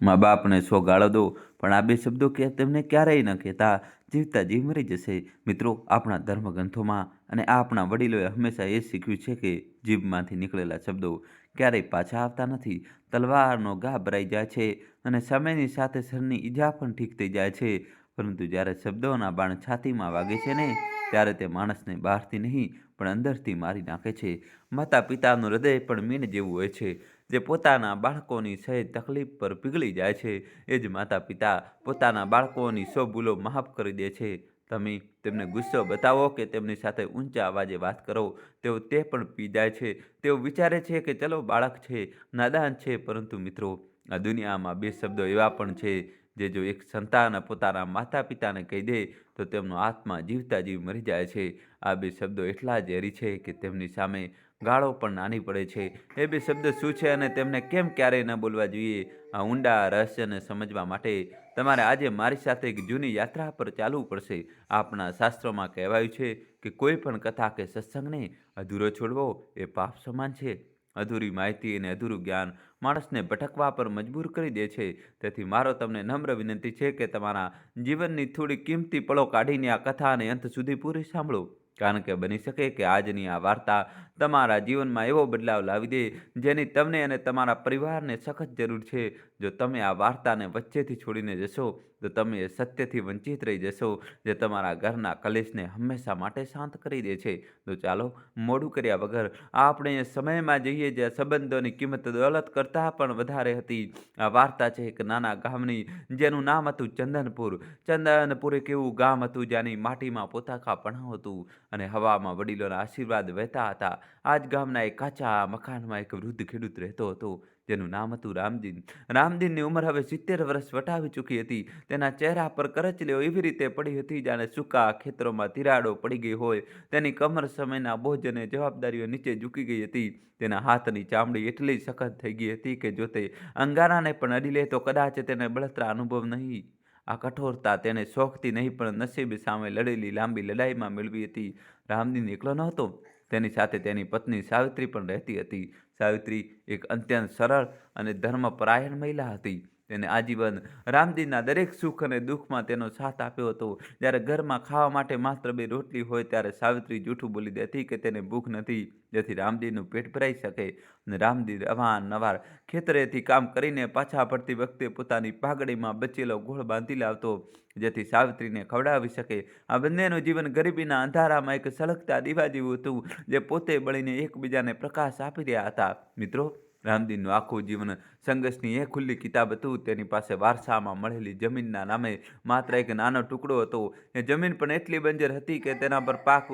મા બાપને સો ગાળો દો, પણ આ બે શબ્દો કે તેમને ક્યારેય ન કહેતા. જીવતા જીવ મરી જશે. મિત્રો, આપણા ધર્મગ્રંથોમાં અને આપણા વડીલોએ હંમેશા એ શીખ્યું છે કે જીભમાંથી નીકળેલા શબ્દો ક્યારેય પાછા આવતા નથી. તલવારનો ઘા ભરાઈ જાય છે અને સમયની સાથે શરીરની ઈજા પણ ઠીક થઈ જાય છે, પરંતુ જ્યારે શબ્દોના બાણ છાતીમાં વાગે છે ને, ત્યારે તે માણસને બહારથી નહીં પણ અંદરથી મારી નાખે છે. માતા પિતાનું હૃદય પણ મીણ જેવું હોય છે. જે પોતાના બાળકોની સહેજ તકલીફ પર પીગળી જાય છે, એ જ માતા પિતા પોતાના બાળકોની સો ભૂલો માફ કરી દે છે. તમે તેમને ગુસ્સો બતાવો કે તેમની સાથે ઊંચા અવાજે વાત કરો, તેઓ તે પણ પી જાય છે. તેઓ વિચારે છે કે ચલો બાળક છે, નાદાન છે, પરંતુ મિત્રો, આ દુનિયામાં બે શબ્દો એવા પણ છે જે જો એક સંતાન પોતાના માતા પિતાને કહી દે તો તેમનો આત્મા જીવતા જીવ મરી જાય છે. આ બે શબ્દો એટલા ઝેરી છે કે તેમની સામે ગાળો પણ નાની પડે છે. એ બે શબ્દ શું છે અને તેમને કેમ ક્યારેય ન બોલવા જોઈએ, આ ઊંડા રહસ્યને સમજવા માટે તમારે આજે મારી સાથે એક જૂની યાત્રા પર ચાલવું પડશે. આપણા શાસ્ત્રોમાં કહેવાયું છે કે કોઈ પણ કથા કે સત્સંગને અધૂરો છોડવો એ પાપ સમાન છે. અધૂરી માહિતી અને અધૂરું જ્ઞાન માણસને ભટકવા પર મજબૂર કરી દે છે. તેથી મારો તમને નમ્ર વિનંતી છે કે તમારા જીવનની થોડી કિંમતી પળો કાઢીને આ કથાને અંત સુધી પૂરી સાંભળો, કારણ કે બની શકે કે આજની આ વાર્તા તમારા જીવનમાં એવો બદલાવ લાવી દે જેની તમને અને તમારા પરિવારને સખત જરૂર છે. જો તમે આ વાર્તાને વચ્ચેથી છોડીને જશો તો તમે એ સત્યથી વંચિત રહી જશો જે તમારા ઘરના કલેશને હંમેશા માટે શાંત કરી દે છે. તો ચાલો મોડું કર્યા વગર આપણે એ સમયમાં જઈએ જ્યાં સંબંધોની કિંમત દોલત કરતાં પણ વધારે હતી. આ વાર્તા છે એક નાના ગામની, જેનું નામ હતું ચંદનપુર. ચંદનપુર એક એવું ગામ હતું જ્યાંની માટીમાં પોતાકાપણું હતું અને હવામાં વડીલોના આશીર્વાદ વહેતા હતા. આ જ ગામના એક કાચા મકાનમાં એક વૃદ્ધ ખેડૂત રહેતો હતો, જેનું નામ હતું રામદીન. રામદીનની ઉંમર હવે 70 વર્ષ વટાવી ચૂકી હતી. તેના ચહેરા પર કરચલીઓ એવી રીતે પડી હતી જાણે સૂકા ખેતરોમાં તિરાડો પડી ગઈ હોય. તેની કમર સમયના બોજ અને જવાબદારીઓ નીચે ઝૂકી ગઈ હતી. તેના હાથની ચામડી એટલી સખત થઈ ગઈ હતી કે જો તે અંગારાને પણ અડી લે તો કદાચ તેને બળતરા અનુભવ નહીં. આ કઠોરતા તેને શોખથી નહીં પણ નસીબ સામે લડેલી લાંબી લડાઈમાં મેળવી હતી. રામદીન એકલો નહોતો, તેની સાથે તેની પત્ની સાવિત્રી પણ રહેતી હતી. સાવિત્રી એક અત્યંત સરળ અને ધર્મપરાયણ મહિલા હતી. તેને આજીવન રામદીનના દરેક સુખ અને દુઃખમાં તેનો સાથ આપ્યો હતો. જ્યારે ઘરમાં ખાવા માટે માત્ર 2 રોટલી હોય ત્યારે સાવિત્રી જૂઠું બોલી દેતી કે તેને ભૂખ નથી, જેથી રામદીનનું પેટ ભરાઈ શકે. અને રામદીન અવારનવાર ખેતરેથી કામ કરીને પાછા ફરતી વખતે પોતાની પાઘડીમાં બચેલો ગોળ બાંધી લાવતો, જેથી સાવિત્રીને ખવડાવી શકે. આ બંનેનું જીવન ગરીબીના અંધારામાં એક સળગતા દીવા જેવું હતું, જે પોતે બળીને એકબીજાને પ્રકાશ આપી રહ્યા હતા. મિત્રો, રામદીનનું આખું જીવન સંઘર્ષની એ ખુલ્લી કિતાબ હતું. તેની પાસે વારસામાં મળેલી જમીનના નામે માત્ર એક નાનો ટુકડો હતો. એ જમીન પણ એટલી બંજર હતી કે તેના પર પાક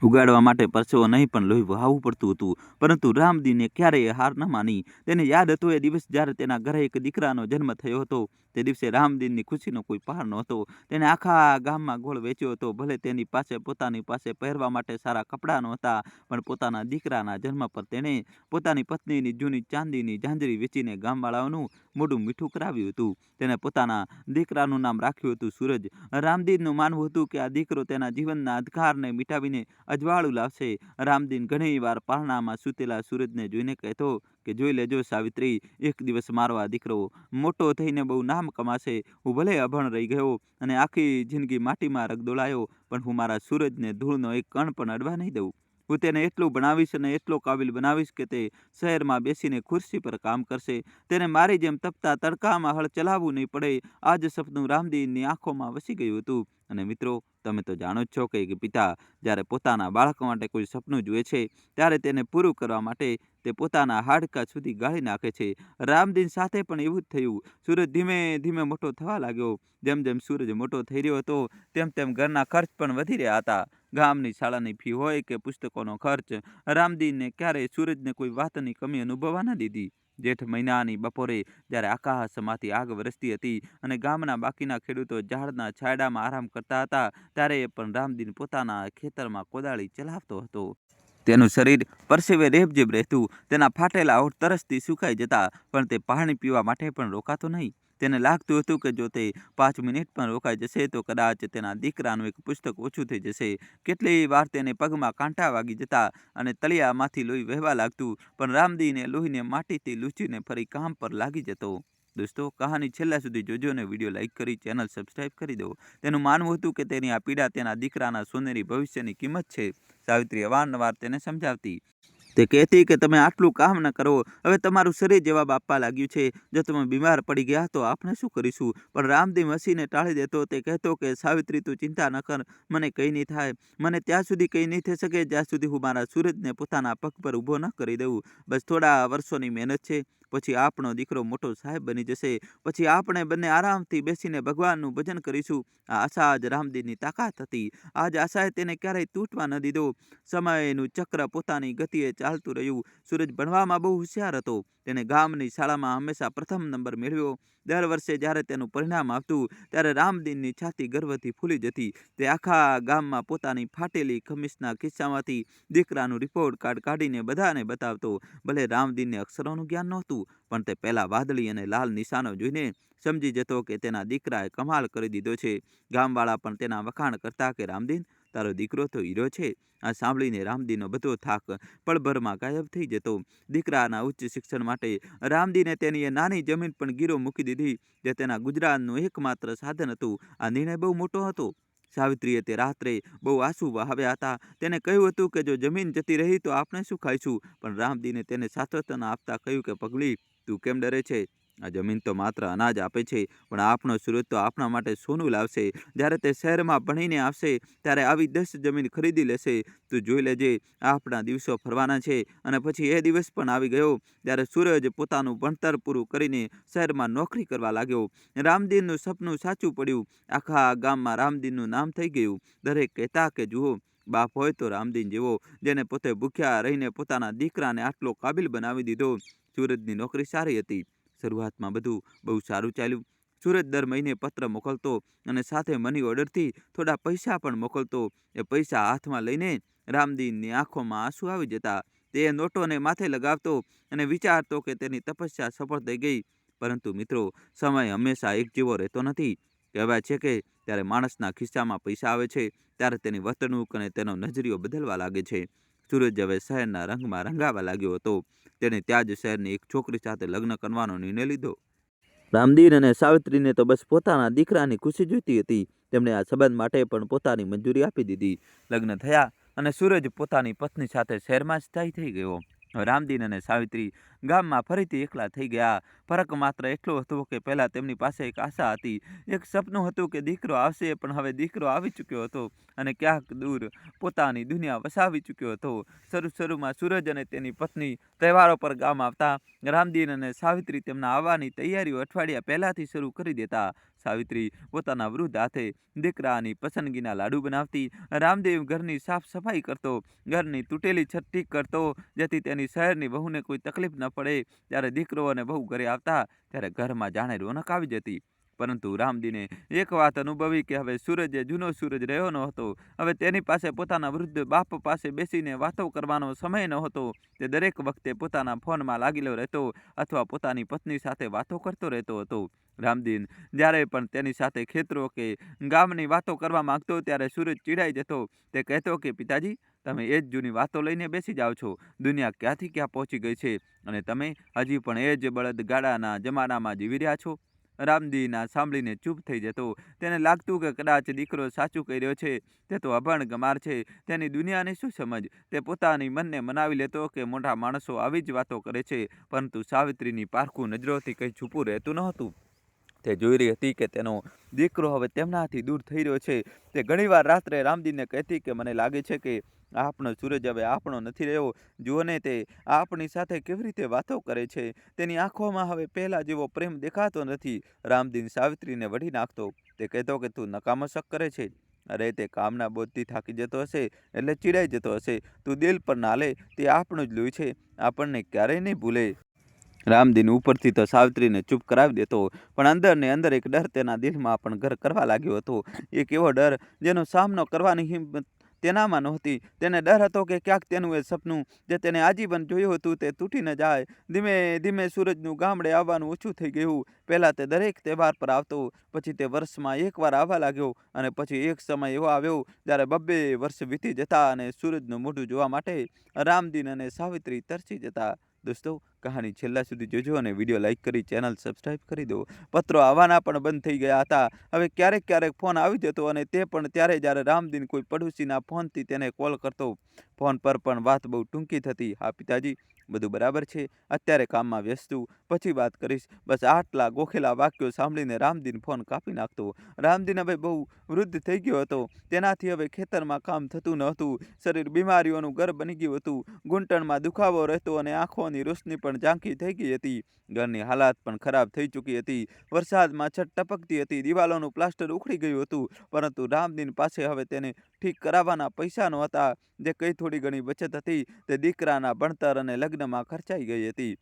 ઉગાડવા માટે પરસેવો નહીં પણ લોહી વહાવવું પડતું હતું. પરંતુ રામદીને ક્યારેય હાર ન માની. તેને યાદ હતો એ દિવસ જ્યારે તેના ઘરે એક દીકરાનો જન્મ થયો હતો. તે દિવસે રામદીનની ખુશીનો કોઈ પાર નહોતો. તેણે આખા ગામમાં ગોળ વેચ્યો હતો. ભલે તેની પોતાની પાસે પહેરવા માટે સારા કપડાં નહોતા, પણ પોતાના દીકરાના જન્મ પર તેણે પોતાની પત્નીની જૂની ચાંદીની ઝાંઝરી વેચીને ગામવાળાઓનું મોઢું મીઠું કરાવ્યું હતું. તેને પોતાના દીકરાનું નામ રાખ્યું હતું સૂરજ. રામદીનનું માનવું હતું કે આ દીકરો તેના જીવનના અંધકારને મિટાવીને અજવાળું લાવશે. રામદીન ઘણીવાર પારણામાં સૂતેલા સૂરજને જોઈને કહેતો કે જોઈ લેજો સાવિત્રી, એક દિવસ મારો આ દીકરો મોટો થઈને બહુ નામ કમાશે. હું ભલે અભણ રહી ગયો અને આખી જિંદગી માટીમાં રગદોળાયો, પણ હું મારા સૂરજને ધૂળનો એક કણ પણ અડવા નહીં દઉં. હું તેને એટલું ભણાવીશ અને એટલો કાબિલ બનાવીશ કે તે શહેરમાં બેસીને ખુરશી પર કામ કરશે. તેને મારી જેમ તપતા તડકામાં હળ ચલાવવું નહીં પડે. આ જ સપનું રામદીનની આંખોમાં વસી ગયું હતું. અને મિત્રો, તમે તો જાણો જ છો કે એક પિતા જ્યારે પોતાના બાળક માટે કોઈ સપનું જુએ છે, ત્યારે તેને પૂરું કરવા માટે તે પોતાના હાડકાં સુધી ગાળી નાખે છે. રામદીન સાથે પણ એવું જ થયું. સૂરજ ધીમે ધીમે મોટો થવા લાગ્યો. જેમ જેમ સૂરજ મોટો થઈ રહ્યો હતો, તેમ તેમ ઘરના ખર્ચ પણ વધી રહ્યા હતા. ગામની શાળાની ફી હોય કે પુસ્તકોનો ખર્ચ, રામદીનને ક્યારેય સૂરજને કોઈ વાતની કમી અનુભવવા ન દીધી. જેઠ મહિનાની બપોરે જ્યારે આકાશમાંથી આગ વરસતી હતી અને ગામના બાકીના ખેડૂતો ઝાડના છાંયડામાં આરામ કરતા હતા, ત્યારે પણ રામદીન પોતાના ખેતરમાં કોદાળી ચલાવતો હતો. તેનું શરીર પરસેવે રેબઝેબ રહેતું. તેના ફાટેલા હોઠ તરસથી સુકાઈ જતા, પણ તે પાણી પીવા માટે પણ રોકાતો નહીં. તેને લાગતું હતું કે જો તે 5 મિનિટ પણ રોકાઈ જશે તો કદાચ તેના દીકરાનું એક પુસ્તક ઓછું થઈ જશે. કેટલી વાર તેને પગમાં કાંટા વાગી જતા અને તળિયામાંથી લોહી વહેવા લાગતું, પણ રામદીન એ લોહીને માટીથી લૂછીને ફરી કામ પર લાગી જતો. દોસ્તો કહાની છેલ્લા સુધી જોજો અને વિડીયો લાઇક કરી ચેનલ સબસ્ક્રાઇબ કરી દો. તેનું માનવું હતું કે તેની આ પીડા તેના દીકરાના સોનેરી ભવિષ્યની કિંમત છે. સાવિત્રી અવારનવાર તેને સમજાવતી. તે કહેતી કે તમે આટલું કામ ન કરો, હવે તમારું શરીર જવાબ આપવા લાગ્યું છે. જો તમે બીમાર પડી ગયા તો આપણે શું કરીશું? પણ રામદીન હસીને ટાળી દેતો. તે કહેતો કે સાવિત્રી તું ચિંતા ન કર, મને કંઈ નહીં થાય. મને ત્યાં સુધી કંઈ નહીં થઈ શકે જ્યાં સુધી હું મારા સૂરજને પોતાના પગ પર ઊભો ન કરી દઉં. બસ થોડા વર્ષોની મહેનત છે, પછી આપણો દીકરો મોટો સાહેબ બની જશે. પછી આપણે બંને આરામથી બેસીને ભગવાનનું ભજન કરીશું. આ આશા જ રામદીનની તાકાત હતી. આજ આશાએ તેને ક્યારેય તૂટવા ન દીધો. સમયનું ચક્ર પોતાની ગતિએ ચાલતું રહ્યું. સૂરજ ભણવામાં બહુ હોશિયાર હતો. તેને ગામની શાળામાં હંમેશા પ્રથમ નંબર મેળવ્યો. દર વર્ષે જ્યારે તેનું પરિણામ આવતું ત્યારે રામદીનની છાતી ગર્વથી ફૂલી જતી. તે આખા ગામમાં પોતાની ફાટેલી ખમીસના ખિસ્સામાંથી દીકરાનું રિપોર્ટ કાર્ડ કાઢીને બધાને બતાવતો. ભલે રામદીનને અક્ષરોનું જ્ઞાન નહોતું, પણ તે પહેલા વાદળી અને લાલ નિશાનો જોઈને સમજી જતો કે તેના દીકરાએ કમાલ કરી દીધો છે. ગામવાળા પણ તેના વખાણ કરતા કે રામદીન તારો દીકરો તો હીરો છે. આ સાંભળીને રામદીનનો બધો થાક પળભરમાં ગાયબ થઈ જતો. દીકરાના ઉચ્ચ શિક્ષણ માટે રામદીને તેની એ નાની જમીન પણ ગીરો મૂકી દીધી, જે તેના ગુજરાતનું એકમાત્ર સાધન હતું. આ નિર્ણય બહુ મોટો હતો. સાવિત્રીએ તે રાત્રે બહુ આંસુ વહાવ્યા હતા. તેને કહ્યું હતું કે જો જમીન જતી રહી તો આપણે શું ખાઈશું? પણ રામદીને તેને સાંત્વના આપતા કહ્યું કે પગલી, તું કેમ ડરે છે? આ જમીન તો માત્ર અનાજ આપે છે, પણ આપણો સૂરજ તો આપણા માટે સોનું લાવશે. જ્યારે તે શહેરમાં ભણીને આવશે ત્યારે આવી 10 જમીન ખરીદી લેશે. તું જોઈ લેજે, આપણા દિવસો ફરવાના છે. અને પછી એ દિવસ પણ આવી ગયો જ્યારે સૂરજ પોતાનું ભણતર પૂરું કરીને શહેરમાં નોકરી કરવા લાગ્યો. રામદીનનું સપનું સાચું પડ્યું. આખા ગામમાં રામદીનનું નામ થઈ ગયું. દરેક કહેતા કે જુઓ, બાપ હોય તો રામદીન જેવો, જેને પોતે ભૂખ્યા રહીને પોતાના દીકરાને આટલો કાબિલ બનાવી દીધો. સૂરજની નોકરી સારી હતી. શરૂઆતમાં બધું બહુ સારું ચાલ્યું. સૂરજ દર મહિને પત્ર મોકલતો અને સાથે મની ઓર્ડરથી થોડા પૈસા પણ મોકલતો. એ પૈસા હાથમાં લઈને રામદીનની આંખોમાં આંસુ આવી જતા. તે નોટોને માથે લગાવતો અને વિચારતો કે તેની તપસ્યા સફળ થઈ ગઈ. પરંતુ મિત્રો, સમય હંમેશા એક જેવો રહેતો નથી. કહેવાય છે કે ત્યારે માણસના ખિસ્સામાં પૈસા આવે છે ત્યારે તેની વર્તણૂક અને તેનો નજરિયો બદલવા લાગે છે. સૂરજ હવે શહેરના રંગમાં રંગાવા લાગ્યો હતો. તેણે ત્યાં જ શહેરની એક છોકરી સાથે લગ્ન કરવાનો નિર્ણય લીધો. રામદીન અને સાવિત્રીને તો બસ પોતાના દીકરાની ખુશી જોઈતી હતી. તેમણે આ સંબંધ માટે પણ પોતાની મંજૂરી આપી દીધી. લગ્ન થયા અને સૂરજ પોતાની પત્ની સાથે શહેરમાં સ્થાયી થઈ ગયો. રામદીન અને સાવિત્રી ગામમાં ફરીથી એકલા થઈ ગયા. ફરક માત્ર એટલો હતો કે પહેલાં તેમની પાસે એક આશા હતી, એક સપનું હતું કે દીકરો આવશે. પણ હવે દીકરો આવી ચૂક્યો હતો અને ક્યાંક દૂર પોતાની દુનિયા વસાવી ચૂક્યો હતો. શરૂમાં સૂરજ અને તેની પત્ની તહેવારો પર ગામ આવતા. રામદીન અને સાવિત્રી તેમના આવવાની તૈયારીઓ અઠવાડિયા પહેલાથી શરૂ કરી દેતા. સાવિત્રી પોતાના વૃદ્ધ હાથે દીકરાની પસંદગીના લાડુ બનાવતી. રામદેવ ઘરની સાફ સફાઈ કરતો, ઘરની તૂટેલી છત ઠીક કરતો, જેથી તેની શહેરની વહુને કોઈ તકલીફ ન પડે. જ્યારે દીકરો અને વહુ ઘરે આવતા ત્યારે ઘરમાં જાણે રોનક આવી જતી. પરંતુ રામદીને એક વાત અનુભવી કે હવે સૂરજ એ જૂનો સૂરજ રહ્યો ન હતો. હવે તેની પાસે પોતાના વૃદ્ધ બાપ પાસે બેસીને વાતો કરવાનો સમય ન હતો. તે દરેક વખતે પોતાના ફોનમાં લાગેલો રહેતો અથવા પોતાની પત્ની સાથે વાતો કરતો રહેતો હતો. રામદીન જ્યારે પણ તેની સાથે ખેતરો કે ગામની વાતો કરવા માંગતો ત્યારે સૂરજ ચીડાઈ જતો. તે કહેતો કે પિતાજી, તમે એ જ જૂની વાતો લઈને બેસી જાઓ છો. દુનિયા ક્યાંથી ક્યાં પહોંચી ગઈ છે અને તમે હજી પણ એ જ બળદગાડાના જમાનામાં જીવી રહ્યા છો. રામદીન આ સાંભળીને ચૂપ થઈ જતો. તેને લાગતું કે કદાચ દીકરો સાચું કહી રહ્યો છે. તે તો અભણ ગમાર છે. તેની દુનિયાની શું સમજ? તે પોતાની મનને મનાવી લેતો કે મોટા માણસો આવી જ વાતો કરે છે. પરંતુ સાવિત્રીની પારખું નજરોથી કંઈ છૂપું રહેતું ન હતું. તે જોઈ રહી હતી કે તેનો દીકરો હવે તેમનાથી દૂર થઈ રહ્યો છે. તે ઘણીવાર રાત્રે રામદીનને કહેતી કે મને લાગે છે કે આપણો સૂરજ હવે આપણો નથી રહ્યો. જુઓને, તે આપણી સાથે કેવી રીતે વાતો કરે છે. તેની આંખોમાં હવે પહેલા જેવો પ્રેમ દેખાતો નથી. રામદીન સાવિત્રીને વઢી નાખતો. તે કહેતો કે તું નકામો શક કરે છે. અરે, તે કામના બોજથી થાકી જતો હશે એટલે ચીડાઈ જતો હશે. તું દિલ પર ના લે, તે આપણું જ લોહી છે, આપણને ક્યારેય નહીં ભૂલે. રામદીન ઉપરથી તો સાવિત્રીને ચૂપ કરાવી દેતો, પણ અંદર ને અંદર એક ડર તેના દિલમાં પણ ઘર કરવા લાગ્યો હતો. એક એવો ડર જેનો સામનો કરવાની હિંમત તેનામાં નહોતી. તેને ડર હતો કે ક્યાંક તેનું એ સપનું જે તેને આજીવન જોયું હતું તે તૂટી ન જાય. ધીમે ધીમે સૂરજનું ગામડે આવવાનું ઓછું થઈ ગયું. પહેલાં તે દરેક તહેવાર પર આવતો, પછી તે વર્ષમાં એકવાર આવવા લાગ્યો અને પછી એક સમય એવો આવ્યો જ્યારે 2 વર્ષ વીતી જતા અને સૂરજનું મોઢું જોવા માટે રામદીન અને સાવિત્રી તરસી જતા. દોસ્તો કહાની છેલ્લા સુધી જોજો અને વિડીયો લાઇક કરી ચેનલ સબસ્ક્રાઈબ કરી દો. પત્રો આવવાના પણ બંધ થઈ ગયા હતા. હવે ક્યારેક ફોન આવી જતો અને તે પણ ત્યારે જ્યારે રામદીન કોઈ પડોશીના ફોનથી તેને કોલ કરતો. ફોન પર પણ વાત બહુ ટૂંકી થતી. હા પિતાજી, બધું બરાબર છે, અત્યારે કામમાં વ્યસ્ત છું, પછી વાત કરીશ. બસ આટલા ગોખેલા વાક્યો સાંભળીને રામદીન ફોન કાપી નાખતો. રામદીન હવે બહુ વૃદ્ધ થઈ ગયો હતો. તેનાથી હવે ખેતરમાં કામ થતું ન હતું. શરીર બીમારીઓનું ઘર બની ગયું હતું. ઘૂંટણમાં દુખાવો રહેતો અને આંખોની રોશની પણ ઝાંખી થઈ ગઈ હતી. ઘરની હાલાત પણ ખરાબ થઈ ચૂકી હતી. વરસાદમાં છત ટપકતી હતી. દિવાલોનું પ્લાસ્ટર ઉખડી ગયું હતું. પરંતુ રામદીન પાસે હવે તેને ઠીક કરાવવાના પૈસા નહોતા. જે કઈ થોડી ઘણી બચત હતી તે દીકરાના ભણતર અને લગ્નમાં ખર્ચાઈ ગઈ હતી.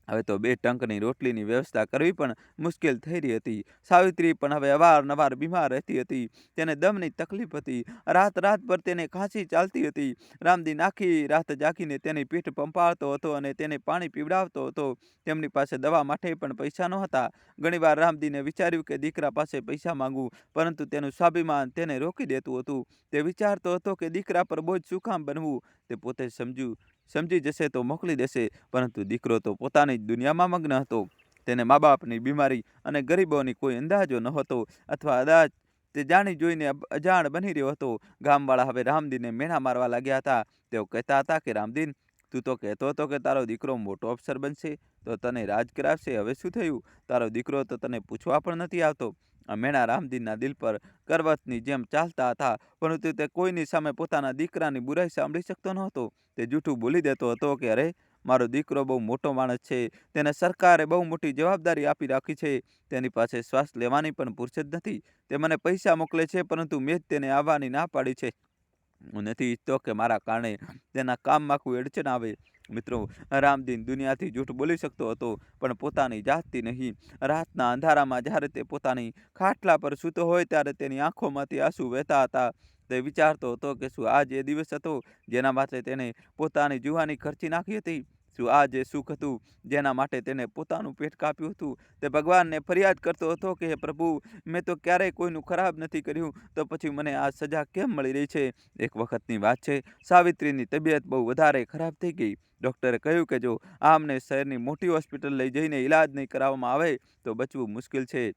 હવે તો 2 ટંકની રોટલીની વ્યવસ્થા કરવી પણ મુશ્કેલ થઈ રહી હતી. સાવિત્રી પણ હવે અવારનવાર બીમાર રહેતી હતી. તેને દમની તકલીફ હતી. રાતભર તેને ખાંસી ચાલતી હતી. રામદીન આખી રાત જાગીને તેની પીઠ પંપાળતો હતો અને તેને પાણી પીવડાવતો હતો. તેમની પાસે દવા માટે પણ પૈસા નહોતા. ઘણીવાર રામદીને વિચાર્યું કે દીકરા પાસે પૈસા માંગવું, પરંતુ તેનું સ્વાભિમાન તેને રોકી દેતું હતું. તે વિચારતો હતો કે દીકરા પર બોજ શું કામ બનવું. તે પોતે સમજી જશે તો મોકલી દેશે, પરંતુ દીકરો તો પોતાની જ દુનિયામાં મગ્ન હતો. તેને મા બાપની બીમારી અને ગરીબોની કોઈ અંદાજો નહોતો, અથવા કદાચ તે જાણી જોઈને અજાણ બની રહ્યો હતો. ગામવાળા હવે રામદીનને મેણા મારવા લાગ્યા હતા. તેઓ કહેતા હતા કે રામદીન, તું તો કહેતો હતો કે તારો દીકરો મોટો અફસર બનશે, તો તને રાજ કરાવશે. હવે શું થયું? તારો દીકરો તો તને પૂછવા પણ નથી આવતો. આ મેણા રામદીનના દિલ પર કરવતની જેમ ચાલતા હતા, પરંતુ તે કોઈની સામે પોતાના દીકરાની બુરાઈ સાંભળી શકતો નહોતો. તે જૂઠું બોલી દેતો હતો કે અરે, મારો દીકરો બહુ મોટો માણસ છે. તેને સરકારે બહુ મોટી જવાબદારી આપી રાખી છે. તેની પાસે શ્વાસ લેવાની પણ ફુરસદ નથી. તે મને પૈસા મોકલે છે, પરંતુ મેં જ તેને આવવાની ના પાડી છે. હું નથી ઈચ્છતો કે મારા કારણે તેના કામમાં કોઈ અડચણ આવે. મિત્રો, રામદીન દુનિયાથી જૂઠ બોલી શકતો હતો, પણ પોતાની જાતથી નહીં. રાતના અંધારામાં જ્યારે તે પોતાની ખાટલા પર સૂતો હોય ત્યારે તેની આંખોમાંથી આંસુ વહેતા હતા. તે વિચારતો હતો કે શું આજ એ દિવસ હતો જેના માટે તેને પોતાની જુવાની ખર્ચી નાખી હતી? શું આ જે સુખ હતું જેના માટે તેને પોતાનું પેટ કાપ્યું હતું? તે ભગવાનને ફરિયાદ કરતો હતો કે હે પ્રભુ, મેં તો ક્યારેય કોઈનું ખરાબ નથી કર્યું, તો પછી મને આ સજા કેમ મળી રહી છે? એક વખતની વાત છે, સાવિત્રીની તબિયત બહુ વધારે ખરાબ થઈ ગઈ. ડૉક્ટરે કહ્યું કે જો આમને શહેરની મોટી હોસ્પિટલ લઈ જઈને ઈલાજ નહીં કરાવવામાં આવે તો બચવું મુશ્કેલ છે.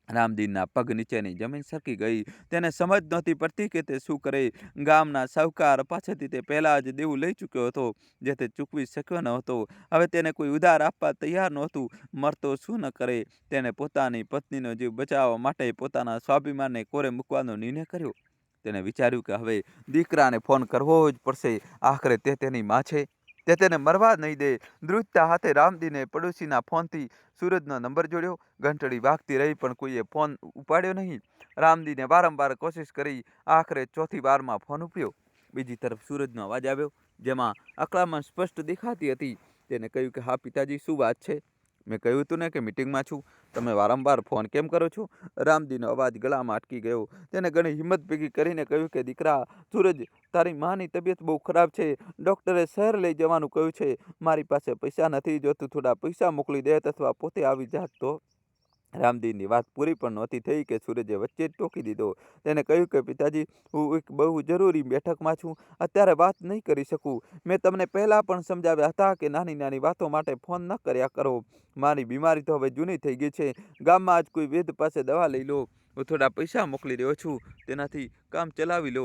રામદીનના પગ નીચેની જમીન સરકી ગઈ. તેને સમજ નહોતી પડતી કે તે શું કરે. ગામના સાહુકાર પાસેથી તે પહેલાં જ દેવું લઈ ચૂક્યો હતો, જે તે ચૂકવી શક્યો ન હતો. હવે તેને કોઈ ઉધાર આપવા તૈયાર નહોતું. મરતો શું ન કરે. તેણે પોતાની પત્નીનો જીવ બચાવવા માટે પોતાના સ્વાભિમાનને કોરે મૂકવાનો નિર્ણય કર્યો. તેને વિચાર્યું કે હવે દીકરાને ફોન કરવો જ પડશે. આખરે તે તેની માં છે. તે તેને મરવા નહીં દે. ધ્રુજતા હાથે રામદીને પડોશીના ફોનથી સૂરજનો નંબર જોડ્યો. ઘંટડી વાગતી રહી, પણ કોઈએ ફોન ઉપાડ્યો નહીં. રામદીને વારંવાર કોશિશ કરી. આખરે ચોથી વારમાં ફોન ઉપડ્યો. બીજી તરફ સૂરજનો અવાજ આવ્યો, જેમાં અકળામણ સ્પષ્ટ દેખાતી હતી. તેને કહ્યું કે હા પિતાજી, શું વાત છે? મેં કહ્યું હતું ને કે મીટિંગમાં છું. તમે વારંવાર ફોન કેમ કરો છો? રામદીનો અવાજ ગળામાં અટકી ગયો. તેને ઘણી હિંમત ભેગી કરીને કહ્યું કે દીકરા સૂરજ, તારી માની તબિયત બહુ ખરાબ છે. ડૉક્ટરે શહેર લઈ જવાનું કહ્યું છે. મારી પાસે પૈસા નથી. જો તું થોડા પૈસા મોકલી દેત અથવા પોતે આવી જાત તો. રામદીનની વાત પૂરી પણ નહોતી થઈ કે સૂરજે વચ્ચે જ ટોકી દીધો. તેને કહ્યું કે પિતાજી, હું એક બહુ જરૂરી બેઠકમાં છું. અત્યારે વાત નહીં કરી શકું. મેં તમને પહેલાં પણ સમજાવ્યા હતા કે નાની નાની વાતો માટે ફોન ન કર્યા કરો. મારી બીમારી તો હવે જૂની થઈ ગઈ છે. ગામમાં જ કોઈ વૈદ્ય પાસે દવા લઈ લો. હું થોડા પૈસા મોકલી રહ્યો છું, તેનાથી કામ ચલાવી લો.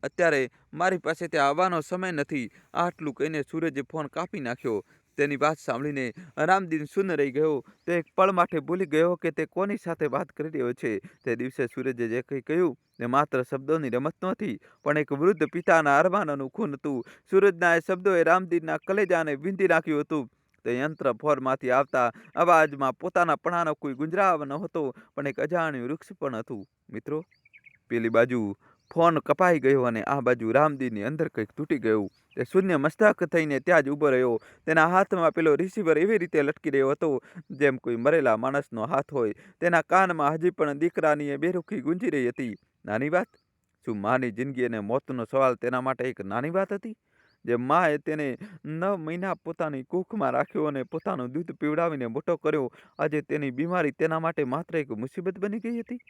અત્યારે મારી પાસે ત્યાં આવવાનો સમય નથી. આટલું કહીને સૂરજે ફોન કાપી નાખ્યો. તેની વાત સાંભળીને રામદીન શૂન્ય રહી ગયો. તે એક પળ માટે ભૂલી ગયો કે તે કોની સાથે વાત કરી રહ્યો છે. તે દિવસે સૂરજે જે કંઈ કહ્યું તે માત્ર શબ્દોની રમત નહોતી, પણ એક વૃદ્ધ પિતાના અરમાનોનું ખૂન હતું. સૂરજના એ શબ્દોએ રામદીનના કલેજાને વીંધી નાખ્યું હતું. તે યંત્ર ફોરમાંથી આવતા અવાજમાં પોતાના પણાનો કોઈ ગુંજરાવ નહોતો, પણ એક અજાણ્યું વૃક્ષ પણ હતું. મિત્રો, પેલી બાજુ ફોન કપાઈ ગયો અને આ બાજુ રામદીનની અંદર કંઈક તૂટી ગયું. તે શૂન્ય મસ્તક થઈને ત્યાં જ ઊભો રહ્યો. તેના હાથમાં પેલો રિસીવર એવી રીતે લટકી રહ્યો હતો જેમ કોઈ મરેલા માણસનો હાથ હોય. તેના કાનમાં હજી પણ દીકરાની એ બેરુખી ગુંજી રહી હતી. નાની વાત? શું માની જિંદગી અને મોતનો સવાલ તેના માટે એક નાની વાત હતી? જે માએ તેને 9 મહિના પોતાની કૂખમાં રાખ્યો અને પોતાનું દૂધ પીવડાવીને મોટો કર્યો, આજે તેની બીમારી તેના માટે માત્ર એક મુસીબત બની ગઈ હતી.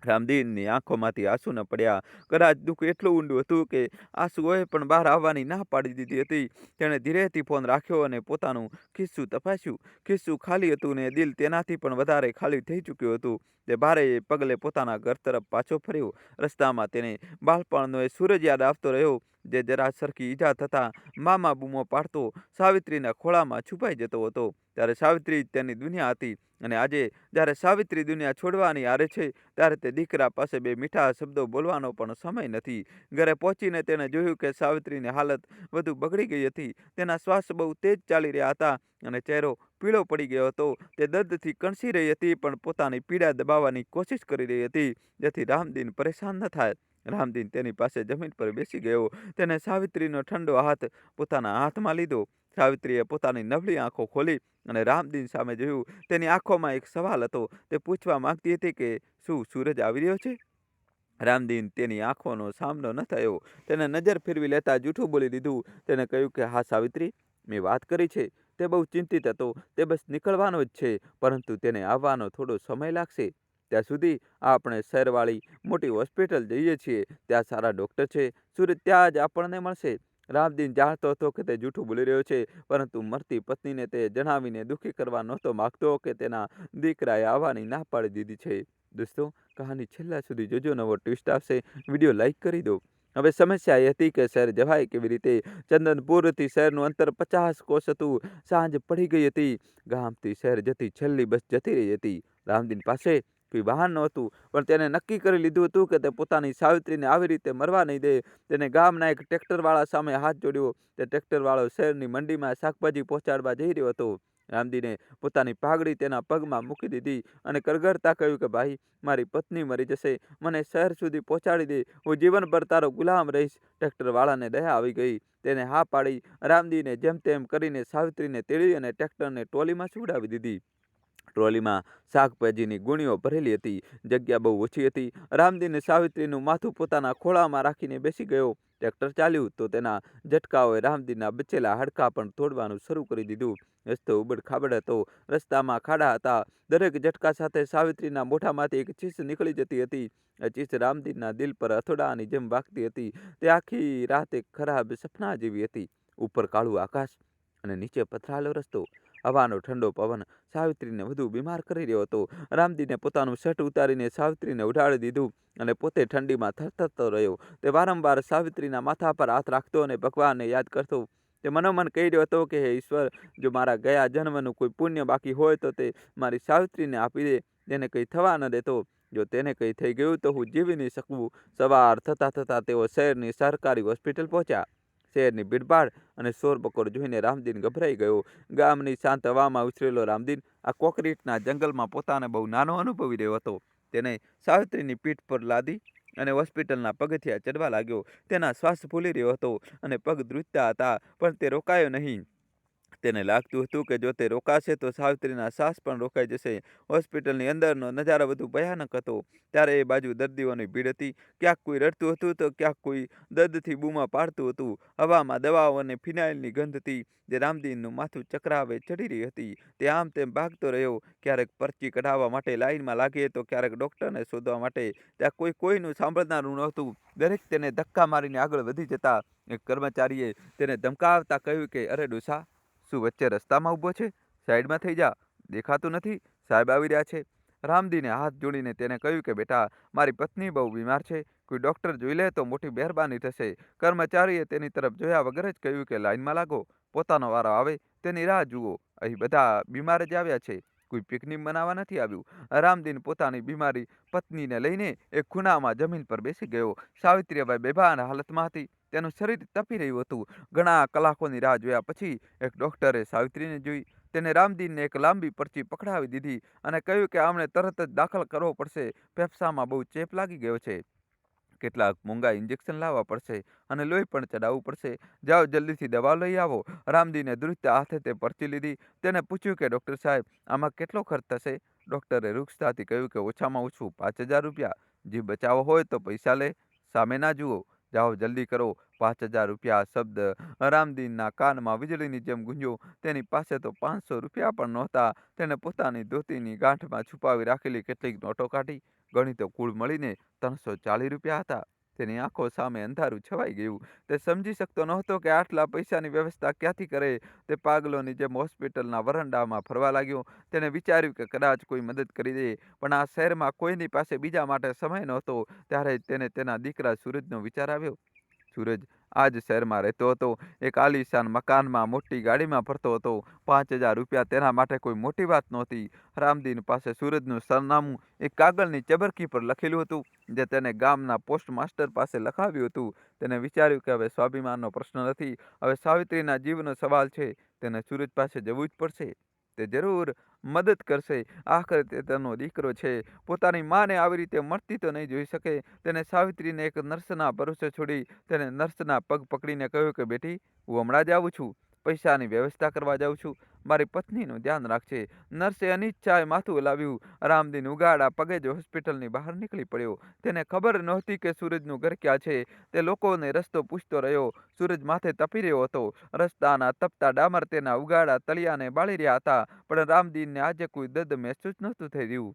રામદીનની આંખોમાંથી આંસુ ન પડ્યા. કદાચ દુઃખ એટલું ઊંડું હતું કે આંસુઓએ પણ બહાર આવવાની ના પાડી દીધી હતી. તેણે ધીરેથી ફોન રાખ્યો અને પોતાનું ખિસ્સું તપાસ્યું. ખિસ્સું ખાલી હતું ને દિલ તેનાથી પણ વધારે ખાલી થઈ ચૂક્યું હતું. તે ભારે પગલે પોતાના ઘર તરફ પાછો ફર્યો. રસ્તામાં તેને બાળપણનો એ સૂરજ યાદ આવતો રહ્યો, જે જરા સરખી ઈજા થતાં મામા બૂમો પાડતો સાવિત્રીના ખોળામાં છુપાઈ જતો હતો. ત્યારે સાવિત્રી જ તેની દુનિયા હતી. અને આજે જ્યારે સાવિત્રી દુનિયા છોડવાની આરે છે, ત્યારે તે દીકરા પાસે બે મીઠા શબ્દો બોલવાનો પણ સમય નથી. ઘરે પહોંચીને તેણે જોયું કે સાવિત્રીની હાલત વધુ બગડી ગઈ હતી. તેના શ્વાસ બહુ તેજ ચાલી રહ્યા હતા અને ચહેરો પીળો પડી ગયો હતો. તે દર્દથી કણસી રહી હતી, પણ પોતાની પીડા દબાવવાની કોશિશ કરી રહી હતી, જેથી રામદીન પરેશાન ન થાય. રામદીન તેની પાસે જમીન પર બેસી ગયો. તેને સાવિત્રીનો ઠંડો હાથ પોતાના હાથમાં લીધો. સાવિત્રીએ પોતાની નબળી આંખો ખોલી અને રામદીન સામે જોયું. તેની આંખોમાં એક સવાલ હતો. તે પૂછવા માંગતી હતી કે શું સૂરજ આવી રહ્યો છે? રામદીન તેની આંખોનો સામનો ન થયો. તેને નજર ફેરવી લેતા જૂઠું બોલી દીધું. તેને કહ્યું કે હા સાવિત્રી, મેં વાત કરી છે. તે બહુ ચિંતિત હતો. તે બસ નીકળવાનો જ છે, પરંતુ તેને આવવાનો થોડો સમય લાગશે. ત્યાં સુધી આપણે શહેરવાળી મોટી હોસ્પિટલ જઈએ છીએ. ત્યાં સારા ડૉક્ટર છે. સૂરજ ત્યાં જ આપણને મળશે. રામદીન જાણતો હતો કે તે જૂઠું બોલી રહ્યો છે, પરંતુ મરતી પત્નીને તે જણાવીને દુઃખી કરવા નહોતો માગતો કે તેના દીકરાએ આવવાની ના પાડી દીધી છે. દોસ્તો, કહાની છેલ્લા સુધી જોજો. નવો ટ્વિસ્ટ આવશે. વિડીયો લાઈક કરી દો. હવે સમસ્યા એ હતી કે શહેર જવાય કેવી રીતે? ચંદનપુરથી શહેરનું અંતર 50 કોસ હતું. સાંજ પડી ગઈ હતી. ગામથી શહેર જતી છેલ્લી બસ જતી રહી હતી. રામદીન પાસે કોઈ વાહન નહોતું, પણ તેને નક્કી કરી લીધું હતું કે તે પોતાની સાવિત્રીને આવી રીતે મરવા નહીં દે. તેને ગામના એક ટ્રેક્ટરવાળા સામે હાથ જોડ્યો. તે ટ્રેક્ટરવાળો શહેરની મંડીમાં શાકભાજી પહોંચાડવા જઈ રહ્યો હતો. રામદીને પોતાની પાઘડી તેના પગમાં મૂકી દીધી અને કરગરતા કહ્યું કે ભાઈ, મારી પત્ની મરી જશે. મને શહેર સુધી પહોંચાડી દે. હું જીવનભર તારો ગુલામ રહીશ. ટ્રેક્ટરવાળાને દયા આવી ગઈ. તેને હા પાડી. રામદીને જેમ તેમ કરીને સાવિત્રીને તેડી અને ટ્રેક્ટરને ટ્રોલીમાં સુવડાવી દીધી. ટ્રોલીમાં શાકભાજીની ગુણીઓ ભરેલી હતી. જગ્યા બહુ ઓછી હતી. રામદીને સાવિત્રીનું માથું પોતાના ખોળામાં રાખીને બેસી ગયો. ટ્રેક્ટર ચાલ્યું તો તેના ઝટકાઓએ રામદીનના બચેલા હાડકાં પણ તોડવાનું શરૂ કરી દીધું. રસ્તો ઉબડ-ખાબડ હતો. રસ્તામાં ખાડા હતા. દરેક ઝટકા સાથે સાવિત્રીના મોઢામાંથી એક ચીસ નીકળી જતી હતી. એ ચીસ રામદીનના દિલ પર હથોડાની જેમ વાગતી હતી. તે આખી રાત એક ખરાબ સપના જેવી હતી. ઉપર કાળું આકાશ અને નીચે પથરાયેલો રસ્તો. હવાનો ઠંડો પવન સાવિત્રીને વધુ બીમાર કરી રહ્યો હતો. રામદીને પોતાનું શર્ટ ઉતારીને સાવિત્રીને ઉઢાડી દીધું અને પોતે ઠંડીમાં થરથરતો રહ્યો. તે વારંવાર સાવિત્રીના માથા પર હાથ રાખતો અને ભગવાનને યાદ કરતો. તે મનોમન કહી રહ્યો હતો કે હે ઈશ્વર, જો મારા ગયા જન્મનું કોઈ પુણ્ય બાકી હોય તો તે મારી સાવિત્રીને આપી દે. તેને કંઈ થવા ન દેતો. જો તેને કંઈ થઈ ગયું તો હું જીવી નહીં શકું. સવાર થતાં થતાં તેઓ શહેરની સરકારી હોસ્પિટલ પહોંચ્યા. શહેરની ભીડભાડ અને શોરબકોર જોઈને રામદીન ગભરાઈ ગયો. ગામની શાંત હવામાં ઉછરેલો રામદીન આ કોંક્રીટના જંગલમાં પોતાને બહુ નાનો અનુભવી રહ્યો હતો. તેને સાવિત્રીની પીઠ પર લાદી અને હોસ્પિટલના પગથિયા ચડવા લાગ્યો. તેના શ્વાસ ફૂલી રહ્યો હતો અને પગ ધ્રુજતા હતા, પણ તે રોકાયો નહીં. તેને લાગતું હતું કે જો તે રોકાશે તો સાવિત્રીના શ્વાસ પણ રોકાઈ જશે. હોસ્પિટલની અંદરનો નજારો વધુ ભયાનક હતો. ત્યારે એ બાજુ દર્દીઓની ભીડ હતી. ક્યાંક કોઈ રડતું હતું તો ક્યાંક કોઈ દર્દથી બૂમા પાડતું હતું. હવામાં દવાઓ અને ફિનાઇલની ગંધ હતી, જે રામદીનનું માથું ચક્રાવે ચડી રહી હતી. તે આમ તેમ ભાગતો રહ્યો. ક્યારેક પરચી કઢાવવા માટે લાઇનમાં લાગે તો ક્યારેક ડૉક્ટરને શોધવા માટે. ત્યાં કોઈનું સાંભળનારું નહોતું. દરેક તેને ધક્કા મારીને આગળ વધી જતા. એક કર્મચારીએ તેને ધમકાવતા કહ્યું કે અરે ડોસા, શું વચ્ચે રસ્તામાં ઊભો છે? સાઈડમાં થઈ જા. દેખાતું નથી? સાહેબ આવી રહ્યા છે. રામદીને હાથ જોડીને તેને કહ્યું કે બેટા, મારી પત્ની બહુ બીમાર છે. કોઈ ડૉક્ટર જોઈ લે તો મોટી મહેરબાની થશે. કર્મચારીએ તેની તરફ જોયા વગર જ કહ્યું કે લાઇનમાં લાગો. પોતાનો વારો આવે તેની રાહ જુઓ. અહીં બધા બીમાર જ આવ્યા છે. કોઈ પિકનિક મનાવવા નથી આવ્યું. રામદીન પોતાની બીમારી પત્નીને લઈને એક ખૂણામાં જમીન પર બેસી ગયો. સાવિત્રી હવે બેભાન હાલતમાં હતી. તેનું શરીર તપી રહ્યું હતું. ઘણા કલાકોની રાહ જોયા પછી એક ડૉક્ટરે સાવિત્રીને જોઈ. તેને રામદીનને એક લાંબી પરચી પકડાવી દીધી અને કહ્યું કે આમને તરત જ દાખલ કરવો પડશે. ફેફસામાં બહુ ચેપ લાગી ગયો છે. કેટલાક મોંઘા ઇન્જેક્શન લાવવા પડશે અને લોહી પણ ચડાવવું પડશે. જાઓ જલ્દીથી દવા લઈ આવો. રામદીને ધ્રુજતા હાથે તે પરચી લીધી. તેને પૂછ્યું કે ડૉક્ટર સાહેબ, આમાં કેટલો ખર્ચ થશે? ડૉક્ટરે રૂક્ષતાથી કહ્યું કે ઓછામાં ઓછું 5000 રૂપિયા. જીવ બચાવવો હોય તો પૈસા લે, સામે ના જુઓ. જાઓ જલ્દી કરો, 5,000 રૂપિયા. આ શબ્દ રામદીનના કાનમાં વીજળીની જેમ ગુંજ્યો. તેની પાસે તો 500 રૂપિયા પણ નહોતા. તેને પોતાની ધોતીની ગાંઠમાં છુપાવી રાખેલી કેટલીક નોટો કાઢી. ગણી તો કુલ મળીને 340 રૂપિયા હતા. તેની આંખો સામે અંધારું છવાઈ ગયું. તે સમજી શકતો નહોતો કે આટલા પૈસાની વ્યવસ્થા ક્યાંથી કરે. તે પાગલોની જેમ હોસ્પિટલના વરંડામાં ફરવા લાગ્યો. તેણે વિચાર્યું કે કદાચ કોઈ મદદ કરી દે, પણ આ શહેરમાં કોઈની પાસે બીજા માટે સમય નહોતો. ત્યારે જ તેને તેના દીકરા સૂરજનો વિચાર આવ્યો. સૂરજ આ જ શહેરમાં રહેતો હતો. એક આલીશાન મકાનમાં મોટી ગાડીમાં ફરતો હતો. 5,000 રૂપિયા તેના માટે કોઈ મોટી વાત નહોતી. રામદીન પાસે સૂરજનું સરનામું એક કાગળની ચબરકી પર લખેલું હતું, જે તેને ગામના પોસ્ટ માસ્ટર પાસે લખાવ્યું હતું. તેને વિચાર્યું કે હવે સ્વાભિમાનનો પ્રશ્ન નથી, હવે સાવિત્રીના જીવનો સવાલ છે. તેને સૂરજ પાસે જવું જ પડશે. તે જરૂર મદદ કરશે. આખરે તે તેનો દીકરો છે. પોતાની માને આવી રીતે મળતી તો નહીં જોઈ શકે. તેને સાવિત્રીને એક નર્સના ભરોસે છોડી તેને નર્સના પગ પકડીને કહ્યું કે બેટી, હું હમણાં જ આવું છું. પૈસાની વ્યવસ્થા કરવા જાઉં છું. મારી પત્નીનું ધ્યાન રાખજે. નર્સે અનિચ્છાએ માથું હલાવ્યું. રામદીન ઉગાડા પગે જ હોસ્પિટલની બહાર નીકળી પડ્યો. તેને ખબર નહોતી કે સૂરજનું ઘર ક્યાં છે. તે લોકોને રસ્તો પૂછતો રહ્યો. સૂરજ માથે તપી રહ્યો હતો. રસ્તાના તપતા ડામર તેના ઉગાડા તળિયાને બાળી રહ્યા હતા. પણ રામદીનને આજે કોઈ દર્દ મહેસૂસ નહોતું થઈ રહ્યું.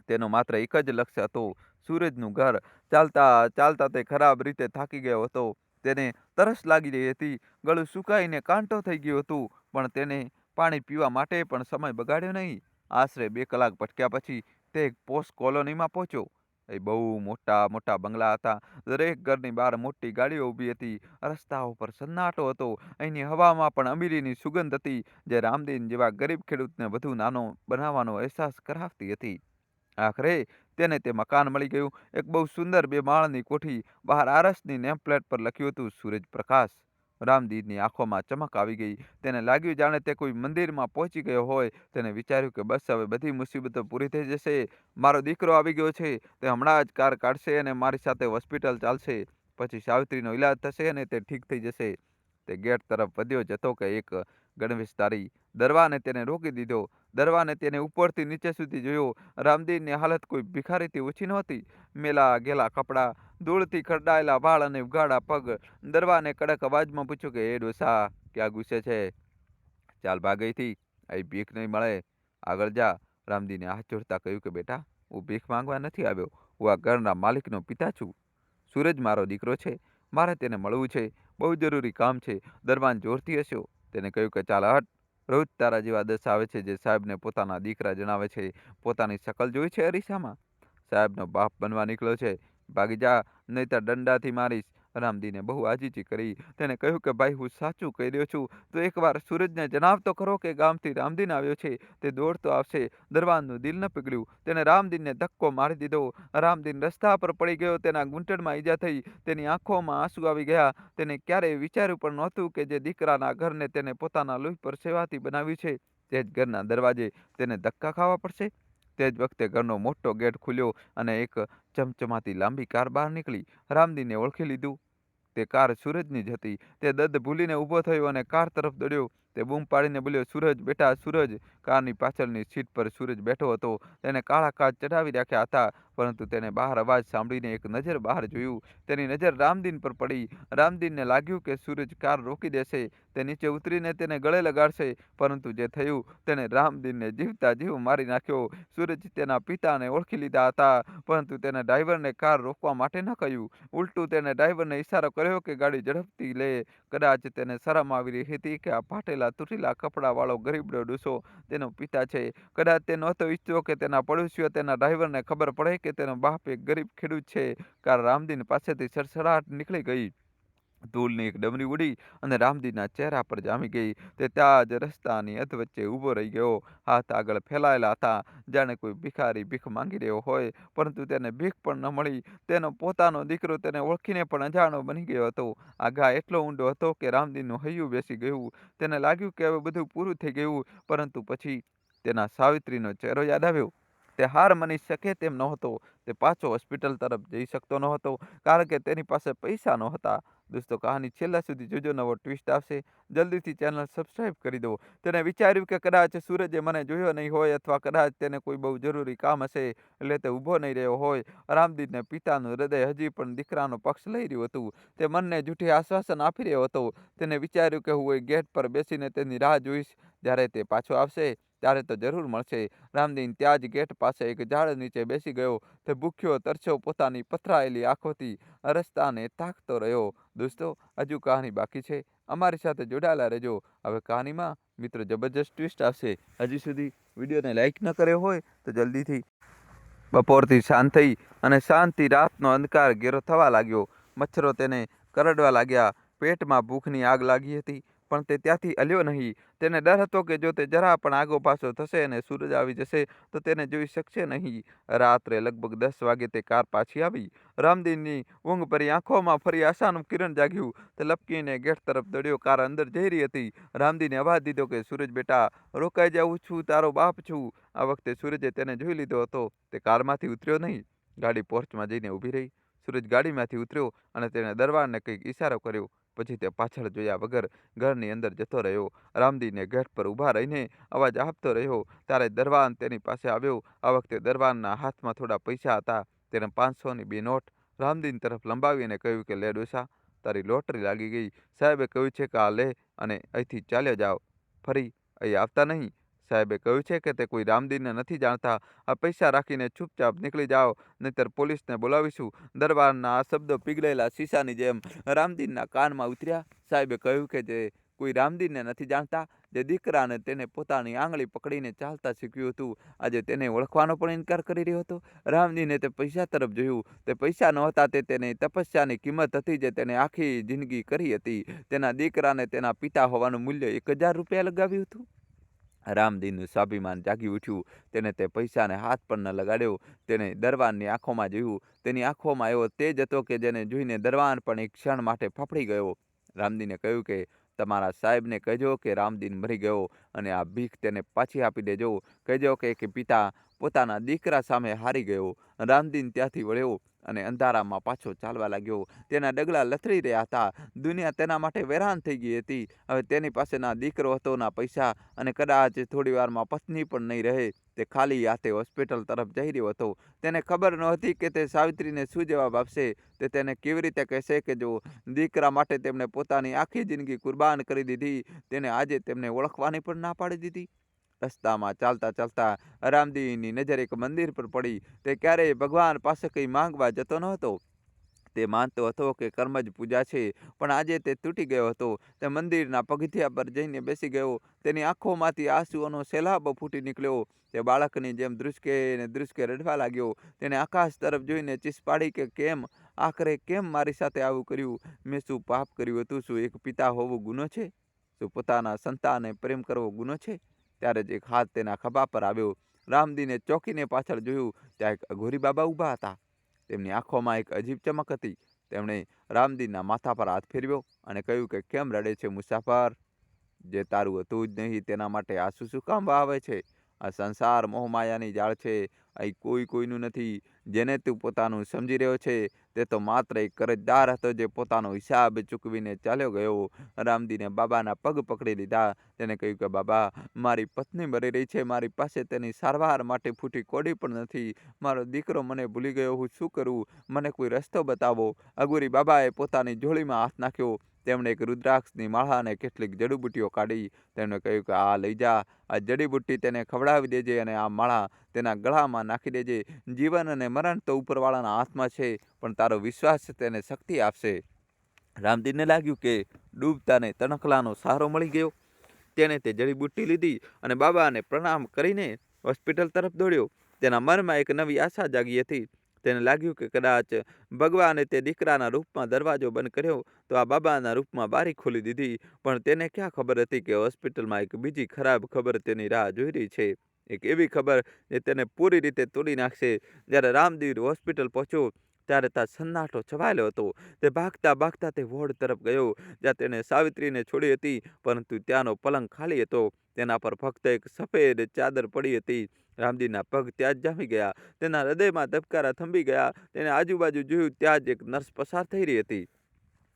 તેનો માત્ર એક જ લક્ષ્ય હતો, સૂરજનું ઘર. ચાલતા ચાલતા તે ખરાબ રીતે થાકી ગયો હતો. તેને તરસ લાગી રહી હતી. ગળું સુકાઈને કાંટો થઈ ગયું હતું. પણ તેને પાણી પીવા માટે પણ સમય બગાડ્યો નહીં. આશરે 2 કલાક ભટક્યા પછી તે એક પોશ કોલોનીમાં પહોંચ્યો. એ બહુ મોટા મોટા બંગલા હતા. દરેક ઘરની બહાર મોટી ગાડીઓ ઊભી હતી. રસ્તાઓ પર સન્નાટો હતો. અહીંની હવામાં પણ અમીરીની સુગંધ હતી, જે રામદીન જેવા ગરીબ ખેડૂતને વધુ નાનો બનાવવાનો અહેસાસ કરાવતી હતી. આખરે તેને તે મકાન મળી ગયું. એક બહુ સુંદર 2 માળની કોઠી. બહાર આરસની નેમ પ્લેટ પર લખ્યું હતું, સૂરજપ્રકાશ. રામદીનની આંખોમાં ચમક આવી ગઈ. તેને લાગ્યું જાણે તે કોઈ મંદિરમાં પહોંચી ગયો હોય. તેને વિચાર્યું કે બસ હવે બધી મુસીબતો પૂરી થઈ જશે. મારો દીકરો આવી ગયો છે. તે હમણાં જ કાર કાઢશે અને મારી સાથે હોસ્પિટલ ચાલશે. પછી સાવિત્રીનો ઈલાજ થશે અને તે ઠીક થઈ જશે. તે ગેટ તરફ વધ્યો જતો કે એક ગણવેશધારી દરવાને તેને રોકી દીધો. દરવાને તેને ઉપરથી નીચે સુધી જોયો. રામદીનની હાલત કોઈ ભિખારીથી ઓછી નહોતી. મેલા ગેલા કપડાં, ધૂળથી ખરડાયેલા વાળ અને ઉઘાડા પગ. દરવાને કડક અવાજમાં પૂછ્યું કે એ ડોસા, ક્યાં ગુસ્સે છે? ચાલ ભાગ અહીંથી, અહીં ભીખ નહીં મળે. આગળ જા. રામદીને હાથ જોડતા કહ્યું કે બેટા, હું ભીખ માંગવા નથી આવ્યો. હું આ ઘરના માલિકનો પિતા છું. સૂરજ મારો દીકરો છે. મારે તેને મળવું છે. બહુ જરૂરી કામ છે. દરવાન જોરથી હસ્યો. તેને કહ્યું કે ચાલ હટ. રોજ તારા જેવા 10 આવે છે જે સાહેબને પોતાના દીકરા જણાવે છે. પોતાની શકલ જોઈ છે અરીસામાં? સાહેબનો બાપ બનવા નીકળ્યો છે. ભાગી જા, નહીંતર દંડાથી મારીશ. રામદીને બહુ આજીજી કરી. તેને કહ્યું કે ભાઈ, હું સાચું કહી રહ્યો છું. તો એકવાર સૂરજને જણાવતો ખરો કે ગામથી રામદીન આવ્યો છે. તે દોડતો આવશે. દરવાનનું દિલ ન પીગળ્યું. તેને રામદીનને ધક્કો મારી દીધો. રામદીન રસ્તા પર પડી ગયો. તેના ઘૂંટણમાં ઈજા થઈ. તેની આંખોમાં આંસુ આવી ગયા. તેને ક્યારેય વિચાર્યું પણ નહોતું કે જે દીકરાના ઘરને તેને પોતાના લોહી પર સેવાથી બનાવ્યું છે, તે જ ઘરના દરવાજે તેને ધક્કા ખાવા પડશે. તે જ વખતે ઘરનો મોટો ગેટ ખુલ્યો અને એક ચમચમાતી લાંબી કાર બહાર નીકળી. રામદીને ઓળખી લીધું. તે કાર સૂરજની જ હતી. તે દર્દ ભૂલીને ઊભો થયો અને કાર તરફ દોડ્યો. તે બૂમ પાડીને બોલ્યો, સૂરજ, બેટા સૂરજ. કારની પાછળની સીટ પર સૂરજ બેઠો હતો. તેને કાળા કાચ ચઢાવી રાખ્યા હતા. પરંતુ તેને બહાર અવાજ સાંભળીને એક નજર બહાર જોયું. તેની નજર રામદીન પર પડી. રામદીનને લાગ્યું કે સૂરજ કાર રોકી દેશે. તે નીચે ઉતરીને તેને ગળે લગાડશે. પરંતુ જે થયું, તેને રામદીનને જીવતા જીવ મારી નાખ્યો. સૂરજ તેના પિતાને ઓળખી લીધા હતા, પરંતુ તેને ડ્રાઈવરને કાર રોકવા માટે ન કહ્યું. ઉલટું તેને ડ્રાઈવરને ઈશારો કર્યો કે ગાડી ઝડપથી લે. કદાચ તેને શરમ આવી રહી હતી કે આ ફાટેલા તૂટેલા કપડાવાળો ગરીબડો ડૂસો તેનો પિતા છે. કદાચ તે નહોતો ઈચ્છતો કે તેના પડોશીઓ તેના ડ્રાઈવરને ખબર પડે કે તેનો બાપ એક ગરીબ ખેડૂત છે. કાર રામદીન પાસેથી સડસડાટ નીકળી ગઈ. ધૂળની એક ડમરી ઉડી અને રામદીનના ચહેરા પર જામી ગઈ. તે ત્યાં જ રસ્તાની અધવચ્ચે ઊભો રહી ગયો. હાથ આગળ ફેલાયેલા હતા, જાણે કોઈ ભિખારી ભીખ માંગી રહ્યો હોય. પરંતુ તેને ભીખ પણ ન મળી. તેનો પોતાનો દીકરો તેને ઓળખીને પણ અજાણો બની ગયો હતો. આ ઘા એટલો ઊંડો હતો કે રામદીનનું હૈયું બેસી ગયું. તેને લાગ્યું કે હવે બધું પૂરું થઈ ગયું. પરંતુ પછી તેના સાવિત્રીનો ચહેરો યાદ આવ્યો. તે હાર માની શકે તેમ નહોતો. તે પાછો હોસ્પિટલ તરફ જઈ શકતો નહોતો, કારણ કે તેની પાસે પૈસા નહોતા. દોસ્તો, કહાની છેલ્લા સુધી જોજો, નવો ટ્વિસ્ટ આવશે. જલ્દીથી ચેનલ સબસ્ક્રાઈબ કરી દો. તેને વિચાર્યું કે કદાચ સૂરજે મને જોયો નહીં હોય, અથવા કદાચ તેને કોઈ બહુ જરૂરી કામ હશે, એટલે તે ઊભો નહીં રહ્યો હોય. રામદીનને પિતાનું હૃદય હજી પણ દીકરાનો પક્ષ લઈ રહ્યું હતું. તે મનને જૂઠી આશ્વાસન આપી રહ્યો હતો. તેને વિચાર્યું કે હું એ ગેટ પર બેસીને તેની રાહ જોઈશ. જ્યારે તે પાછો આવશે ત્યારે તો જરૂર મળશે. રામદીન ત્યાં જ ગેટ પાસે એક ઝાડ નીચે બેસી ગયો. તે ભૂખ્યો તરસ્યો પોતાની પથરાયેલી આંખોથી રસ્તાને તાકતો રહ્યો. દોસ્તો, હજુ કહાની બાકી છે. અમારી સાથે જોડાયેલા રહેજો. હવે કહાનીમાં મિત્રો જબરજસ્ત ટ્વિસ્ટ આવશે. હજી સુધી વિડીયોને લાઈક ન કર્યો હોય તો જલ્દીથી. બપોરથી શાંત થઈ અને શાંતિ રાતનો અંધકાર ઘેરો થવા લાગ્યો. મચ્છરો તેને કરડવા લાગ્યા. પેટમાં ભૂખની આગ લાગી હતી, પણ તે ત્યાંથી હલ્યો નહીં. તેને ડર હતો કે જો તે જરા પણ આગો પાછો થશે અને સૂરજ આવી જશે તો તેને જોઈ શકશે નહીં. રાત્રે લગભગ 10 વાગે તે કાર પાછી આવી. રામદીનની ઊંઘ ભરી આંખોમાં ફરી આશાનું કિરણ જાગ્યું. તે લપકીને ગેટ તરફ દોડ્યો. કાર અંદર જઈ રહી હતી. રામદીને અવાજ દીધો કે સૂરજ બેટા, રોકાઈ જાઉં છું, તારો બાપ છું. આ વખતે સૂરજે તેને જોઈ લીધો હતો. તે કારમાંથી ઉતર્યો નહીં. ગાડી પોર્ચમાં જઈને ઊભી રહી. સૂરજ ગાડીમાંથી ઉતર્યો અને તેણે દરવાનને કંઈક ઈશારો કર્યો. પછી તે પાછળ જોયા વગર ઘરની અંદર જતો રહ્યો. રામદીને ગેટ પર ઊભા રહીને અવાજ આપતો રહ્યો. ત્યારે દરવાન તેની પાસે આવ્યો. આ વખતે દરવાનના હાથમાં થોડા પૈસા હતા. તેને 500ની 2 નોટ રામદીન તરફ લંબાવીને કહ્યું કે લે ડોસા, તારી લોટરી લાગી ગઈ. સાહેબે કહ્યું છે કે આ લે અને અહીંથી ચાલ્યો જાઓ, ફરી અહીં આવતા નહીં. સાહેબે કહ્યું છે કે તે કોઈ રામદીનને નથી જાણતા. આ પૈસા રાખીને ચૂપચાપ નીકળી જાઓ, નહીંતર પોલીસને બોલાવીશું. દરબારના આ શબ્દો પીગળેલા શીશાની જેમ રામદીનના કાનમાં ઉતર્યા. સાહેબે કહ્યું કે જે કોઈ રામદીનને નથી જાણતા, જે દીકરાને તેને પોતાની આંગળી પકડીને ચાલતા શીખ્યું હતું, આજે તેને ઓળખવાનો પણ ઇનકાર કરી રહ્યો હતો. રામદીને તે પૈસા તરફ જોયું. તે પૈસા નહોતા, તે તેની તપસ્યાની કિંમત હતી જે તેને આખી જિંદગી કરી હતી. તેના દીકરાને તેના પિતા હોવાનું મૂલ્ય 1000 રૂપિયા લગાવ્યું હતું. રામદીનનું સ્વાભિમાન જાગી ઉઠ્યું. તેને તે પૈસાને હાથ પર ન લગાડ્યો. તેને દરવાનની આંખોમાં જોયું. તેની આંખોમાં એવો તેજ હતો કે જેને જોઈને દરવાન પણ એક ક્ષણ માટે ફફડી ગયો. રામદીને કહ્યું કે તમારા સાહેબને કહેજો કે રામદીન મરી ગયો અને આ ભીખ તેને પાછી આપી દેજો. કહેજો કે પિતા પોતાના દીકરા સામે હારી ગયો. રામદીન ત્યાંથી વળ્યો અને અંધારામાં પાછો ચાલવા લાગ્યો. તેના ડગલા લથડી રહ્યા હતા. દુનિયા તેના માટે વેરાન થઈ ગઈ હતી. હવે તેની પાસે ના દીકરો હતો, ના પૈસા, અને કદાચ થોડી વારમાં પત્ની પણ નહીં રહે. તે ખાલી હાથે હોસ્પિટલ તરફ જઈ રહ્યો હતો. તેને ખબર નહોતી કે તે સાવિત્રીને શું જવાબ આપશે. તે તેને કેવી રીતે કહેશે કે જો દીકરા માટે તેમણે પોતાની આખી જિંદગી કુરબાન કરી દીધી, તેને આજે તેમને ઓળખવાની પણ ના પાડી દીધી. રસ્તામાં ચાલતા ચાલતા રામદીનની નજર એક મંદિર પર પડી. તે ક્યારેય ભગવાન પાસે કંઈ માંગવા જતો નહોતો. તે માનતો હતો કે કર્મ જ પૂજા છે, પણ આજે તે તૂટી ગયો હતો. તે મંદિરના પગથિયા પર જઈને બેસી ગયો. તેની આંખોમાંથી આંસુઓનો સહેલાબ ફૂટી નીકળ્યો. તે બાળકની જેમ ધ્રુસકે ને ધ્રુસકે રડવા લાગ્યો. તેને આકાશ તરફ જોઈને ચીસ પાડી કે આખરે કેમ મારી સાથે આવું કર્યું? મેં શું પાપ કર્યું હતું? શું એક પિતા હોવું ગુનો છે? શું પોતાના સંતાનને પ્રેમ કરવો ગુનો છે? ત્યારે જ એક હાથ તેના ખભા પર આવ્યો. રામદીને ચોંકીને પાછળ જોયું. ત્યાં એક અઘોરી બાબા ઊભા હતા. તેમની આંખોમાં એક અજીબ ચમક હતી. તેમણે રામદીનના માથા પર હાથ ફેરવ્યો અને કહ્યું કે કેમ રડે છે મુસાફર? જે તારું હતું જ નહીં તેના માટે આંસુ શું કામ વહાવે છે? આ સંસાર મોહમાયાની જાળ છે. અહીં કોઈ કોઈનું નથી. જેને તું પોતાનું સમજી રહ્યો છે તે તો માત્ર એક કરજદાર હતો જે પોતાનો હિસાબ ચૂકવીને ચાલ્યો ગયો. રામદીને બાબાના પગ પકડી લીધા. તેને કહ્યું કે બાબા, મારી પત્ની મરી રહી છે. મારી પાસે તેની સારવાર માટે ફૂટી કોડી પણ નથી. મારો દીકરો મને ભૂલી ગયો. હું શું કરું? મને કોઈ રસ્તો બતાવો. અઘોરી બાબાએ પોતાની ઝોળીમાં હાથ નાખ્યો. તેમણે એક રુદ્રાક્ષની માળા અને કેટલીક જડીબુટ્ટીઓ કાઢી. તેમણે કહ્યું કે આ લઈ જા. આ જડીબુટ્ટી તેને ખવડાવી દેજે અને આ માળા તેના ગળામાં નાખી દેજે. જીવન અને મરણ તો ઉપરવાળાના હાથમાં છે, પણ તારો વિશ્વાસ તેને શક્તિ આપશે. રામદીનને લાગ્યું કે ડૂબતાને તણખલાનો સહારો મળી ગયો. તેણે તે જડીબુટ્ટી લીધી અને બાબાને પ્રણામ કરીને હોસ્પિટલ તરફ દોડ્યો. તેના મનમાં એક નવી આશા જાગી હતી. તેને લાગ્યું કે કદાચ ભગવાને તે દીકરાના રૂપમાં દરવાજો બંધ કર્યો તો આ બાબાના રૂપમાં બારી ખોલી દીધી. પણ તેને ક્યાં ખબર હતી કે હોસ્પિટલમાં એક બીજી ખરાબ ખબર તેની રાહ જોઈ રહી છે. એક એવી ખબર જે તેને પૂરી રીતે તોડી નાખશે. જ્યારે રામદીન હોસ્પિટલ પહોંચ્યો ત્યારે ત્યાં સન્નાટો છવાયેલો હતો. તે ભાગતા ભાગતા તે વોર્ડ તરફ ગયો જ્યાં તેણે સાવિત્રીને છોડી હતી, પરંતુ ત્યાંનો પલંગ ખાલી હતો. તેના પર ફક્ત એક સફેદ ચાદર પડી હતી. રામદીનના પગ ત્યાં જ જામી ગયા. તેના હૃદયમાં ધબકારા થંભી ગયા. તેણે આજુબાજુ જોયું, ત્યાં જ એક નર્સ પસાર થઈ રહી હતી.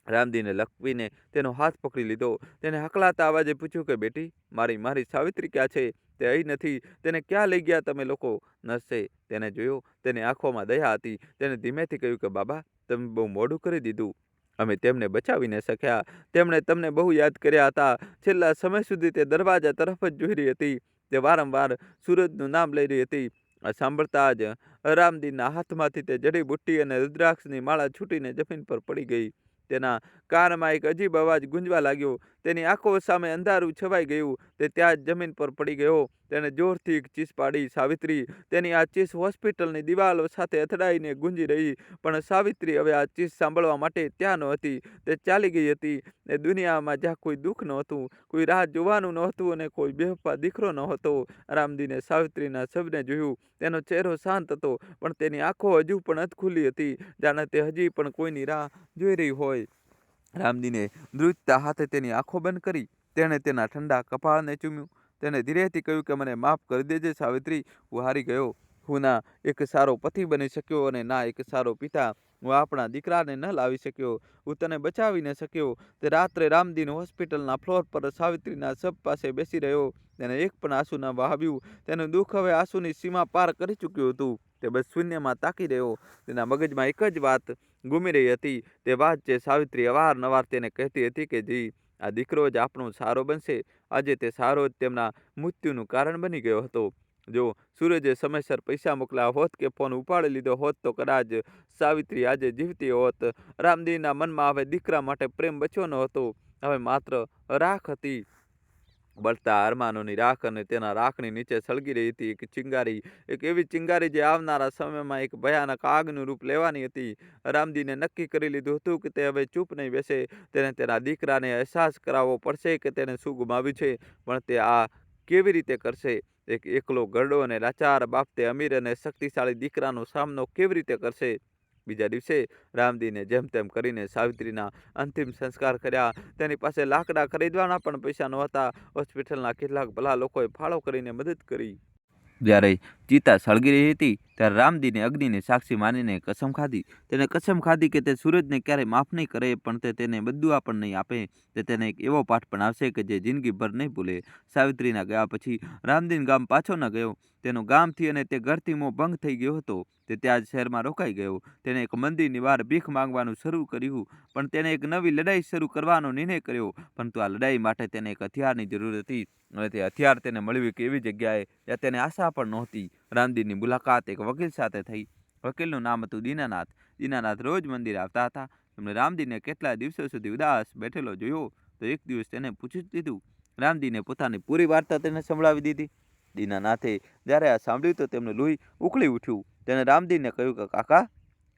રામદીને લપવીને તેનો હાથ પકડી લીધો. તેને હકલાતા અવાજે પૂછ્યું કે બેટી, મારી સાવિત્રી ક્યાં છે? તે અહીં નથી. તેને ક્યાં લઈ ગયા તમે લોકો? નર્સે તેને જોયો. તેની આંખોમાં દયા હતી. તેને ધીમેથી કહ્યું કે બાબા, તમે બહુ મોડું કરી દીધું. અમે તેમને બચાવી ન શક્યા. તેમણે તમને બહુ યાદ કર્યા હતા. છેલ્લા સમય સુધી તે દરવાજા તરફ જ જોઈ રહી હતી. તે વારંવાર સૂરજનું નામ લઈ રહી હતી. આ સાંભળતા જ રામદીનના હાથમાંથી તે જડીબુટ્ટી અને રુદ્રાક્ષની માળા છૂટીને જમીન પર પડી ગઈ. તેના કાનમાં એક અજીબ અવાજ ગુંજવા લાગ્યો. તેની આંખો સામે અંધારું છવાઈ ગયું. તે ત્યાં જ જમીન પર પડી ગયો. તેણે જોરથી એક ચીસ પાડી, સાવિત્રી! તેની આ ચીસ હોસ્પિટલની દિવાલો સાથે અથડાઈને ગુંજી રહી. પણ સાવિત્રી હવે આ ચીસ સાંભળવા માટે ત્યાં નહોતી. તે ચાલી ગઈ હતી એ દુનિયામાં જ્યાં કોઈ દુઃખ નહોતું, કોઈ રાહ જોવાનું નહોતું અને કોઈ બેવફા દીકરો નહોતો. રામદીને સાવિત્રીના શબને જોયું. તેનો ચહેરો શાંત હતો, પણ તેની આંખો હજુ પણ અધખુલ્લી હતી, જાણે તે હજી પણ કોઈની રાહ જોઈ રહી હોય. રામદીને ધ્રુજતા હાથે તેની આંખો બંધ કરી. તેણે તેના ઠંડા કપાળને ચૂમ્યું. તેને ધીરેથી કહ્યું કે મને માફ કરી દેજે સાવિત્રી, હું હારી ગયો. હું ના એક સારો પતિ બની શક્યો અને ના એક સારો પિતા. હું આપણા દીકરાને ન લાવી શક્યો. હું તને બચાવી ન શક્યો. તે રાત્રે રામદીન હોસ્પિટલના ફ્લોર પર સાવિત્રીના શબ પાસે બેસી રહ્યો. તેને એક પણ આંસુ ન વહાવ્યું. તેનું દુઃખ હવે આંસુની સીમા પાર કરી ચૂક્યું હતું. તે બસ શૂન્યમાં તાકી રહ્યો. તેના મગજમાં એક જ વાત ઘૂમી રહી હતી. તે વાત જે સાવિત્રી અવારનવાર તેને કહેતી હતી કે જી, આ દીકરો જ આપણો સહારો બનશે. આજે તે સહારો જ તેમના મૃત્યુનું કારણ બની ગયો હતો. જો સૂરજે સમયસર પૈસા મોકલ્યા હોત કે ફોન ઉપાડી લીધો હોત તો કદાચ સાવિત્રી આજે જીવતી હોત. રામદીનના મનમાં હવે દીકરા માટે પ્રેમ બચ્યો ન હતો. હવે માત્ર રાખ હતી. બળતા અરમાનોની રાખ, અને તેના રાખની નીચે સળગી રહી હતી એક ચિંગારી. એક એવી ચિંગારી જે આવનારા સમયમાં એક ભયાનક આગનું રૂપ લેવાની હતી. રામદીને નક્કી કરી લીધું હતું કે તે હવે ચૂપ નહીં બેસે. તેને તેના દીકરાને અહેસાસ કરાવવો પડશે કે તેને શું ગુમાવ્યું છે. પણ તે આ કેવી રીતે કરશે? એક એકલો ગરડો અને લાચાર બાપ તે અમીર અને શક્તિશાળી દીકરાનો સામનો કેવી રીતે કરશે? બીજા દિવસે રામદીને જેમ તેમ કરીને સાવિત્રીના અંતિમ સંસ્કાર કર્યા. તેની પાસે લાકડા ખરીદવાના પણ પૈસા નહોતા. હોસ્પિટલના કેટલાક ભલા લોકોએ ફાળો કરીને મદદ કરી. જ્યારે ચિતા સળગી રહી હતી ત્યારે રામદીને અગ્નિને સાક્ષી માનીને કસમ ખાધી. તેને કસમ ખાધી કે તે સૂરજને ક્યારેય માફ નહીં કરે, પણ તે તેને બધું પણ નહીં આપે. તે તેને એક એવો પાઠ પણ આપશે કે જે જિંદગીભર નહીં ભૂલે. સાવિત્રીના ગયા પછી રામદીન ગામ પાછો ન ગયો. તેનો ગામથી અને તે ઘરથી મોહ ભંગ થઈ ગયો હતો. તે ત્યાં જ શહેરમાં રોકાઈ ગયો. તેણે એક મંદિરની બહાર ભીખ માંગવાનું શરૂ કર્યું. પણ તેણે એક નવી લડાઈ શરૂ કરવાનો નિર્ણય કર્યો. પરંતુ આ લડાઈ માટે તેને એક હથિયારની જરૂર હતી. અને તે હથિયાર તેને મળ્યું એક એવી જગ્યાએ જ્યાં તેને આશા પણ નહોતી. રામદીનની મુલાકાત એક વકીલ સાથે થઈ. વકીલનું નામ હતું દીનાનાથ. દીનાનાથ રોજ મંદિર આવતા હતા. તેમણે રામદીને કેટલા દિવસો સુધી ઉદાસ બેઠેલો જોયો તો એક દિવસ તેને પૂછી લીધું. રામદીને પોતાની પૂરી વાર્તા તેને સંભળાવી દીધી. દીનાનાથે જ્યારે આ સાંભળ્યું તો તેમનું લોહી ઉકળી ઉઠ્યું. તેને રામદીને કહ્યું કે કાકા,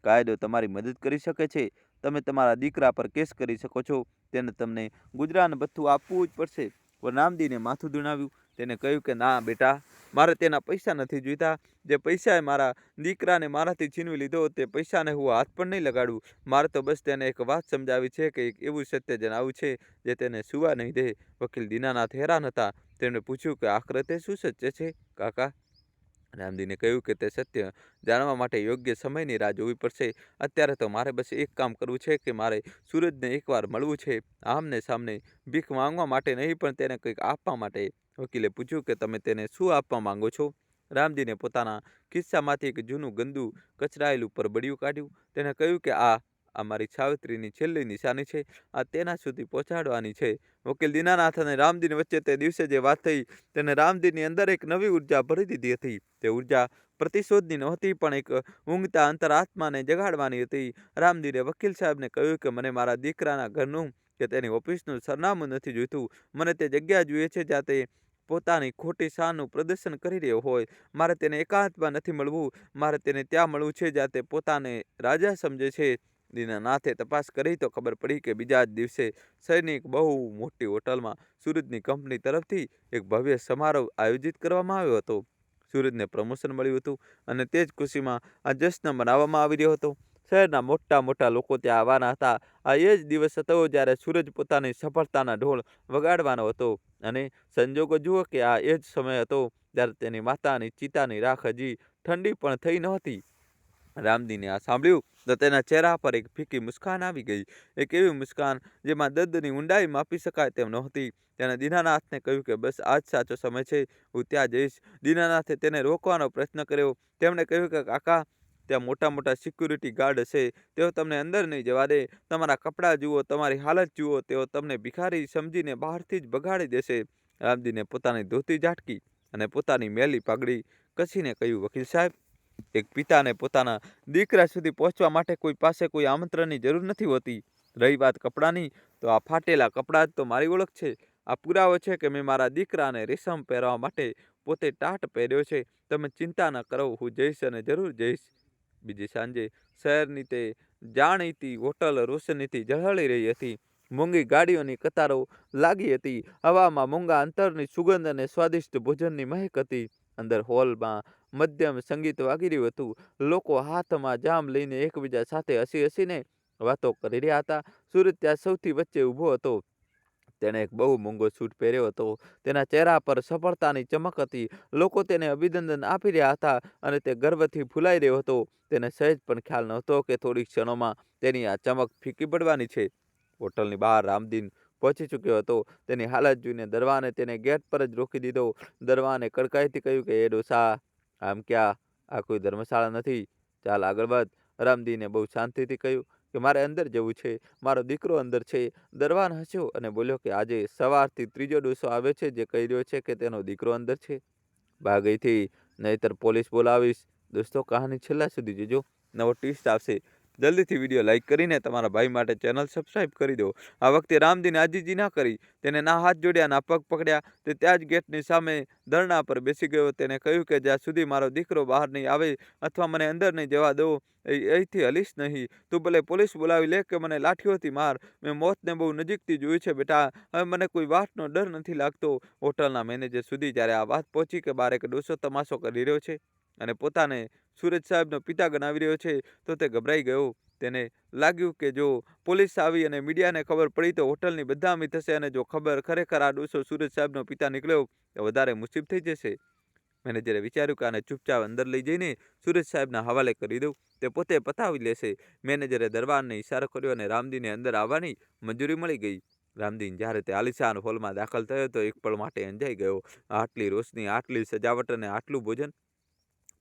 કાયદો તમારી મદદ કરી શકે છે. તમે તમારા દીકરા પર કેસ કરી શકો છો. તેને તમને ગુજરાન ભથ્થું આપવું જ પડશે. પણ રામદીને માથું ધુણાવ્યું. તેને કહ્યું કે ના બેટા, મારે તેના પૈસા નથી જોઈતા. જે પૈસાએ મારા દીકરાને મારાથી છીનવી લીધો તે પૈસાને હું હાથ પણ નહીં લગાડું. મારે તો બસ તેને એક વાત સમજાવી છે કે એક એવું સત્ય જણાવ્યું છે જે તેને સુવા નહીં દે. વકીલ દીનાનાથ હેરાન હતા. તેમણે પૂછ્યું કે આખરે તે શું સત્ય છે કાકા? રામદીને કહ્યું કે તે સત્ય જાણવા માટે યોગ્ય સમયની રાહ જોવી પડશે. અત્યારે તો મારે બસ એક કામ કરવું છે કે મારે સૂરજને એકવાર મળવું છે. આમને સામને, ભીખ માંગવા માટે નહીં, પણ તેને કંઈક આપવા માટે. વકીલે પૂછ્યું કે તમે તેને શું આપવા માંગો છો? રામદીને પોતાના ખિસ્સામાંથી એક જૂનું ગંદુ કચરાયેલું પરબડિયું કાઢ્યું. તેને કહ્યું કે આ મારી સાવિત્રીની છેલ્લી નિશાની છે. આ તેના સુધી પહોંચાડવાની છે. વકીલ દીનાનાથ અને રામદીન વચ્ચે તે દિવસે જે વાત થઈ તેને રામદીનની અંદર એક નવી ઉર્જા ભરી દીધી હતી. તે ઉર્જા પ્રતિશોધની નહોતી, પણ એક ઊંઘતા અંતરાત્માને જગાડવાની હતી. રામદીને વકીલ સાહેબને કહ્યું કે મને મારા દીકરાના ઘરનું કે તેની ઓફિસનું સરનામું નથી જોઈતું. મને તે જગ્યા જોઈએ છે જ્યાં તે પોતાની ખોટી શાનનું પ્રદર્શન કરી રહ્યો હોય. મારે તેને એકાંતમાં નથી મળવું. મારે તેને ત્યાં મળવું છે જ્યાં તે પોતાને રાજા સમજે છે. દીનાનાથે તપાસ કરી તો ખબર પડી કે બીજા જ દિવસે શહેરની એક બહુ મોટી હોટલમાં સૂરજની કંપની તરફથી એક ભવ્ય સમારોહ આયોજિત કરવામાં આવ્યો હતો. સૂરજને પ્રમોશન મળ્યું હતું અને તે જ ખુશીમાં આ જશ્ન મનાવવામાં આવી રહ્યો હતો. શહેરના મોટા મોટા લોકો ત્યાં આવવાના હતા. આ એ જ દિવસ હતો જ્યારે સૂરજ પોતાની સફળતાના ઢોળ વગાડવાનો હતો અને સંજોગો જુઓ કે આ એ જ સમય હતો જ્યારે તેની માતાની ચિતાની રાખ હજી ઠંડી પણ થઈ નહોતી. રામદીને આ સાંભળ્યું તો તેના ચહેરા પર એક ફીકી મુસ્કાન આવી ગઈ, એક એવી મુસ્કાન જેમાં દર્દની ઊંડાઈ માપી શકાય તેમ નહોતી. તેણે દીનાનાથને કહ્યું કે બસ આ જ સાચો સમય છે, હું ત્યાં જઈશ. દીનાનાથે તેને રોકવાનો પ્રયત્ન કર્યો. તેમણે કહ્યું કે કાકા, ત્યાં મોટા મોટા સિક્યુરિટી ગાર્ડ હશે, તેઓ તમને અંદર નહીં જવા દે. તમારા કપડાં જુઓ, તમારી હાલત જુઓ, તેઓ તમને ભિખારી સમજીને બહારથી જ ભગાડી દેશે. રામદીને પોતાની ધોતી ઝાટકી અને પોતાની મેલી પાઘડી કસીને કહ્યું, વકીલ સાહેબ, એક પિતાને પોતાના દીકરા સુધી પહોંચવા માટે કોઈ પાસે કોઈ આમંત્રણની જરૂર નથી હોતી. રહી વાત કપડાની, તો આ ફાટેલા કપડાં જ તો મારી ઓળખ છે. આ પુરાવો છે કે મેં મારા દીકરાને રેશમ પહેરવા માટે પોતે ટાટ પહેર્યો છે. તમે ચિંતા ન કરો, હું જઈશ અને જરૂર જઈશ. બીજી સાંજે શહેરની તે જાણીતી હોટલ રોશનીથી ઝળહળી રહી હતી. મોંઘી ગાડીઓની કતારો લાગી હતી. હવામાં મૂંગા અંતરની સુગંધ અને સ્વાદિષ્ટ ભોજનની મહેક હતી. અંદર હોલમાં મધ્યમ સંગીત વાગી રહ્યું હતું. લોકો હાથમાં જામ લઈને એકબીજા સાથે હસી હસીને વાતો કરી રહ્યા હતા. સૂરજ ત્યાં સૌથી વચ્ચે ઊભો હતો. તેણે એક બહુ મોંઘો સૂટ પહેર્યો હતો. તેના ચહેરા પર સફળતાની ચમક હતી. લોકો તેને અભિનંદન આપી રહ્યા હતા અને તે ગર્વથી ફૂલાઈ રહ્યો હતો. તેને સહેજ પણ ખ્યાલ નહોતો કે થોડી ક્ષણોમાં તેની આ ચમક ફીકી પડવાની છે. હોટલની બહાર રામદીન પહોંચી ચૂક્યો હતો. તેની હાલત જોઈને દરવાને તેને ગેટ પર જ રોકી દીધો. દરવાને કડકાઈથી કહ્યું કે એ ડોસા, આમ ક્યાં? આ કોઈ ધર્મશાળા નથી, ચાલ આગળ વધ. રામદીને બહુ શાંતિથી કહ્યું કે મારે અંદર જવું છે, મારો દીકરો અંદર છે. દરવાન હસ્યો અને બોલ્યો કે આજે સવારથી ત્રીજો ડોસો આવ્યો છે જે કહી રહ્યો છે કે તેનો દીકરો અંદર છે. ભાગ અહીંથી, નહીંતર પોલીસ બોલાવીશ. દોસ્તો, કહાની છેલ્લા સુધી જોજો, નવો ટ્વિસ્ટ આવશે. જલ્દીથી વિડીયો લાઇક કરીને તમારા ભાઈ માટે ચેનલ સબસ્ક્રાઇબ કરી દો. આ વખતે રામદીને આજીજી ના કરી. તેને ના હાથ જોડ્યા, ના પગ પકડ્યા. તે ત્યાં જ ગેટની સામે ધરણા પર બેસી ગયો. તેને કહ્યું કે જ્યાં સુધી મારો દીકરો બહાર નહીં આવે અથવા મને અંદર નહીં જવા દો, અહીંથી હલીશ નહીં. તું ભલે પોલીસ બોલાવી લે કે મને લાઠીઓથી માર, મેં મોતને બહુ નજીકથી જોયું છે બેટા. હવે મને કોઈ વાતનો ડર નથી લાગતો. હોટલના મેનેજર સુધી જ્યારે આ વાત પહોંચી કે બહાર એક ડોસો તમાશો કરી રહ્યો છે અને પોતાને સૂરજ સાહેબનો પિતા ગણાવી રહ્યો છે, તો તે ગભરાઈ ગયો. તેને લાગ્યું કે જો પોલીસ આવી અને મીડિયાને ખબર પડી તો હોટલની બદનામી થશે અને જો ખરેખર આ ડોસો સૂરજ સાહેબનો પિતા નીકળ્યો તો વધારે મુસીબ થઈ જશે. મેનેજરે વિચાર્યું કે આને ચૂપચાપ અંદર લઈ જઈને સૂરજ સાહેબના હવાલે કરી દઉં, તે પોતે પતાવી લેશે. મેનેજરે દરબારને ઇશારો કર્યો અને રામદીને અંદર આવવાની મંજૂરી મળી ગઈ. રામદીન જ્યારે તે આલિશાન હોલમાં દાખલ થયો તો એક પળ માટે અંજાઈ ગયો. આટલી રોશની, આટલી સજાવટ અને આટલું ભોજન,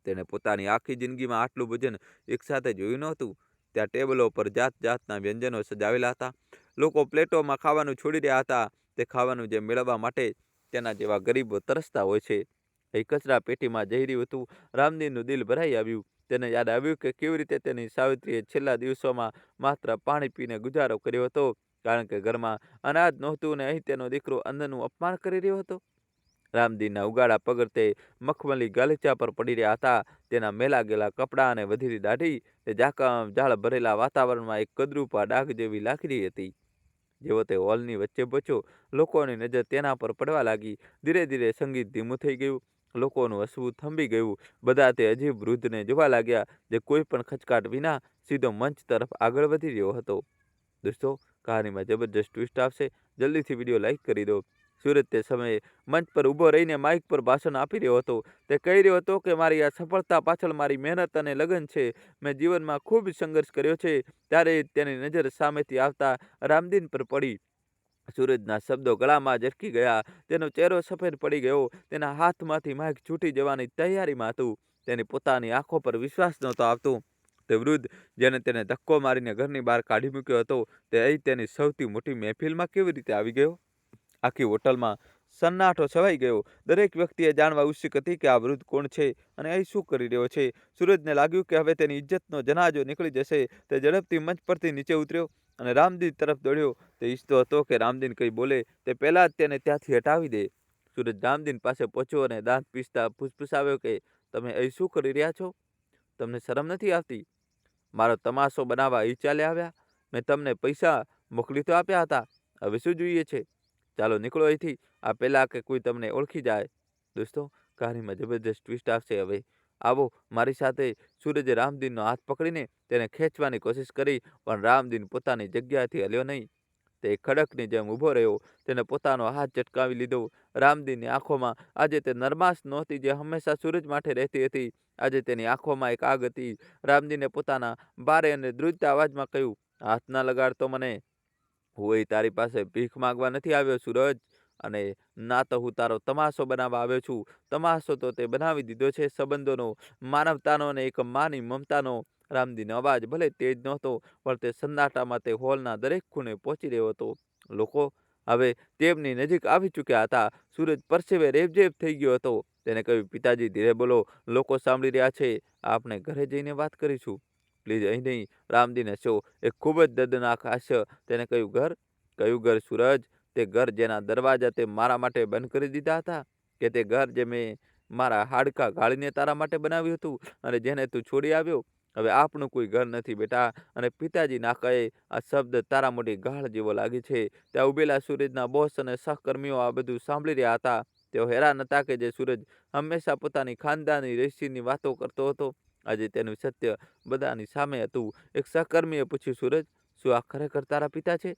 તેણે પોતાની આખી જિંદગીમાં આટલું ભોજન એકસાથે જોયું નહોતું. ત્યાં ટેબલો પર જાત જાતના વ્યંજનો સજાવેલા હતા. લોકો પ્લેટોમાં ખાવાનું છોડી રહ્યા હતા. તે ખાવાનું જે મેળવવા માટે તેના જેવા ગરીબો તરસતા હોય છે. એ કચરા પેટીમાં જઈ રહ્યું હતું. રામદીનનું દિલ ભરાઈ આવ્યું. તેને યાદ આવ્યું કે કેવી રીતે તેની સાવિત્રીએ છેલ્લા દિવસોમાં માત્ર પાણી પીને ગુજારો કર્યો હતો, કારણ કે ઘરમાં અનાજ નહોતું અને અહીં તેનો દીકરો અન્નનું અપમાન કરી રહ્યો હતો. રામદીનના ઉગાડા પગ તે મખમલી ગાલીચા પર પડી રહ્યા હતા. તેના મેલા ગયેલા કપડાં અને વધેલી દાઢી તે ઝાળ ભરેલા વાતાવરણમાં એક કદરૂપા ડાઘ જેવી લાગી રહી હતી. જેવો તે હોલની વચ્ચે પહોંચ્યો, લોકોની નજર તેના પર પડવા લાગી. ધીરે ધીરે સંગીત ધીમું થઈ ગયું. લોકોનું હસવું થંભી ગયું. બધા તે અજીબ વૃદ્ધને જોવા લાગ્યા જે કોઈ પણ ખચકાટ વિના સીધો મંચ તરફ આગળ વધી રહ્યો હતો. દોસ્તો, કહાનીમાં જબરજસ્ત ટ્વિસ્ટ આવશે. જલ્દીથી વિડીયો લાઇક કરી દો. સૂરજ તે સમયે મંચ પર ઊભો રહીને માઇક પર ભાષણ આપી રહ્યો હતો. તે કહી રહ્યો હતો કે મારી આ સફળતા પાછળ મારી મહેનત અને લગન છે. મેં જીવનમાં ખૂબ સંઘર્ષ કર્યો છે. ત્યારે તેની નજર સામેથી આવતા રામદીન પર પડી. સૂરજના શબ્દો ગળામાં ઝરકી ગયા. તેનો ચહેરો સફેદ પડી ગયો. તેના હાથમાંથી માઇક છૂટી જવાની તૈયારીમાં હતું. તેની પોતાની આંખો પર વિશ્વાસ નહોતો આવતો. તે વૃદ્ધ જેને તેને ધક્કો મારીને ઘરની બહાર કાઢી મૂક્યો હતો, તે અહીં તેની સૌથી મોટી મહેફિલમાં કેવી રીતે આવી ગયો? આખી હોટલમાં સન્નાટો છવાઈ ગયો. દરેક વ્યક્તિએ જાણવા ઉત્સુક હતી કે આ વૃદ્ધ કોણ છે અને અહીં શું કરી રહ્યો છે. સૂરજને લાગ્યું કે હવે તેની ઇજ્જતનો જનાજો નીકળી જશે. તે ઝડપથી મંચ પરથી નીચે ઉતર્યો અને રામદીન તરફ દોડ્યો. તે ઈચ્છતો હતો કે રામદીન કંઈ બોલે તે પહેલાં જ તેને ત્યાંથી હટાવી દે. સૂરજ રામદીન પાસે પહોંચ્યો અને દાંત પીસતા ફૂસફૂસાવ્યો કે તમે અહીં શું કરી રહ્યા છો? તમને શરમ નથી આવતી? મારો તમાશો બનાવવા અહીં ચાલ્યા આવ્યા? મેં તમને પૈસા મોકલી તો આપ્યા હતા. હવે શું જોઈએ છે? ચાલો નીકળો અહીંથી, આ પહેલાં કે કોઈ તમને ઓળખી જાય. દોસ્તો, કહાનીમાં જબરજસ્ત ટ્વિસ્ટ આવશે હવે. આવો મારી સાથે. સૂરજે રામદીનનો હાથ પકડીને તેને ખેંચવાની કોશિશ કરી, પણ રામદીન પોતાની જગ્યાએથી હલ્યો નહીં. તે ખડકની જેમ ઊભો રહ્યો. તેને પોતાનો હાથ ઝટકાવી લીધો. રામદીનની આંખોમાં આજે તે નરમાશ નહોતી જે હંમેશા સૂરજ માટે રહેતી હતી. આજે તેની આંખોમાં એક આગ હતી. રામદીને પોતાના ભારે અને ધ્રુજતા અવાજમાં કહ્યું, હાથ ના લગાડતો મને. હું અહીં તારી પાસે ભીખ માંગવા નથી આવ્યો સૂરજ, અને ના તો હું તારો તમાશો બનાવવા આવ્યો છું. તમાશો તો તે બનાવી દીધો છે, સંબંધોનો, માનવતાનો અને એક માની મમતાનો. રામદીનો અવાજ ભલે તેજ નહોતો, પણ તે સન્નાટામાં તે હોલના દરેક ખૂણે પહોંચી રહ્યો હતો. લોકો હવે તેમની નજીક આવી ચૂક્યા હતા. સૂરજ પરસેવે રેબઝેબ થઈ ગયો હતો. તેને કહ્યું, પિતાજી ધીરે બોલો, લોકો સાંભળી રહ્યા છે. આપણે ઘરે જઈને વાત કરીશું. પ્લીઝ અહીં નહીં. રામદીન હસ્યો, એક ખૂબ જ દર્દનાક હાસ્ય. તેને કહ્યું, ઘર? કયું ઘર સૂરજ? તે ઘર જેના દરવાજા તે મારા માટે બંધ કરી દીધા હતા? કે તે ઘર જે મેં મારા હાડકાં ગાળીને તારા માટે બનાવ્યું હતું અને જેને તું છોડી આવ્યો? હવે આપણું કોઈ ઘર નથી બેટા. અને પિતાજી ના કહે આ શબ્દ તારા મોઢે ગાળ જેવો લાગે છે. ત્યાં ઉભેલા સૂરજના બોસ અને સહકર્મીઓ આ બધું સાંભળી રહ્યા હતા. તેઓ હેરાન હતા કે જે સૂરજ હંમેશા પોતાની ખાનદાની રહીસીની વાતો કરતો હતો, આજે તેનું સત્ય બધાની સામે હતું. એક સહકર્મીએ પૂછ્યું, સૂરજ, શું આ ખરેખર તારા પિતા છે?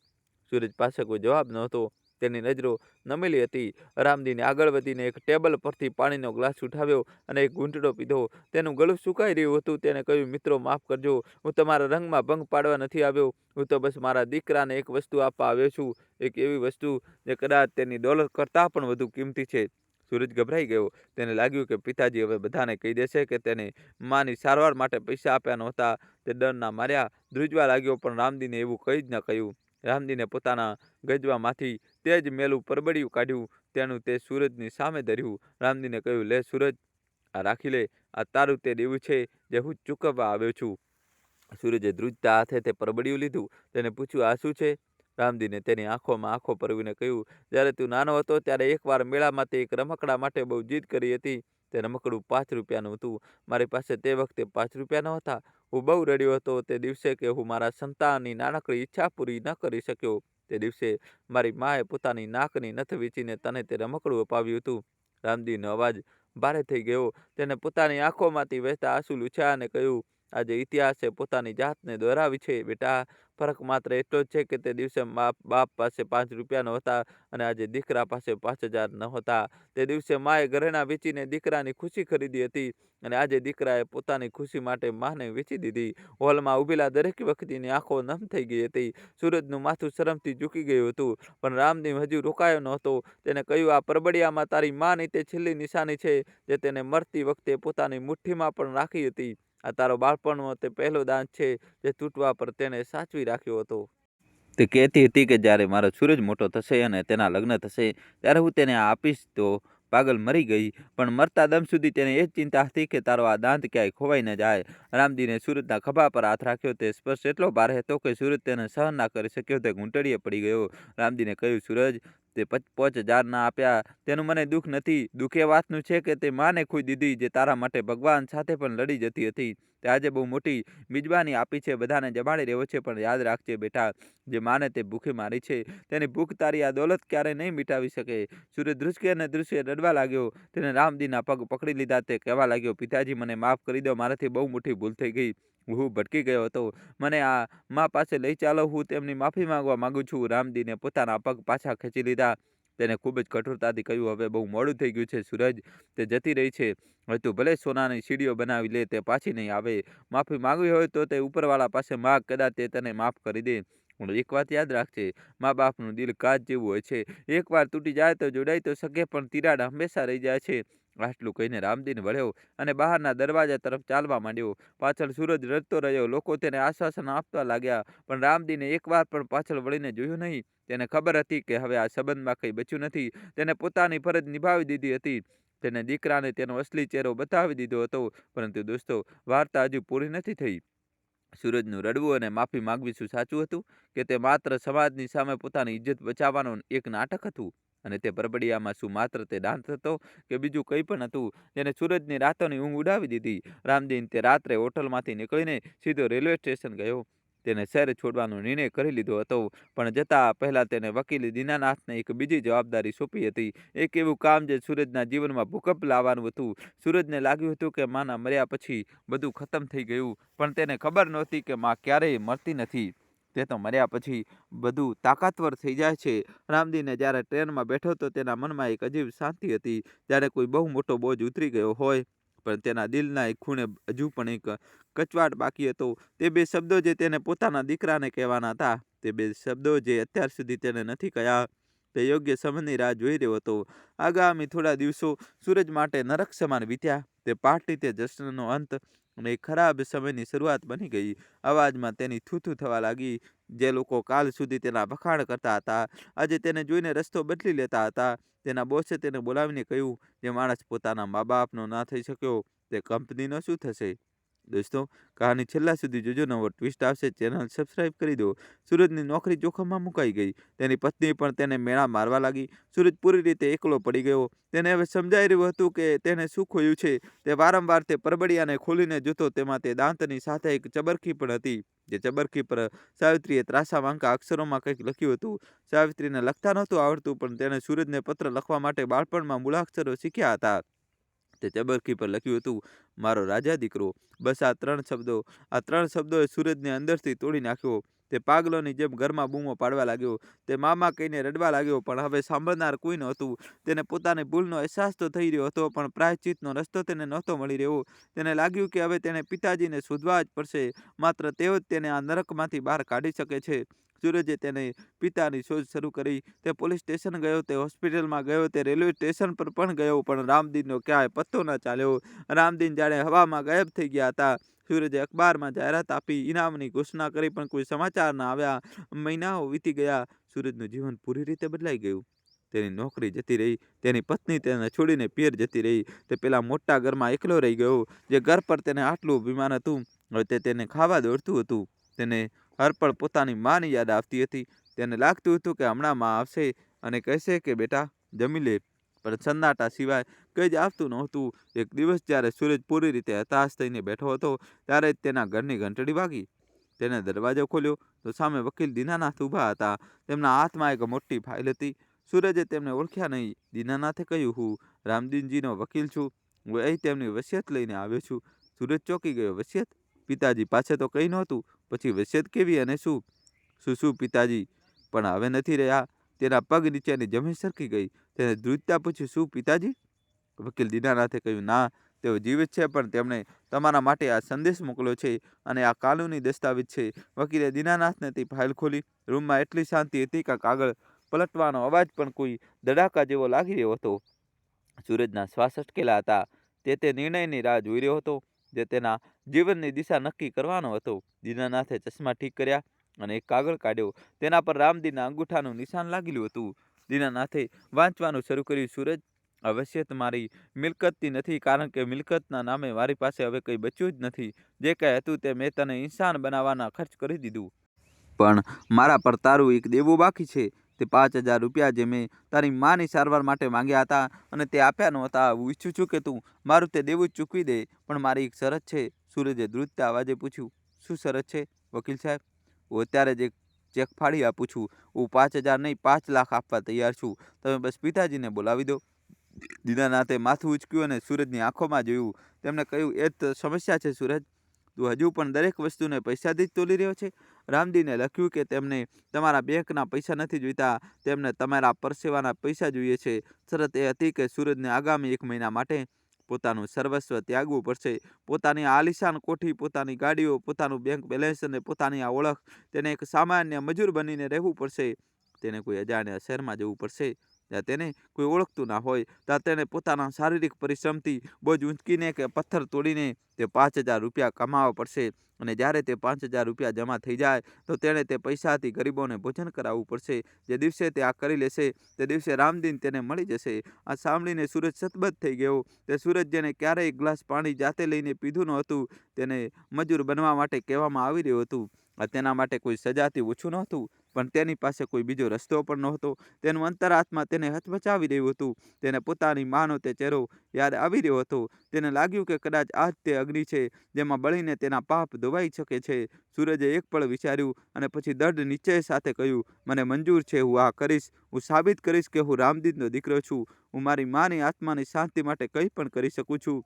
સૂરજ પાસે કોઈ જવાબ નહોતો. તેની નજરો નમેલી હતી. રામદીને આગળ વધીને એક ટેબલ પરથી પાણીનો ગ્લાસ ઉઠાવ્યો અને એક ઘૂંટડો પીધો. તેનું ગળું સુકાઈ રહ્યું હતું. તેને કહ્યું, મિત્રો માફ કરજો, હું તમારા રંગમાં ભંગ પાડવા નથી આવ્યો. હું તો બસ મારા દીકરાને એક વસ્તુ આપવા આવ્યો છું, એક એવી વસ્તુ જે કદાચ તેની ડોલર કરતાં પણ વધુ કિંમતી છે. સૂરજ ગભરાઈ ગયો. તેને લાગ્યું કે પિતાજી હવે બધાને કહી દેશે કે તેને માની સારવાર માટે પૈસા આપ્યા નહોતા. તે ડરના માર્યા ધ્રુજવા લાગ્યો, પણ રામદીને એવું કંઈ જ ન કહ્યું. રામદીને પોતાના ગજવામાંથી તે જ મેલું પરબડિયું કાઢ્યું. તેનું તે સૂરજની સામે ધર્યું. રામદીને કહ્યું, લે સૂરજ, આ રાખી લે. આ તારું તે દેવું છે જે હું ચૂકવવા આવ્યો છું. સૂરજે ધ્રુજતા હાથે તે પરબડિયું લીધું. તેને પૂછ્યું, આ શું છે? રામદીને તેની આંખોમાં આંખો પરવીને કહ્યું, જ્યારે તું નાનો હતો ત્યારે એકવાર મેળામાં તે એક રમકડા માટે બહુ જીદ કરી હતી. તે રમકડું 5 રૂપિયાનું હતું. મારી પાસે તે વખતે 5 રૂપિયા નહોતા. હું બહુ રડ્યો હતો તે દિવસે કે હું મારા સંતાનની નાનકડી ઈચ્છા પૂરી ન કરી શક્યો. તે દિવસે મારી માએ પોતાની નાકની નથ વીંચીને તને તે રમકડું અપાવ્યું હતું. રામદીનો અવાજ ભારે થઈ ગયો. તેને પોતાની આંખોમાંથી વહેતા આંસુ લૂછ્યા અને કહ્યું, આજે ઇતિહાસે પોતાની જાતને દોહરાવી છે બેટા. ફરક માત્ર એટલો જ છે કે તે દિવસે બાપ પાસે 5 રૂપિયા નહોતા અને આજે દીકરા પાસે 5000 નહોતા. તે દિવસે માએ ઘરેણાં વેચીને દીકરાની ખુશી ખરીદી હતી અને આજે દીકરાએ પોતાની ખુશી માટે માને વેચી દીધી. હોલમાં ઊભેલા દરેક વ્યક્તિની આંખો નમ થઈ ગઈ હતી. સૂરજનું માથું શરમથી ઝૂકી ગયું હતું, પણ રામદીન હજુ રોકાયો નહોતો. તેને કહ્યું, આ પરબડિયામાં તારી માની તે છેલ્લી નિશાની છે જે તેને મરતી વખતે પોતાની મુઠ્ઠીમાં પણ રાખી હતી. આ તારો બાળપણનો તે પહેલો દાંત છે જે તૂટવા પર તેને સાચવી રાખ્યો હતો. તે કહેતી હતી કે જ્યારે મારો સૂરજ મોટો થશે અને તેના લગ્ન થશે ત્યારે હું તેને આ આપીશ. તો પાગલ મરી ગઈ, પણ મરતા દમ સુધી તેને એ જ ચિંતા હતી કે તારો આ દાંત ક્યાંય ખોવાઈ ન જાય. રામદીને સૂરજના ખભા પર હાથ રાખ્યો. તે સ્પર્શ એટલો ભારે હતો કે સૂરજ તેને સહન ના કરી શક્યો. તે ઘૂંટડીએ પડી ગયો. રામદીને કહ્યું, સૂરજ, તે 5000 ના આપ્યા તેનું મને દુઃખ નથી. દુઃખ એ વાતનું છે કે તે માને ખોઈ દીધી જે તારા માટે ભગવાન સાથે પણ લડી જતી હતી. તે આજે બહુ મોટી મિજબાની આપી છે, બધાને જમાડી રહ્યો છે, પણ યાદ રાખજે બેટા, જે માને તે ભૂખે મારી છે તેની ભૂખ તારી આ દોલત ક્યારેય નહીં મિટાવી શકે. સૂરજ ધ્રુસકે અને ધ્રુસકે રડવા લાગ્યો. તેને રામદીના પગ પકડી લીધા. તે કહેવા લાગ્યો, પિતાજી, મને માફ કરી દો. મારાથી બહુ મોટી ભૂલ થઈ ગઈ. હું ભટકી ગયો હતો. મને આ મા પાસે લઈ ચાલો. હું તેમની માફી માંગવા માંગુ છું. રામદીને પોતાના પગ પાછા ખેંચી લીધા. તેને ખૂબ જ કઠોરતાથી કહ્યું, હવે બહુ મોડું થઈ ગયું છે સૂરજ, તે જતી રહી છે. હવે તું ભલે સોનાની સીડીઓ બનાવી લે, તે પાછી નહીં આવે. માફી માંગવી હોય તો તે ઉપરવાળા પાસે માગ, કદાચ તે તને માફ કરી દે. પણ એક વાત યાદ રાખજે, મા બાપનું દિલ કાચ જેવું હોય છે. એકવાર તૂટી જાય તો જોડાઈ તો શકે, પણ તિરાડ હંમેશા રહી જાય છે. આટલું કહીને રામદીન વળ્યો અને બહારના દરવાજા તરફ ચાલવા માંડ્યો. પાછળ સૂરજ રડતો રહ્યો. લોકો તેને આશ્વાસન આપવા લાગ્યા, પણ રામદીને એકવાર પણ પાછળ વળીને જોયું નહીં. તેને ખબર હતી કે હવે આ સંબંધમાં કંઈ બચ્યું નથી. તેને પોતાની ફરજ નિભાવી દીધી હતી. તેને દીકરાને તેનો અસલી ચહેરો બતાવી દીધો હતો. પરંતુ દોસ્તો, વાર્તા હજુ પૂરી નથી થઈ. સૂરજનું રડવું અને માફી માંગવી શું સાચું હતું, કે તે માત્ર સમાજની સામે પોતાની ઇજ્જત બચાવવાનું એક નાટક હતું? અને તે પરબડિયામાં શું માત્ર તે દાંત હતો કે બીજું કંઈ પણ હતું જેને સૂરજની રાતોની ઊંઘ ઉડાવી દીધી? રામદીન તે રાત્રે હોટલમાંથી નીકળીને સીધો રેલવે સ્ટેશન ગયો. તેને શહેર છોડવાનો નિર્ણય કરી લીધો હતો, પણ જતાં પહેલાં તેને વકીલ દીનાનાથને એક બીજી જવાબદારી સોંપી હતી, એક એવું કામ જે સૂરજના જીવનમાં ભૂકંપ લાવવાનું હતું. સૂરજને લાગ્યું હતું કે માના મર્યા પછી બધું ખતમ થઈ ગયું, પણ તેને ખબર નહોતી કે માં ક્યારેય મરતી નથી. તે તો મર્યા પછી બધું તાકાતવર થઈ જાય છે. રામદીને જ્યારે ટ્રેનમાં બેઠો તો તેના મનમાં એક અજીબ શાંતિ હતી, જ્યારે કોઈ બહુ મોટો બોજ ઉતરી ગયો હોય, પણ તેના દિલના એક ખૂણે હજુ પણ એક કચવાટ બાકી હતો. તે બે શબ્દો જે તેને પોતાના દીકરાને કહેવાના હતા, તે બે શબ્દો જે અત્યાર સુધી તેને નથી કહ્યા. તે યોગ્ય સમયની રાહ જોઈ રહ્યો હતો. આગામી થોડા દિવસો સૂરજ માટે નરક સમાન વીત્યા. તે પાર્ટી, તે જશ્નનો અંત અને એક ખરાબ સમયની શરૂઆત બની ગઈ. અવાજમાં તેની થૂથૂ થવા લાગી. જે લોકો કાલ સુધી તેના વખાણ કરતા હતા, આજે તેને જોઈને રસ્તો બદલી લેતા હતા. તેના બોસે તેને બોલાવીને કહ્યું, જે માણસ પોતાના મા બાપનો ના થઈ શક્યો, તે કંપનીનો શું થશે? દોસ્તો, કહાની છેલ્લા સુધી જોજો, નવો ટ્વિસ્ટ આવશે. ચેનલ સબસ્ક્રાઇબ કરી દો. સૂરજની નોકરી જોખમમાં મુકાઈ ગઈ. તેની પત્ની પણ તેને મેણા મારવા લાગી. સૂરજ પૂરી રીતે એકલો પડી ગયો. તેને હવે સમજાઈ રહ્યું હતું કે તેને શું ખોયું છે. તે વારંવાર તે પરબડિયાને ખોલીને જોતો. તેમાં તે દાંતની સાથે એક ચબરખી પણ હતી. જે ચબરખી પર સાવિત્રીએ ત્રાંસા અક્ષરોમાં કંઈક લખ્યું હતું. સાવિત્રીને લખતા નહોતું આવડતું, પણ તેણે સૂરજને પત્ર લખવા માટે બાળપણમાં મૂળાક્ષરો શીખ્યા હતા. તે ચબરખી પર લખ્યું હતું, મારો રાજા દીકરો. બસ આ ત્રણ શબ્દોએ સૂરજને અંદરથી તોડી નાખ્યો. તે પાગલોની જેમ ઘરમાં બૂમો પાડવા લાગ્યો. તે મામા કહીને રડવા લાગ્યો, પણ હવે સાંભળનાર કોઈ નહોતું. તેને પોતાની ભૂલનો અહેસાસ તો થઈ રહ્યો હતો, પણ પ્રાયશ્ચિતનો રસ્તો તેને નહોતો મળી રહ્યો. તેને લાગ્યું કે હવે તેને પિતાજીને શોધવા જ પડશે. માત્ર તેઓ જ તેને આ નરકમાંથી બહાર કાઢી શકે છે. સૂરજે તેને પિતાની શોધ શરૂ કરી. તે પોલીસ સ્ટેશન ગયો, તે હોસ્પિટલમાં ગયો, તે રેલવે સ્ટેશન પર પણ ગયો, પણ રામદીનનો ક્યાંય પત્તો ન ચાલ્યો. રામદીન જાણે હવામાં ગાયબ થઈ ગયા હતા. સૂરજે અખબારમાં જાહેરાત આપી, ઇનામની ઘોષણા કરી, પણ કોઈ સમાચાર ના આવ્યા. મહિનાઓ વીતી ગયા. સૂરજનું જીવન પૂરી રીતે બદલાઈ ગયું. તેની નોકરી જતી રહી. તેની પત્ની તેને છોડીને પિયર જતી રહી. તે પેલા મોટા ઘરમાં એકલો રહી ગયો. જે ઘર પર તેને આટલું અભિમાન હતું, હવે તે તેને ખાવા દોડતું હતું. તેને હરપળ પોતાની માની યાદ આવતી હતી. તેને લાગતું હતું કે હમણાં માં આવશે અને કહેશે કે બેટા જમી લે, પણ સન્નાટા સિવાય કંઈ જ આવતું નહોતું. એક દિવસ જ્યારે સૂરજ પૂરી રીતે હતાશ થઈને બેઠો હતો, ત્યારે જ તેના ઘરની ઘંટડી વાગી. તેણે દરવાજો ખોલ્યો તો સામે વકીલ દીનાનાથ ઊભા હતા. તેમના હાથમાં એક મોટી ફાઇલ હતી. સૂરજે તેમને ઓળખ્યા નહીં. દીનાનાથે કહ્યું, હું રામદીનજીનો વકીલ છું. હું અહીં તેમની વસિયત લઈને આવ્યો છું. સૂરજ ચોંકી ગયો. વસિયત? પિતાજી પાસે તો કંઈ નહોતું, પછી વસિયત કેવી અને શું? શું પિતાજી પણ હવે નથી રહ્યા? તેના પગ નીચેની જમીન સરકી ગઈ. તેને ધ્રુજતા પૂછ્યું, શું પિતાજી? વકીલ દીનાનાથે કહ્યું, ના, તેઓ જીવિત છે, પણ તેમણે તમારા માટે આ સંદેશ મોકલ્યો છે અને આ કાનૂની દસ્તાવેજ છે. વકીલે દીનાનાથને તે ફાઇલ ખોલી. રૂમમાં એટલી શાંતિ હતી કે કાગળ પલટવાનો અવાજ પણ કોઈ ધડાકા જેવો લાગી રહ્યો હતો. સૂરજના શ્વાસ અટકેલા હતા. તે નિર્ણયની રાહ જોઈ રહ્યો હતો, જે તેના જીવનની દિશા નક્કી કરવાનો હતો. દીનાનાથે ચશ્મા ઠીક કર્યા અને એક કાગળ કાઢ્યો. તેના પર રામદીનના અંગૂઠાનું નિશાન લાગેલું હતું. દીનાનાથે વાંચવાનું શરૂ કર્યું. સૂરજ, આ વસિયત મારી મિલકતની નથી, કારણ કે મિલકતના નામે મારી પાસે હવે કંઈ બચ્યું જ નથી. જે કંઈ હતું તે મેં તને ઇન્સાન બનાવવાના ખર્ચ કરી દીધું. પણ મારા પર તારું એક દેવું બાકી છે. તે 5,000 રૂપિયા જે મેં તારી માની સારવાર માટે માંગ્યા હતા અને તે આપ્યા નહોતા. હું ઈચ્છું છું કે તું મારું તે દેવું જ ચૂકવી દે, પણ મારી એક શરત છે. સૂરજે ધ્રુજતા અવાજે પૂછ્યું, શું શરત છે વકીલ સાહેબ? હું અત્યારે જ એક ચેક ફાડી આપું છું. હું 5,000 નહીં, 5 લાખ આપવા તૈયાર છું. તમે બસ પિતાજીને બોલાવી દો. દીનાનાથે માથું ઉંચક્યું અને સૂરજની આંખોમાં જોયું. તેમણે કહ્યું, એ જ તો સમસ્યા છે સૂરજ. તું હજુ પણ દરેક વસ્તુને પૈસાથી જ તોલી રહ્યો છે. રામદીને લખ્યું કે તેમને તમારા બેંકના પૈસા નથી જોઈતા, તેમને તમારા પરસેવાના પૈસા જોઈએ છે. શરત એ હતી કે સૂરજને આગામી 1 મહિના માટે પોતાનું સર્વસ્વ ત્યાગવું પડશે. પોતાની આલિશાન કોઠી, પોતાની ગાડીઓ, પોતાનું બેંક બેલેન્સ અને પોતાની આ ઓળખ. તેને એક સામાન્ય મજૂર બનીને રહેવું પડશે. તેને કોઈ અજાણ્યા શહેરમાં જવું પડશે, જ્યાં તેને કોઈ ઓળખતું ના હોય. ત્યાં તેને પોતાના શારીરિક પરિશ્રમથી બોજ ઊંચકીને કે પથ્થર તોડીને તે 5,000 રૂપિયા કમાવવા પડશે. અને જ્યારે તે 5,000 રૂપિયા જમા થઈ જાય તો તેણે તે પૈસાથી ગરીબોને ભોજન કરાવવું પડશે. જે દિવસે તે આ કરી લેશે, તે દિવસે રામદીન તેને મળી જશે. આ સાંભળીને સૂરજ સતબત થઈ ગયો. તે સૂરજ, જેને ક્યારેય એક ગ્લાસ પાણી જાતે લઈને પીધું ન હતું, તેને મજૂર બનવા માટે કહેવામાં આવી રહ્યું હતું. તેના માટે કોઈ સજાથી ઓછું નહોતું, પણ તેની પાસે કોઈ બીજો રસ્તો પણ નહોતો. તેનું અંતરાત્મા તેને હચમચાવી રહ્યું હતું. તેને પોતાની માનો તે ચહેરો યાદ આવી રહ્યો હતો. તેને લાગ્યું કે કદાચ આ જ તે અગ્નિ છે જેમાં બળીને તેના પાપ ધોવાઈ શકે છે. સૂરજે એક પળ વિચાર્યું અને પછી દૃઢ નિશ્ચય સાથે કહ્યું, મને મંજૂર છે, હું આ કરીશ. હું સાબિત કરીશ કે હું રામદીનનો દીકરો છું. હું મારી માની આત્માની શાંતિ માટે કંઈ પણ કરી શકું છું.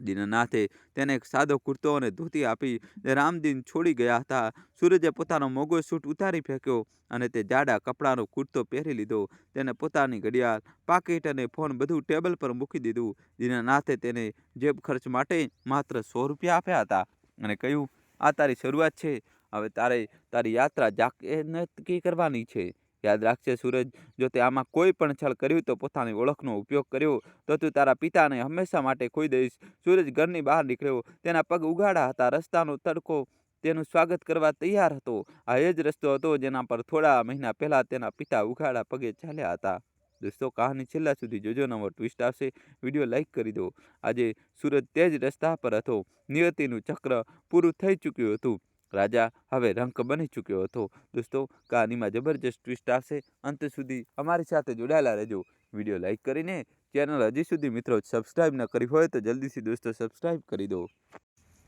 દીનનાથે તેને એક સાદો કુર્તો અને ધોતી આપી. રામદીન છોડી ગયા હતા. સૂરજે પોતાનો મોંઘો સૂટ ઉતારી ફેંક્યો અને તે જાડા કપડાનો કુર્તો પહેરી લીધો. તેને પોતાની ઘડિયાળ, પાકીટ અને ફોન બધું ટેબલ પર મૂકી દીધું. દીનનાથે તેને જેબ ખર્ચ માટે માત્ર 100 રૂપિયા આપ્યા હતા અને કહ્યું, આ તારી શરૂઆત છે. હવે તારે તારી યાત્રા નક્કી કરવાની છે. યાદ રાખજે સૂરજ, જો તે આમાં કોઈ પણ છળ કર્યું તો પોતાની ઓળખનો ઉપયોગ કર્યો તો તું તારા પિતાને હંમેશા માટે ખોઈ દઈશ. સૂરજ ઘરની બહાર નીકળ્યો. તેના પગ ઉઘાડા હતા. રસ્તાનો તડકો તેનું સ્વાગત કરવા તૈયાર હતો. આ એ જ રસ્તો હતો જેના પર થોડા મહિના પહેલા તેના પિતા ઉઘાડા પગે ચાલ્યા હતા. દોસ્તો, કહાની છેલ્લા સુધી જોજો, નવો ટ્વિસ્ટ આવશે. વિડીયો લાઈક કરી દો. આજે સૂરજ તે જ રસ્તા પર હતો. નિયતિનું ચક્ર પૂરું થઈ ચૂક્યું હતું. રાજા હવે રંક બની ચૂક્યો હતો. દોસ્તો, કહાનીમાં જબરજસ્ત ટ્વિસ્ટ આવશે. અંત સુધી અમારી સાથે જોડાયેલા રહેજો. વિડીયો લાઈક કરીને ચેનલ હજી સુધી મિત્રો સબસ્ક્રાઈબ ન કરી હોય તો જલ્દીથી દોસ્તો સબસ્ક્રાઈબ કરી દો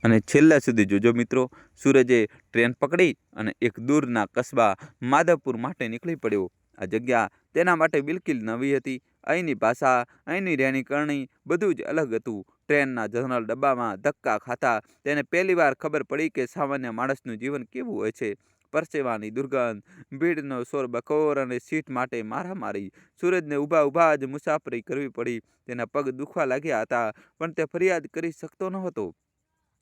અને છેલ્લા સુધી જોજો મિત્રો. સૂરજે ટ્રેન પકડી અને એક દૂરના કસ્બા માધવપુર માટે નીકળી પડ્યો. આ જગ્યા તેના માટે બિલકુલ નવી હતી. અહીંની ભાષા, અહીંની રહેણીકરણી બધું જ અલગ હતું. ટ્રેનના જનરલ ડબ્બામાં ધક્કા ખાતા તેને પહેલીવાર ખબર પડી કે સામાન્ય માણસનું જીવન કેવું હોય છે. પરસેવાની દુર્ગંધ, ભીડનો શોરબકોર અને સીટ માટે મારામારી. સૂરજને ઊભા જ મુસાફરી કરવી પડી. તેના પગ દુખવા લાગ્યા હતા, પણ તે ફરિયાદ કરી શકતો નહોતો.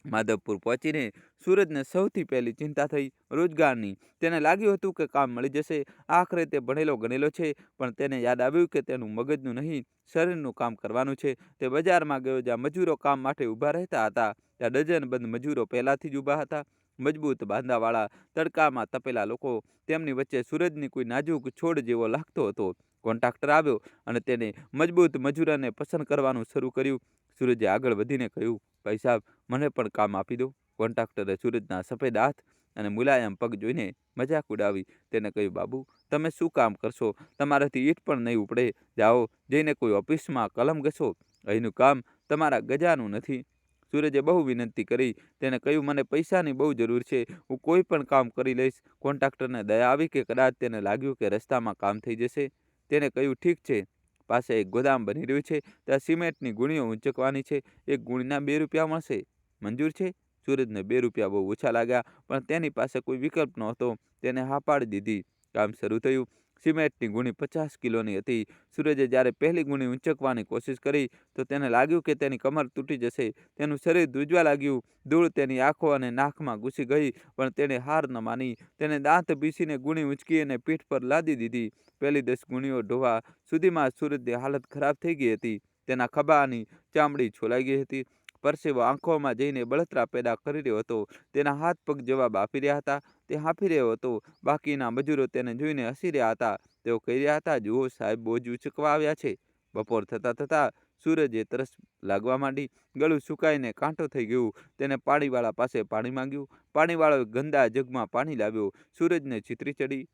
માધવપુર પહોંચીને સૂરજને સૌથી પહેલી ચિંતા થઈ રોજગારની. તેને લાગ્યું હતું કે કામ મળી જશે. આખરે તે ભણેલો ગણેલો છે, પણ તેને યાદ આવ્યું કે તેનું મગજનું નહીં, શરીરનું કામ કરવાનું છે. તે બજારમાં ગયો જ્યાં મજૂરો કામ માટે ઊભા રહેતા હતા. ત્યાં ડઝનબંધ મજૂરો પહેલાથી જ ઊભા હતા. મજબૂત બાંધાવાળા, તડકામાં તપેલા લોકો. તેમની વચ્ચે સૂરજની કોઈ નાજુક છોડ જેવો લાગતો હતો. કોન્ટ્રાક્ટર આવ્યો અને તેને મજબૂત મજૂરોને પસંદ કરવાનું શરૂ કર્યું. સૂરજે આગળ વધીને કહ્યું, ભાઈ સાહેબ, મને પણ કામ આપી દો. કોન્ટ્રાક્ટરે સૂરજના સફેદ હાથ અને મુલાયમ પગ જોઈને મજાક ઉડાવી. તેને કહ્યું, બાબુ, તમે શું કામ કરશો? તમારાથી ઈંટ પણ નહીં ઉપડે. જાઓ, જઈને કોઈ ઓફિસમાં કલમ ઘસો. અહીંનું કામ તમારા ગજાનું નથી. સૂરજે બહુ વિનંતી કરી. તેને કહ્યું, મને પૈસાની બહુ જરૂર છે. હું કોઈ પણ કામ કરી લઈશ. કોન્ટ્રાક્ટરને દયા આવી કે કદાચ તેને લાગ્યું કે રસ્તામાં કામ થઈ જશે. તેને કહ્યું, ઠીક છે. પાસે એક ગોદામ બની રહ્યું છે. ત્યાં સિમેન્ટની ગુણીઓ ઊંચકવાની છે. એક ગુણીના 2 રૂપિયા મળશે. મંજૂર છે? સૂરજને 2 રૂપિયા બહુ ઓછા લાગ્યા, પણ તેની પાસે કોઈ વિકલ્પ નહોતો. તેને હા પાડી દીધી. કામ શરૂ થયું. સિમેન્ટની ગુણી 50 કિલોની હતી. સૂરજે જ્યારે પહેલી ગુણી ઊંચકવાની કોશિશ કરી તો તેને લાગ્યું કે તેની કમર તૂટી જશે. તેનું શરીર ધ્રુજવા લાગ્યું. ધૂળ તેની આંખો અને નાકમાં ઘૂસી ગઈ, પણ તેણે હાર ન માની. તેને દાંત પીસીને ગુણી ઊંચકી અને પીઠ પર લાદી દીધી. પહેલી 10 ગુણીઓ ઢોવા સુધીમાં સૂરજની હાલત ખરાબ થઈ ગઈ હતી. તેના ખભાની ચામડી છોલાઈ ગઈ હતી. પરસેવો આંખોમાં જઈને બળતરા પેદા કરી રહ્યો હતો. તેના હાથ પગ જવાબ આપી રહ્યા હતા. તે હાંફી રહ્યો હતો. બાકીના મજૂરો તેને જોઈને હસી રહ્યા હતા. તેઓ કહી રહ્યા હતા, જુઓ સાહેબ, બોજ ઉચકવા આવ્યા છે. બપોર થતાં સૂરજે તરસ લાગવા માંડી. ગળું સુકાઈને કાંટો થઈ ગયું. તેને પાણીવાળા પાસે પાણી માંગ્યું. પાણીવાળો ગંદા જગમાં પાણી લાવ્યો. સૂરજને ચીતરી ચડી.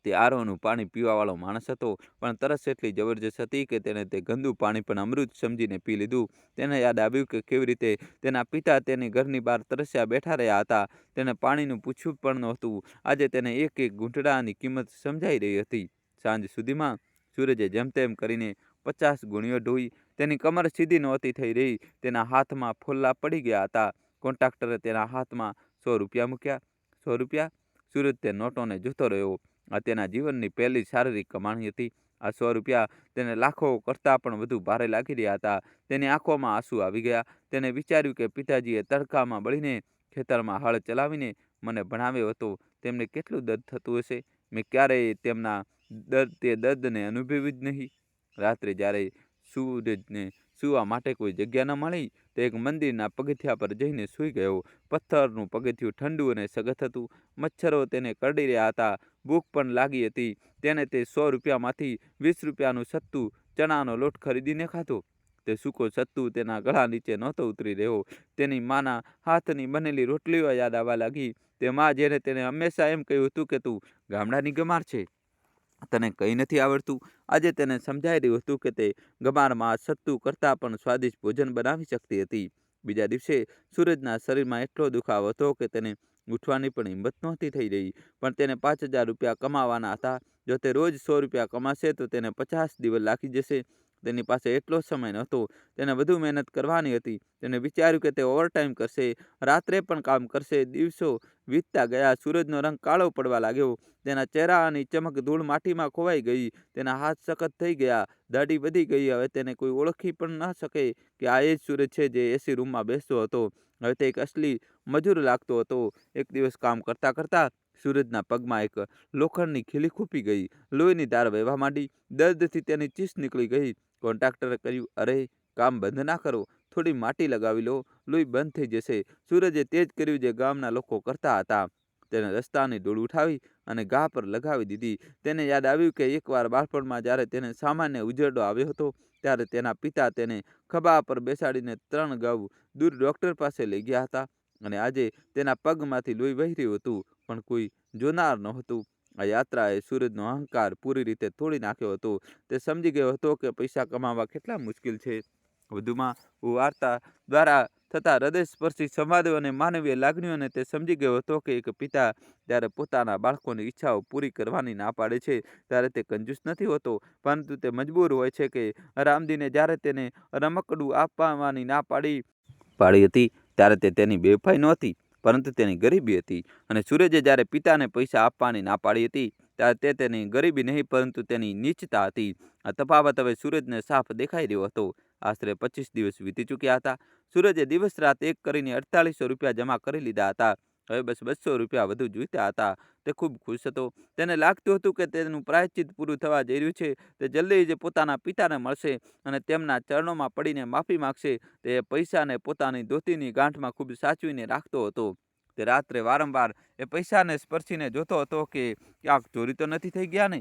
તે આરોનું પાણી પીવાવાળો માણસ હતો, પણ તરસ એટલી જબરજસ્ત હતી કે તેને તે ગંદુ પાણી પણ અમૃત સમજીને પી લીધું. તેને યાદ આવ્યું કે કેવી રીતે તેના પિતા તેની ઘરની બહાર તરસ્યા બેઠા રહ્યા હતા. તેને પાણીનું પૂછ્યું પણ નહોતું. આજે તેને એક એક ઘૂંટડાની કિંમત સમજાઈ રહી હતી. સાંજ સુધીમાં સૂરજે જેમ તેમ કરીને 50 ગુણીઓ ઢોઈ. તેની કમર સીધી નહોતી થઈ રહી. તેના હાથમાં ફોલ્લા પડી ગયા હતા. કોન્ટ્રાક્ટરે તેના હાથમાં 100 રૂપિયા મૂક્યા. 100 રૂપિયા? સૂરજ તે નોટોને જોતો રહ્યો. આ તેના જીવનની પહેલી શારીરિક કમાણી હતી. આ 100 રૂપિયા તેને લાખો કરતાં પણ વધુ ભારે લાગી રહ્યા હતા. તેની આંખોમાં આંસુ આવી ગયા. તેને વિચાર્યું કે પિતાજીએ તડકામાં બળીને ખેતરમાં હળ ચલાવીને મને ભણાવ્યો હતો. તેમને કેટલું દર્દ થતું હશે. મેં ક્યારેય તેમના તે દર્દને અનુભવ્યું જ નહીં. રાત્રે જ્યારે સૂરજને સૂવા માટે કોઈ જગ્યા ન મળી તો એક મંદિરના પગથિયા પર જઈને સૂઈ ગયો. પથ્થરનું પગથિયું ઠંડુ અને સખત હતું. મચ્છરો તેને કરડી રહ્યા હતા. ભૂખ પણ લાગી હતી. તેને તે 100 રૂપિયામાંથી 20 રૂપિયાનું સત્તું ચણાનો લોટ ખરીદીને ખાધો. તે સૂકો સત્તુ તેના ગળા નીચે નહોતો ઉતરી રહ્યો. તેની માના હાથની બનેલી રોટલીઓ યાદ આવવા લાગી. તે મા જેને તેને હંમેશા એમ કહ્યું હતું કે તું ગામડાની ગમાર છે, તને કંઈ નથી આવડતું, આજે તેને સમજાઈ રહ્યું હતું કે તે ગમારમાં સત્તુ કરતાં પણ સ્વાદિષ્ટ ભોજન બનાવી શકતી હતી. બીજા દિવસે સૂરજના શરીરમાં એટલો દુખાવો હતો કે તેને ઉઠવાની પણ હિંમત નહોતી થઈ રહી. પણ તેને 5,000 રૂપિયા કમાવાના હતા. જો તે રોજ 100 રૂપિયા કમાશે તો તેને 50 દિવસ લાગી જશે. તેની પાસે એટલો સમય નહોતો. તેને વધુ મહેનત કરવાની હતી. તેને વિચાર્યું કે તે ઓવરટાઈમ કરશે, રાત્રે પણ કામ કરશે. દિવસો વીતતા ગયા. સૂરજનો રંગ કાળો પડવા લાગ્યો. તેના ચહેરાની ચમક ધૂળ માટીમાં ખોવાઈ ગઈ. તેના હાથ સખત થઈ ગયા, દાઢી વધી ગઈ. હવે તેને કોઈ ઓળખી પણ ન શકે કે આ એ જ સૂરજ છે જે એસી રૂમમાં બેસતો હતો. હવે તે એક અસલી મજૂર લાગતો હતો. એક દિવસ કામ કરતાં કરતાં સૂરજના પગમાં એક લોખંડની ખીલી ખૂંપી ગઈ. લોહીની ધાર વહેવા માંડી. દર્દથી તેની ચીસ નીકળી ગઈ. કોન્ટ્રાક્ટરે કહ્યું, અરે, કામ બંધ ના કરો, થોડી માટી લગાવી લો, લોહી બંધ થઈ જશે. સૂરજે તે જ કર્યું જે ગામના લોકો કરતા હતા. તેને રસ્તાની ધૂળ ઉઠાવી અને ઘા પર લગાવી દીધી. તેને યાદ આવ્યું કે એકવાર બાળપણમાં જ્યારે તેને સામાન્ય ઉજરડો આવ્યો હતો ત્યારે તેના પિતા તેને ખભા પર બેસાડીને 3 ગાઉ દૂર ડૉક્ટર પાસે લઈ ગયા હતા. અને આજે તેના પગમાંથી લોહી વહી રહ્યું હતું, પણ કોઈ જોનાર નહોતું. આ યાત્રાએ સૂરજનો અહંકાર પૂરી રીતે તોડી નાખ્યો હતો. તે સમજી ગયો હતો કે પૈસા કમાવા કેટલા મુશ્કેલ છે. વધુમાં વાર્તા દ્વારા થતા હૃદયસ્પર્શી સંવાદો અને માનવીય લાગણીઓને તે સમજી ગયો હતો કે એક પિતા જ્યારે પોતાના બાળકોની ઈચ્છાઓ પૂરી કરવાની ના પાડે છે ત્યારે તે કંજૂસ નથી હોતો, પરંતુ તે મજબૂર હોય છે. કે રામદીને જ્યારે તેને રમકડું આપવાની ના પાડી હતી ત્યારે તે તેની બેવફાઈ નહોતી, પરંતુ તેની ગરીબી હતી. અને સૂરજે જ્યારે પિતાને પૈસા આપવાની ના પાડી હતી ત્યારે તે તેની ગરીબી નહીં, પરંતુ તેની નીચતા હતી. આ તફાવત હવે સૂરજને સાફ દેખાઈ રહ્યો હતો. આશરે 25 દિવસ વીતી ચૂક્યા હતા. સૂરજે દિવસ રાત એક કરીને 4800 રૂપિયા જમા કરી લીધા હતા. હવે બસ 200 રૂપિયા વધુ જોઈતા હતા. તે ખૂબ ખુશ હતો. તેને લાગતું હતું કે તેનું પ્રાયશ્ચિત પૂરું થવા જઈ રહ્યું છે. તે જલ્દી જ પોતાના પિતાને મળશે અને તેમના ચરણોમાં પડીને માફી માગશે. તે પૈસાને પોતાની ધોતીની ગાંઠમાં ખૂબ સાચવીને રાખતો હતો. તે રાત્રે વારંવાર એ પૈસાને સ્પર્શીને જોતો હતો કે ક્યાંક ચોરી તો નથી થઈ ગયા ને.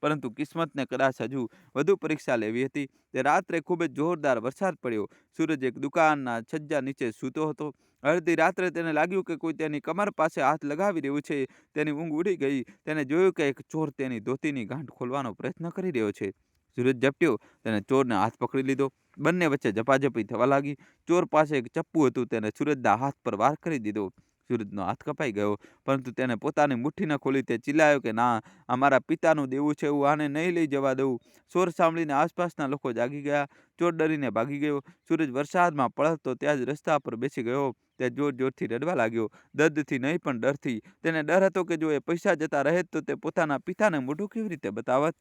પરંતુ કિસ્મતને કદાચ હજુ વધુ પરીક્ષા લેવી હતી. તે રાત્રે ખૂબ જ જોરદાર વરસાદ પડ્યો. સૂરજ એક દુકાનના છજ્જા નીચે સૂતો હતો. અડધી રાત્રે તેને લાગ્યું કે કોઈ તેની કમર પાસે હાથ લગાવી રહ્યું છે. તેની ઊંઘ ઉડી ગઈ. તેને જોયું કે એક ચોર તેની ધોતીની ગાંઠ ખોલવાનો પ્રયત્ન કરી રહ્યો છે. સૂરજ ઝપટ્યો. તેને ચોરને હાથ પકડી લીધો. બંને વચ્ચે ઝપાઝપી થવા લાગી. ચોર પાસે એક ચપ્પુ હતું. તેને સૂરજના હાથ પર વાર કરી દીધો. સૂરજનો હાથ કપાઈ ગયો, પરંતુ તેને પોતાની મુઠ્ઠી ન ખોલી. તે ચિલ્લાયો કે ના, આ મારા પિતાનું દેવું છે, હું આને નહીં લઈ જવા દઉં. શોર સાંભળીને આસપાસના લોકો જાગી ગયા. ચોર ડરીને ભાગી ગયો. સૂરજ વરસાદમાં પલળતો ત્યાં જ રસ્તા પર બેસી ગયો. તે જોર જોરથી રડવા લાગ્યો. દર્દથી નહીં, પણ ડરથી. તેને ડર હતો કે જો એ પૈસા જતા રહે તો તે પોતાના પિતાને મોઢું કેવી રીતે બતાવત.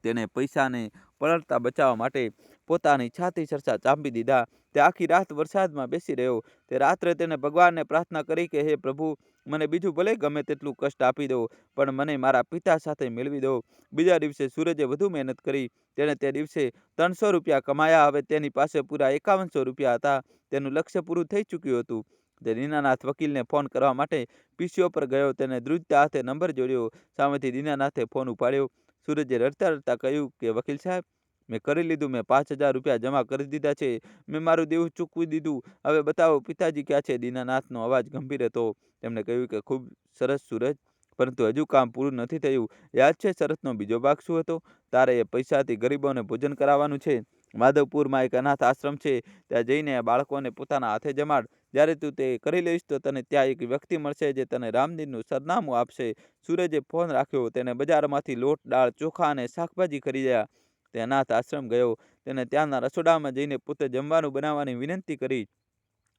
તેને પૈસાને પલળતા બચાવવા માટે પોતાની છાતી સરસા ચાંપી દીધા. તે આખી રાત વરસાદમાં બેસી રહ્યો. તે રાત્રે તેને ભગવાનને પ્રાર્થના કરી કે હે પ્રભુ, મને બીજું ભલે ગમે તેટલું કષ્ટ આપી દો, પણ મને મારા પિતા સાથે મેળવી દો. બીજા દિવસે સૂરજે વધુ મહેનત કરી. તેણે તે દિવસે 300 રૂપિયા કમાયા. હવે તેની પાસે પૂરા 5100 રૂપિયા હતા. તેનું લક્ષ્ય પૂરું થઈ ચૂક્યું હતું. તે દીનાનાથ વકીલને ફોન કરવા માટે પીસીઓ પર ગયો. તેને ધ્રુજતા હાથે નંબર જોડ્યો. સામેથી દીનાનાથે ફોન ઉપાડ્યો. સૂરજે રડતા રડતા કહ્યું કે વકીલ સાહેબ, મેં કરી લીધું. મેં 5000 રૂપિયા જમા કરી દીધા છે. મેં મારું દેવું ચૂકવી દીધું. હવે બતાવો પિતાજી ક્યાં છે? દીનાનાથનો અવાજ ગંભીર હતો. તેમણે કહ્યું કે ખૂબ સરસ સૂરજ, પરંતુ હજુ કામ પૂરું નથી થયું. યાદ છે શરતનો બીજો ભાગ શું હતો? તારે એ પૈસાથી ગરીબોને ભોજન કરાવવાનું છે. માધવપુરમાં એક અનાથ આશ્રમ છે. ત્યાં જઈને બાળકોને પોતાના હાથે જમાડ. જ્યારે તું તે કરી લઈશ તો તને ત્યાં એક વ્યક્તિ મળશે જે તને રામદીનનું સરનામું આપશે. સૂરજે ફોન રાખ્યો. તેને બજારમાંથી લોટ, દાળ, ચોખા અને શાકભાજી ખરીદ્યા. તે અનાથ આશ્રમ ગયો. તેને ત્યાંના રસોડામાં જઈને પોતે જમવાનું બનાવવાની વિનંતી કરી.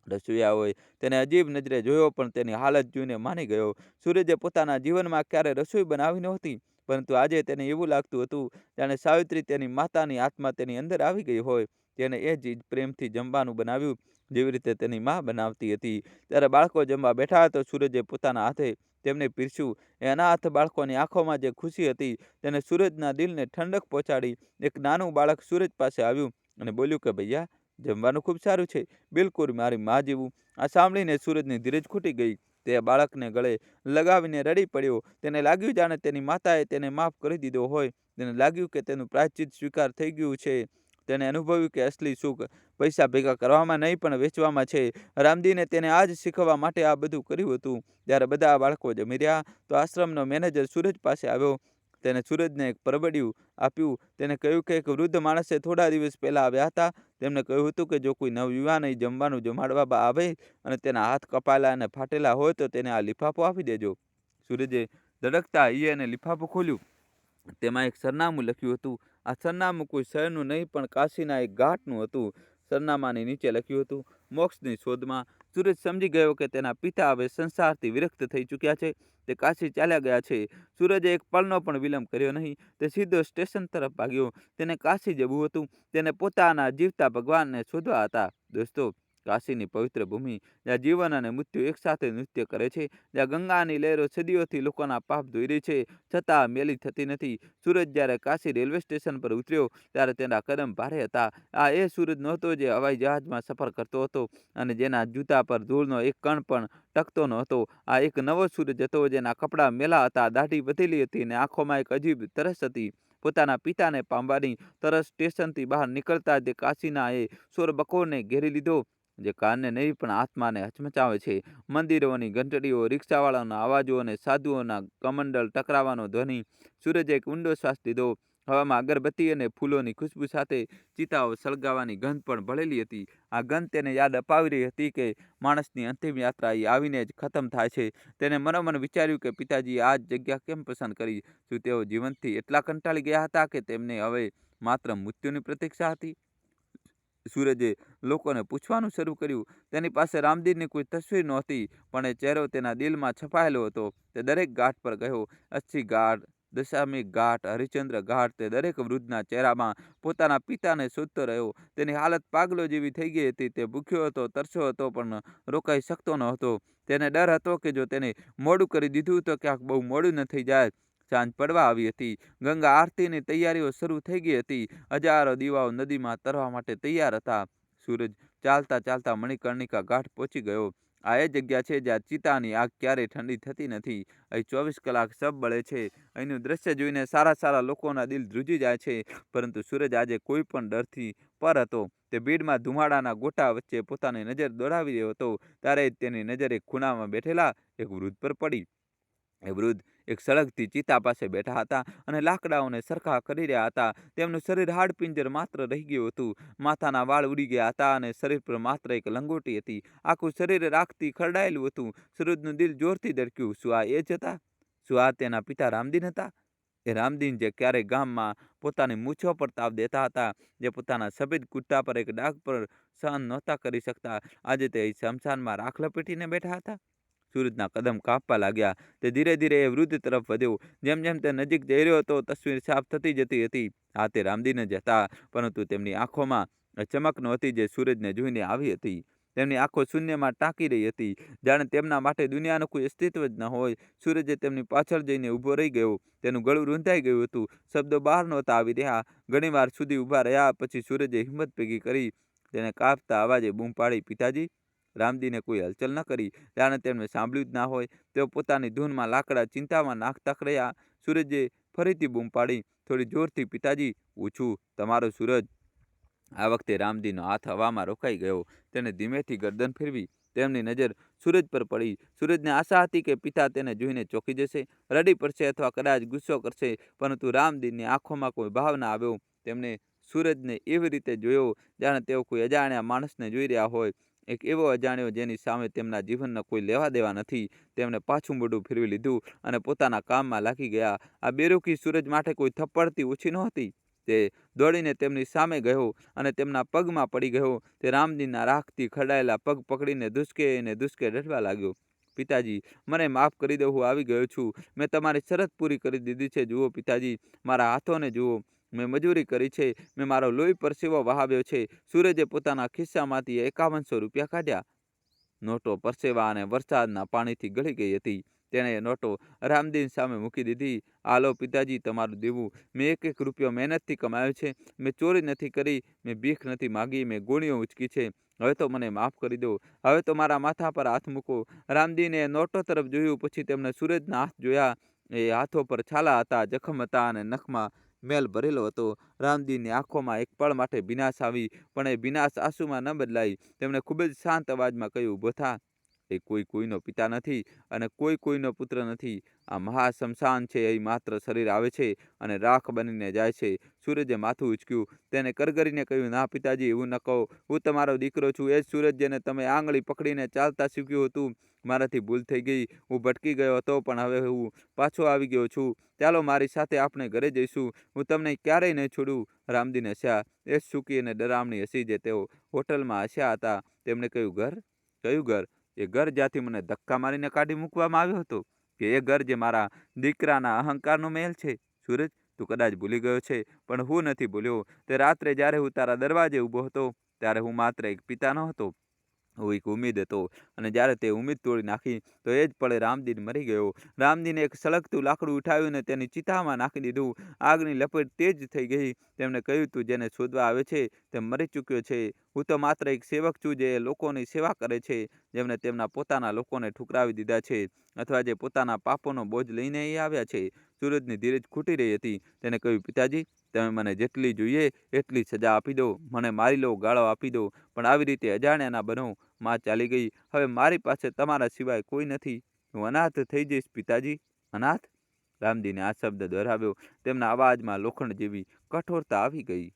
રસોઈયાઓએ તેને અજીબ નજરે જોયો, પણ તેની હાલત જોઈને માની ગયો. સૂરજે પોતાના જીવનમાં ક્યારે રસોઈ બનાવી નહોતી, પરંતુ આજે તેને એવું લાગતું હતું જાણે સાવિત્રી તેની માતાની આત્મા તેની અંદર આવી ગઈ હોય. તેને એ જ પ્રેમથી જમવાનું બનાવ્યું જેવી રીતે તેની મા બનાવતી હતી. ત્યારે બાળકો જમવા બેઠા તો સૂરજે પોતાના હાથે તેમને પીરસ્યું. એ અનાથ બાળકોની આંખોમાં જે ખુશી હતી તેને સૂરજના દિલને ઠંડક પહોંચાડી. એક નાનું બાળક સૂરજ પાસે આવ્યું અને બોલ્યું કે ભૈયા, જમવાનું ખૂબ સારું છે, બિલકુલ મારી મા જેવું. આ સાંભળીને સૂરજની ધીરજ ખૂટી ગઈ. તે બાળકને ગળે લગાવીને રડી પડ્યો. તેને લાગ્યું જાણે તેની માતાએ તેને માફ કરી દીધો હોય. તેને લાગ્યું કે તેનું પ્રાયશ્ચિત સ્વીકાર થઈ ગયું છે. તેણે અનુભવ્યું કે અસલી સુખ પૈસા ભેગા કરવામાં નહીં પણ વેચવામાં છે. રામદીને તેને આ જ શીખવવા માટે આ બધું કર્યું હતું. જ્યારે બધા બાળકો જમી રહ્યા તો આશ્રમનો મેનેજર સૂરજ પાસે આવ્યો. તેને સૂરજને એક પરબડિયું આપ્યું. તેને કહ્યું કે એક વૃદ્ધ માણસે થોડા દિવસ પહેલાં આવ્યા હતા. તેમને કહ્યું હતું કે જો કોઈ નવયુવાન અહીં જમવાનું જમાડવા આવે અને તેના હાથ કપાયેલા અને ફાટેલા હોય તો તેને આ લિફાફો આપી દેજો. સૂરજે ધડકતા હૈયે લિફાફો ખોલ્યું. તેમાં એક સરનામું લખ્યું હતું. આ સરનામું કોઈ શહેરનું નહીં પણ કાશીના એક ઘાટનું હતું. સરનામાની નીચે લખ્યું હતું, મોક્ષની શોધમાં. સૂરજ સમજી ગયો કે તેના પિતા હવે સંસારથી વિરક્ત થઈ ચૂક્યા છે. તે કાશી ચાલ્યા ગયા છે. સૂરજે એક પળનો પણ વિલંબ કર્યો નહીં. તે સીધો સ્ટેશન તરફ ભાગ્યો. તેને કાશી જવું હતું. તેને પોતાના જીવતા ભગવાનને શોધવા હતા. દોસ્તો, કાશીની પવિત્ર ભૂમિ, જ્યાં જીવન અને મૃત્યુ એકસાથે નૃત્ય કરે છે, જ્યાં ગંગાની લહેરો સદીઓથી લોકોના પાપ ધોઈ રહી છે, છતાં મેલી થતી નથી. સૂરજ જ્યારે કાશી રેલવે સ્ટેશન પર ઉતર્યો ત્યારે તેના કદમ ભારે હતા. આ એ સૂરજ નહોતો જે હવાઈ જહાજમાં સફર કરતો હતો અને જેના જૂતા પર ધૂળનો એક કણ પણ ટકતો નહોતો. આ એક નવો સૂરજ હતો જેના કપડાં મેલા હતા, દાઢી વધેલી હતી અને આંખોમાં એક અજીબ તરસ હતી. પોતાના પિતાને પામવાની તરસ. સ્ટેશનથી બહાર નીકળતા જે કાશીના એ શોરબકોરને ઘેરી લીધો, જે કાનને નહીં પણ આત્માને હચમચાવે છે. મંદિરોની ઘંટડીઓ, રિક્ષાવાળાના અવાજો અને સાધુઓના કમંડલ ટકરાવાનો ધ્વનિ. સૂરજે એક ઊંડો શ્વાસ લીધો. હવામાં અગરબત્તી અને ફૂલોની ખુશ્બુ સાથે ચિતાઓ સળગાવવાની ગંધ પણ ભળેલી હતી. આ ગંધ તેને યાદ અપાવી રહી હતી કે માણસની અંતિમ યાત્રા એ આવીને જ ખતમ થાય છે. તેને મનોમન વિચાર્યું કે પિતાજીએ આ જ જગ્યા કેમ પસંદ કરી? શું તેઓ જીવનથી એટલા કંટાળી ગયા હતા કે તેમને હવે માત્ર મૃત્યુની પ્રતીક્ષા હતી? સૂરજે લોકોને પૂછવાનું શરૂ કર્યું. તેની પાસે રામદીનની કોઈ તસવીર નહોતી, પણ એ ચહેરો તેના દિલમાં છપાયેલો હતો. તે દરેક ઘાટ પર ગયો. અચ્છી ઘાટ, દશામિક ઘાટ, હરિશ્ચંદ્ર ઘાટ. તે દરેક વૃદ્ધના ચહેરામાં પોતાના પિતાને શોધતો રહ્યો. તેની હાલત પાગલો જેવી થઈ ગઈ હતી. તે ભૂખ્યો હતો, તરસ્યો હતો, પણ રોકાઈ શકતો નહોતો. તેને ડર હતો કે જો તેને મોડું કરી દીધું તો ક્યાંક બહુ મોડું ન થઈ જાય. સાંજ પડવા આવી હતી. ગંગા આરતીની તૈયારીઓ શરૂ થઈ ગઈ હતી. હજારો દીવાઓ નદીમાં તરવા માટે તૈયાર હતા. સૂરજ ચાલતા ચાલતા મણિકર્ણિકા ઘાટ પહોંચી ગયો. આ એ જગ્યા છે જ્યાં ચિતાની આગ ક્યારેય ઠંડી થતી નથી. અહીં 24 કલાક સબ બળે છે. અહીંનું દ્રશ્ય જોઈને સારા લોકોના દિલ ધ્રુજી જાય છે. પરંતુ સૂરજ આજે કોઈ પણ ડરથી પર હતો. તે ભીડમાં ધુમાડાના ગોટા વચ્ચે પોતાની નજર દોડાવી રહ્યો હતો. ત્યારે જ તેની નજર એક ખૂણામાં બેઠેલા એક વૃદ્ધ પર પડી. એ વૃદ્ધ એક સળગતી ચિતા પાસે બેઠા હતા અને લાકડાઓને સરખા કરી રહ્યા હતા. તેમનું શરીર હાડપિંજર માત્ર રહી ગયું હતું. માથાના વાળ ઉડી ગયા હતા અને શરીર પર માત્ર એક લંગોટી હતી. આખું શરીર રાખથી ખરડાયેલું હતું. સૂરજનું દિલ જોરથી ધડક્યું. શું આ એ જ હતા? શું આ તેના પિતા રામદીન હતા? એ રામદીન જે ક્યારેક ગામમાં પોતાની મૂછો પર તાવ દેતા હતા, જે પોતાના સફેદ કુર્તા પર એક ડાઘ પર સહન નહોતા કરી શકતા, આજે તે શમશાનમાં રાખ લપેટીને બેઠા હતા. સૂરજના કદમ કાપવા લાગ્યા. તે ધીરે ધીરે એ વૃદ્ધ તરફ વધ્યો. જેમ જેમ તે નજીક જઈ રહ્યો હતો, તસવીર સાફ થતી જતી હતી. આ તે રામદીન જ હતા, પરંતુ તેમની આંખોમાં ચમક નહોતી જે સૂરજને જોઈને આવી હતી. તેમની આંખો શૂન્યમાં ટાંકી રહી હતી, જાણે તેમના માટે દુનિયાનું કોઈ અસ્તિત્વ જ ન હોય. સૂરજે તેમની પાછળ જઈને ઊભો રહી ગયો. તેનું ગળું રૂંધાઈ ગયું હતું. શબ્દો બહાર નહોતા આવી રહ્યા. ઘણીવાર સુધી ઊભા રહ્યા પછી સૂરજે હિંમત ભેગી કરી. તેને કાપતા અવાજે બૂમ પાડી, પિતાજી! રામદીને કોઈ હલચલ ન કરી, જાણે તેમણે સાંભળ્યું જ ના હોય. તેઓ પોતાની ધૂનમાં લાકડા ચિંતામાં નાખતા રહ્યા. સૂરજે ફરીથી બૂમ પાડી, થોડી જોરથી, પિતાજી! હું છું તમારો સૂરજ. આ વખતે રામદીનનો હાથ હવામાં રોકાઈ ગયો. તેને ધીમેથી ગરદન ફેરવી. તેમની નજર સૂરજ પર પડી. સૂરજને આશા હતી કે પિતા તેને જોઈને ચોંકી જશે, રડી પડશે અથવા કદાચ ગુસ્સો કરશે, પરંતુ રામદીનની આંખોમાં કોઈ ભાવ ના આવ્યો. તેમણે સૂરજને એવી રીતે જોયો જાણે તેઓ કોઈ અજાણ્યા માણસને જોઈ રહ્યા હોય. એક એવો અજાણ્યો જેની સામે તેમના જીવનનો કોઈ લેવા દેવા નથી. તેમણે પાછું મોઢું ફેરવી લીધું અને પોતાના કામમાં લાગી ગયા. આ બેરુખી સૂરજ માટે કોઈ થપ્પડથી ઓછી નહોતી. તે દોડીને તેમની સામે ગયો અને તેમના પગમાં પડી ગયો. તે રામદીનના રાખથી ખરડાયેલા પગ પકડીને ધુસકે રડવા લાગ્યો. પિતાજી, મને માફ કરી દો. હું આવી ગયો છું. મેં તમારી શરત પૂરી કરી દીધી છે. જુઓ પિતાજી, મારા હાથોને જુઓ. મેં મજૂરી કરી છે. મેં મારો લોહી પરસેવો વહાવ્યો છે. સૂરજે પોતાના ખિસ્સામાંથી 5100 રૂપિયા કાઢ્યા. નોટો પરસેવા અને વરસાદના પાણીથી ગળી ગઈ હતી. તેણે નોટો રામદીન સામે મૂકી દીધી. આ લો પિતાજી, તમારું દેવું. મેં એક રૂપિયો મહેનતથી કમાયો છે. મેં ચોરી નથી કરી. મેં ભીખ નથી માગી. મેં ગોળીઓ ઉંચકી છે. હવે તો મને માફ કરી દો. હવે તો મારા માથા પર હાથ મૂકો. રામદીને નોટો તરફ જોયું. પછી તેમણે સૂરજના હાથ જોયા. એ હાથો પર છાલા હતા, જખમ હતા અને નખમાં મેલ ભરેલો હતો. રામદીનની આંખોમાં એક પળ માટે ભીનાશ આવી, પણ એ ભીનાશ આંસુમાં ન બદલાઈ. તેમણે ખૂબ જ શાંત અવાજમાં કહ્યું, ઊભો થા. એ કોઈનો પિતા નથી અને કોઈનો પુત્ર નથી. આ મહાશમશાન છે. અહીં માત્ર શરીર આવે છે અને રાખ બનીને જાય છે. સૂરજે માથું ઉંચક્યું. તેને કરગરીને કહ્યું, ના પિતાજી, એવું ન કહો. હું તમારો દીકરો છું. એ જ સૂરજ જેને તમે આંગળી પકડીને ચાલતા શીખ્યું હતું. મારાથી ભૂલ થઈ ગઈ. હું ભટકી ગયો હતો, પણ હવે હું પાછો આવી ગયો છું. ચાલો મારી સાથે આપણે ઘરે જઈશું. હું તમને ક્યારેય નહીં છોડું. રામદીન હસ્યા. એ સૂકી અને ડરામણી હસી જે તેઓ હોટલમાં હસ્યા હતા. તેમણે કહ્યું, ઘર? કયું ઘર? એ ઘર જ્યાંથી મને ધક્કા મારીને કાઢી મૂકવામાં આવ્યો હતો, કે એ ઘર જે મારા દીકરાના અહંકારનો મહેલ છે? સૂરજ, તું કદાચ ભૂલી ગયો છે, પણ હું નથી ભૂલ્યો. તે રાત્રે જ્યારે હું તારા દરવાજે ઊભો હતો, ત્યારે હું માત્ર એક પિતા ન હતો, હું એક ઉમ્મીદ હતો. અને જ્યારે તે ઉમ્મીદ તોડી નાખી, તો એ જ પળે રામદીન મરી ગયો. રામદીને એક સળગતું લાકડું ઉઠાવ્યું અને તેની ચિતામાં નાખી દીધું. આગની લપેટ તેજ થઈ ગઈ. તેમણે કહ્યું, તું જેને શોધવા આવે છે તે મરી ચૂક્યો છે. હું તો માત્ર એક સેવક છું, જે લોકોની સેવા કરે છે, જેમણે તેમના પોતાના લોકોને ઠુકરાવી દીધા છે, અથવા જે પોતાના પાપોનો બોજ લઈને અહીં આવ્યા છે. સૂરજની ધીરજ ખૂટી રહી હતી. તેને કહ્યું, પિતાજી, તમે મને જેટલી જોઈએ એટલી સજા આપી દો, મને મારી લો, ગાળો આપી દો, પણ આવી રીતે અજાણ્યા ના બનો. માં ચાલી ગઈ. હવે મારી પાસે તમારા સિવાય કોઈ નથી. હું અનાથ થઈ જઈશ પિતાજી. અનાથ? રામદીને આ શબ્દ દોહરાવ્યો. તેમના અવાજમાં લોખંડ જેવી કઠોરતા આવી ગઈ.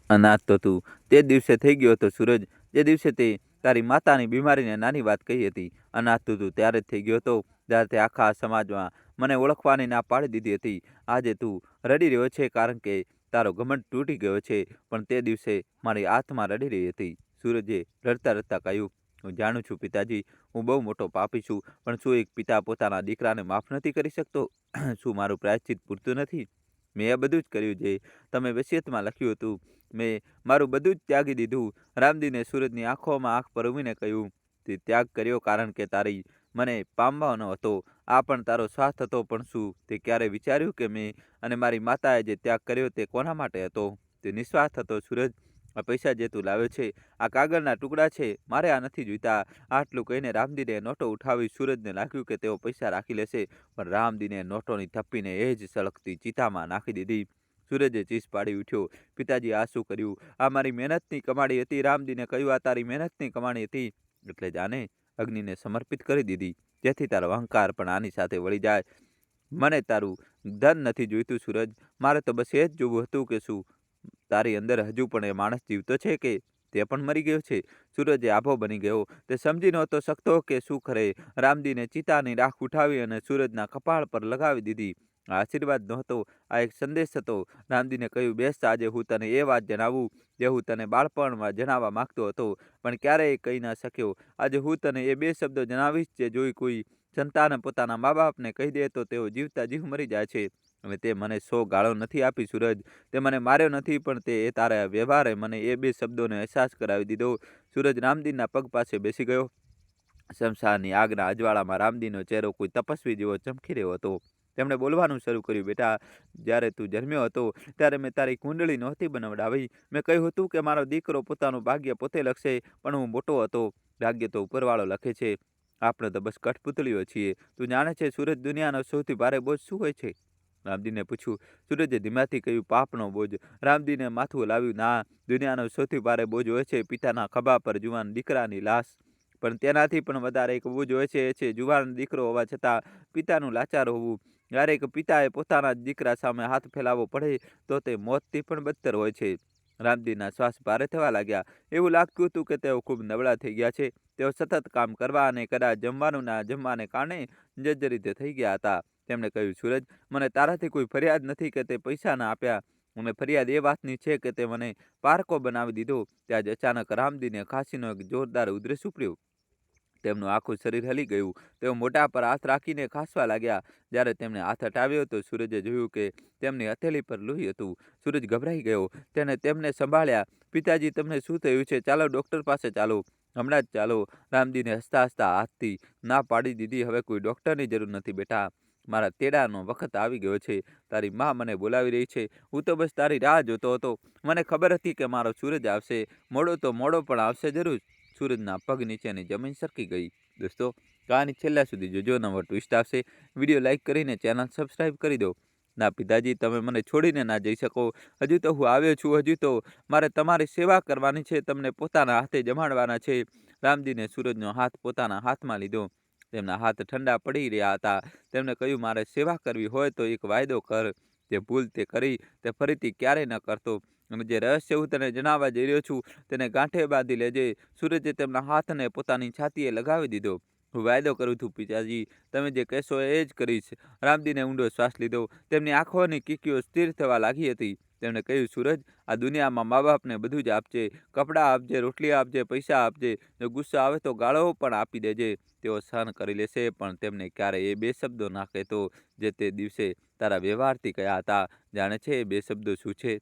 અનાથ તો તું તે દિવસે થઈ ગયો હતો સૂરજ, જે દિવસે તે તારી માતાની બીમારીને નાની વાત કહી હતી. અનાથ તો તું ત્યારે જ થઈ ગયો હતો, જ્યારે તે આખા સમાજમાં મને ઓળખવાની ના પાડી દીધી હતી. આજે તું રડી રહ્યો છે કારણ કે તારો ઘમંડ તૂટી ગયો છે, પણ તે દિવસે મારી આત્મા રડી રહી હતી. સૂરજે રડતા રડતા કહ્યું, હું જાણું છું પિતાજી, હું બહુ મોટો પાપી છું, પણ શું એક પિતા પોતાના દીકરાને માફ નથી કરી શકતો? શું મારું પ્રાયશ્ચિત પૂરતું નથી? મેં એ બધું જ કર્યું જે તમે વસિયતમાં લખ્યું હતું. મેં મારું બધું જ ત્યાગી દીધું. રામદીને સૂરજની આંખોમાં આંખ પરવીને કહ્યું, તે ત્યાગ કર્યો કારણ કે તારી મને પામવાનો હતો. આ પણ તારો સ્વાર્થ હતો, પણ શું તે ક્યારે વિચાર્યું કે મેં અને મારી માતાએ જે ત્યાગ કર્યો તે કોના માટે હતો? તે નિસ્વાર્થ હતો. સૂરજ, આ પૈસા જે તું લાવ્યો છે, આ કાગળના ટુકડા છે, મારે આ નથી જોઈતા. આટલું કહીને રામદીને નોટો ઉઠાવી. સૂરજને લાગ્યું કે તેઓ પૈસા રાખી લેશે, પણ રામદીને નોટોની થપ્પીને એ જ સળગતી ચિતામાં નાખી દીધી. સૂરજે ચીસ પાડી ઉઠ્યો, પિતાજી, આ શું કર્યું? આ મારી મહેનતની કમાણી હતી. રામદીને કહ્યું, આ તારી મહેનતની કમાણી હતી, એટલે જાને અગ્નિને સમર્પિત કરી દીધી, જેથી તારો અહંકાર પણ આની સાથે વળી જાય. મને તારું ધન નથી જોઈતું સૂરજ, મારે તો બસ એ જ જોવું હતું કે શું તારી અંદર હજુ પણ એ માણસ જીવતો છે કે તે પણ મરી ગયો છે? સૂરજે આભો બની ગયો. તે સમજી નહોતો શકતો કે શું કરે. રામદીને ચિતાની રાખ ઉઠાવી અને સૂરજના કપાળ પર લગાવી દીધી. આ આશીર્વાદ નહોતો, આ એક સંદેશ હતો. રામદીને કહ્યું, બેસ, આજે હું તને એ વાત જણાવું જે હું તને બાળપણમાં જણાવવા માંગતો હતો, પણ ક્યારેય કહી ન શક્યો. આજે હું તને એ બે શબ્દો જણાવીશ જે જો કોઈ સંતાન પોતાના મા બાપને કહી દે તો તેઓ જીવતા જીવ મરી જાય છે. અને તે મને 100 ગાળો નથી આપી સૂરજ, તે મને માર્યો નથી, પણ તે તારા વ્યવહારે મને એ બે શબ્દોને અહેસાસ કરાવી દીધો. સૂરજ રામદીનના પગ પાસે બેસી ગયો. શમશાનની આગના અજવાળામાં રામદીનનો ચહેરો કોઈ તપસ્વી જેવો ચમકી રહ્યો હતો. તેમણે બોલવાનું શરૂ કર્યું, બેટા, જ્યારે તું જન્મ્યો હતો ત્યારે મેં તારી કુંડળી નહોતી બનાવડાવી. મેં કહ્યું હતું કે મારો દીકરો પોતાનું ભાગ્ય પોતે લખશે, પણ હું મોટો હતો. ભાગ્ય તો ઉપરવાળો લખે છે, આપણે તો બસ કઠપુતળીઓ છીએ. તું જાણે છે સૂરજ, દુનિયાનો સૌથી ભારે બોજ શું હોય છે? રામદીને પૂછ્યું. સૂરજે ધીમાથી કહ્યું, પાપનો બોજ. રામદીને માથું હલાવ્યું, ના, દુનિયાનો સૌથી ભારે બોજ હોય છે પિતાના ખભા પર જુવાન દીકરાની લાશ. પણ તેનાથી પણ વધારે એક બોજ હોય છે, એ છે જુવાન દીકરો હોવા છતાં પિતાનું લાચાર હોવું. જ્યારે એક પિતાએ પોતાના દીકરા સામે હાથ ફેલાવવો પડે તો તે મોતથી પણ બદતર હોય છે. રામદીનના શ્વાસ ભારે થવા લાગ્યા. એવું લાગતું હતું કે તેઓ ખૂબ નબળા થઈ ગયા છે. તેઓ સતત કામ કરવા અને કદાચ જમવાનું ના જમવાને કારણે જર્જરિત થઈ ગયા હતા. તેમણે કહ્યું, સૂરજ, મને તારાથી કોઈ ફરિયાદ નથી કે તે પૈસા ના આપ્યા. મને ફરિયાદ એ વાતની છે કે તે મને પારકો બનાવી દીધો. ત્યાં જ અચાનક રામદીને ખાંસીનો એક જોરદાર ઉધરસ ઉપડ્યો. તેમનું આખું શરીર હલી ગયું. તેઓ મોઢા પર હાથ રાખીને ખાંસવા લાગ્યા. જ્યારે તેમણે હાથ હટાવ્યો તો સૂરજે જોયું કે તેમની હથેળી પર લોહી હતું. સૂરજ ગભરાઈ ગયો. તેમને સંભાળ્યા. પિતાજી, તમને શું થયું છે? ચાલો, ડૉક્ટર પાસે ચાલો, હમણાં જ ચાલો. રામદીને હસતા હસતા હાથથી ના પાડી દીધી. હવે કોઈ ડૉક્ટરની જરૂર નથી બેટા, મારા તેડાનો વખત આવી ગયો છે. તારી માં મને બોલાવી રહી છે. હું તો બસ તારી રાહ જોતો હતો. મને ખબર હતી કે મારો સૂરજ આવશે. મોડો તો મોડો પણ આવશે જરૂર. સૂરજના પગ નીચેની જમીન સરકી ગઈ. દોસ્તો, કહાની છેલ્લા સુધી જોજો, નવો ટ્વિસ્ટ આવશે. વિડીયો લાઇક કરીને ચેનલ સબસ્ક્રાઇબ કરી દો. ના પિતાજી, તમે મને છોડીને ના જઈ શકો. હજુ તો હું આવ્યો છું, હજુ તો મારે તમારી સેવા કરવાની છે, તમને પોતાના હાથે જમાડવાના છે. રામજીને સૂરજનો હાથ પોતાના હાથમાં લીધો. તેમના હાથ ઠંડા પડી રહ્યા હતા. તેમણે કહ્યું, મારે સેવા કરવી હોય તો એક વાયદો કર. જે ભૂલ તે કરી તે ફરીથી ક્યારેય ન કરતો. અને જે રહસ્ય હું તને જણાવવા જઈ રહ્યો છું તેને ગાંઠે બાંધી લેજે. સૂરજે તેમના હાથને પોતાની છાતીએ લગાવી દીધો. હું વાયદો કરું છું પિતાજી, તમે જે કહેશો એ જ કરીશ. રામજીને ઊંડો શ્વાસ લીધો. તેમની આંખોની કીકીઓ સ્થિર થવા લાગી હતી. તેમણે કહ્યું, સૂરજ, આ દુનિયામાં મા બાપને બધું જ આપજે. કપડાં આપજે, રોટલી આપજે, પૈસા આપજે. જો ગુસ્સો આવે તો ગાળો પણ આપી દેજે. તેઓ સહન કરી લેશે, પણ તેમને ક્યારેય એ બે શબ્દો ના કહેતો જે તે દિવસે તારા વ્યવહારથી કહ્યા હતા. જાણે છે એ બે શબ્દો શું છે?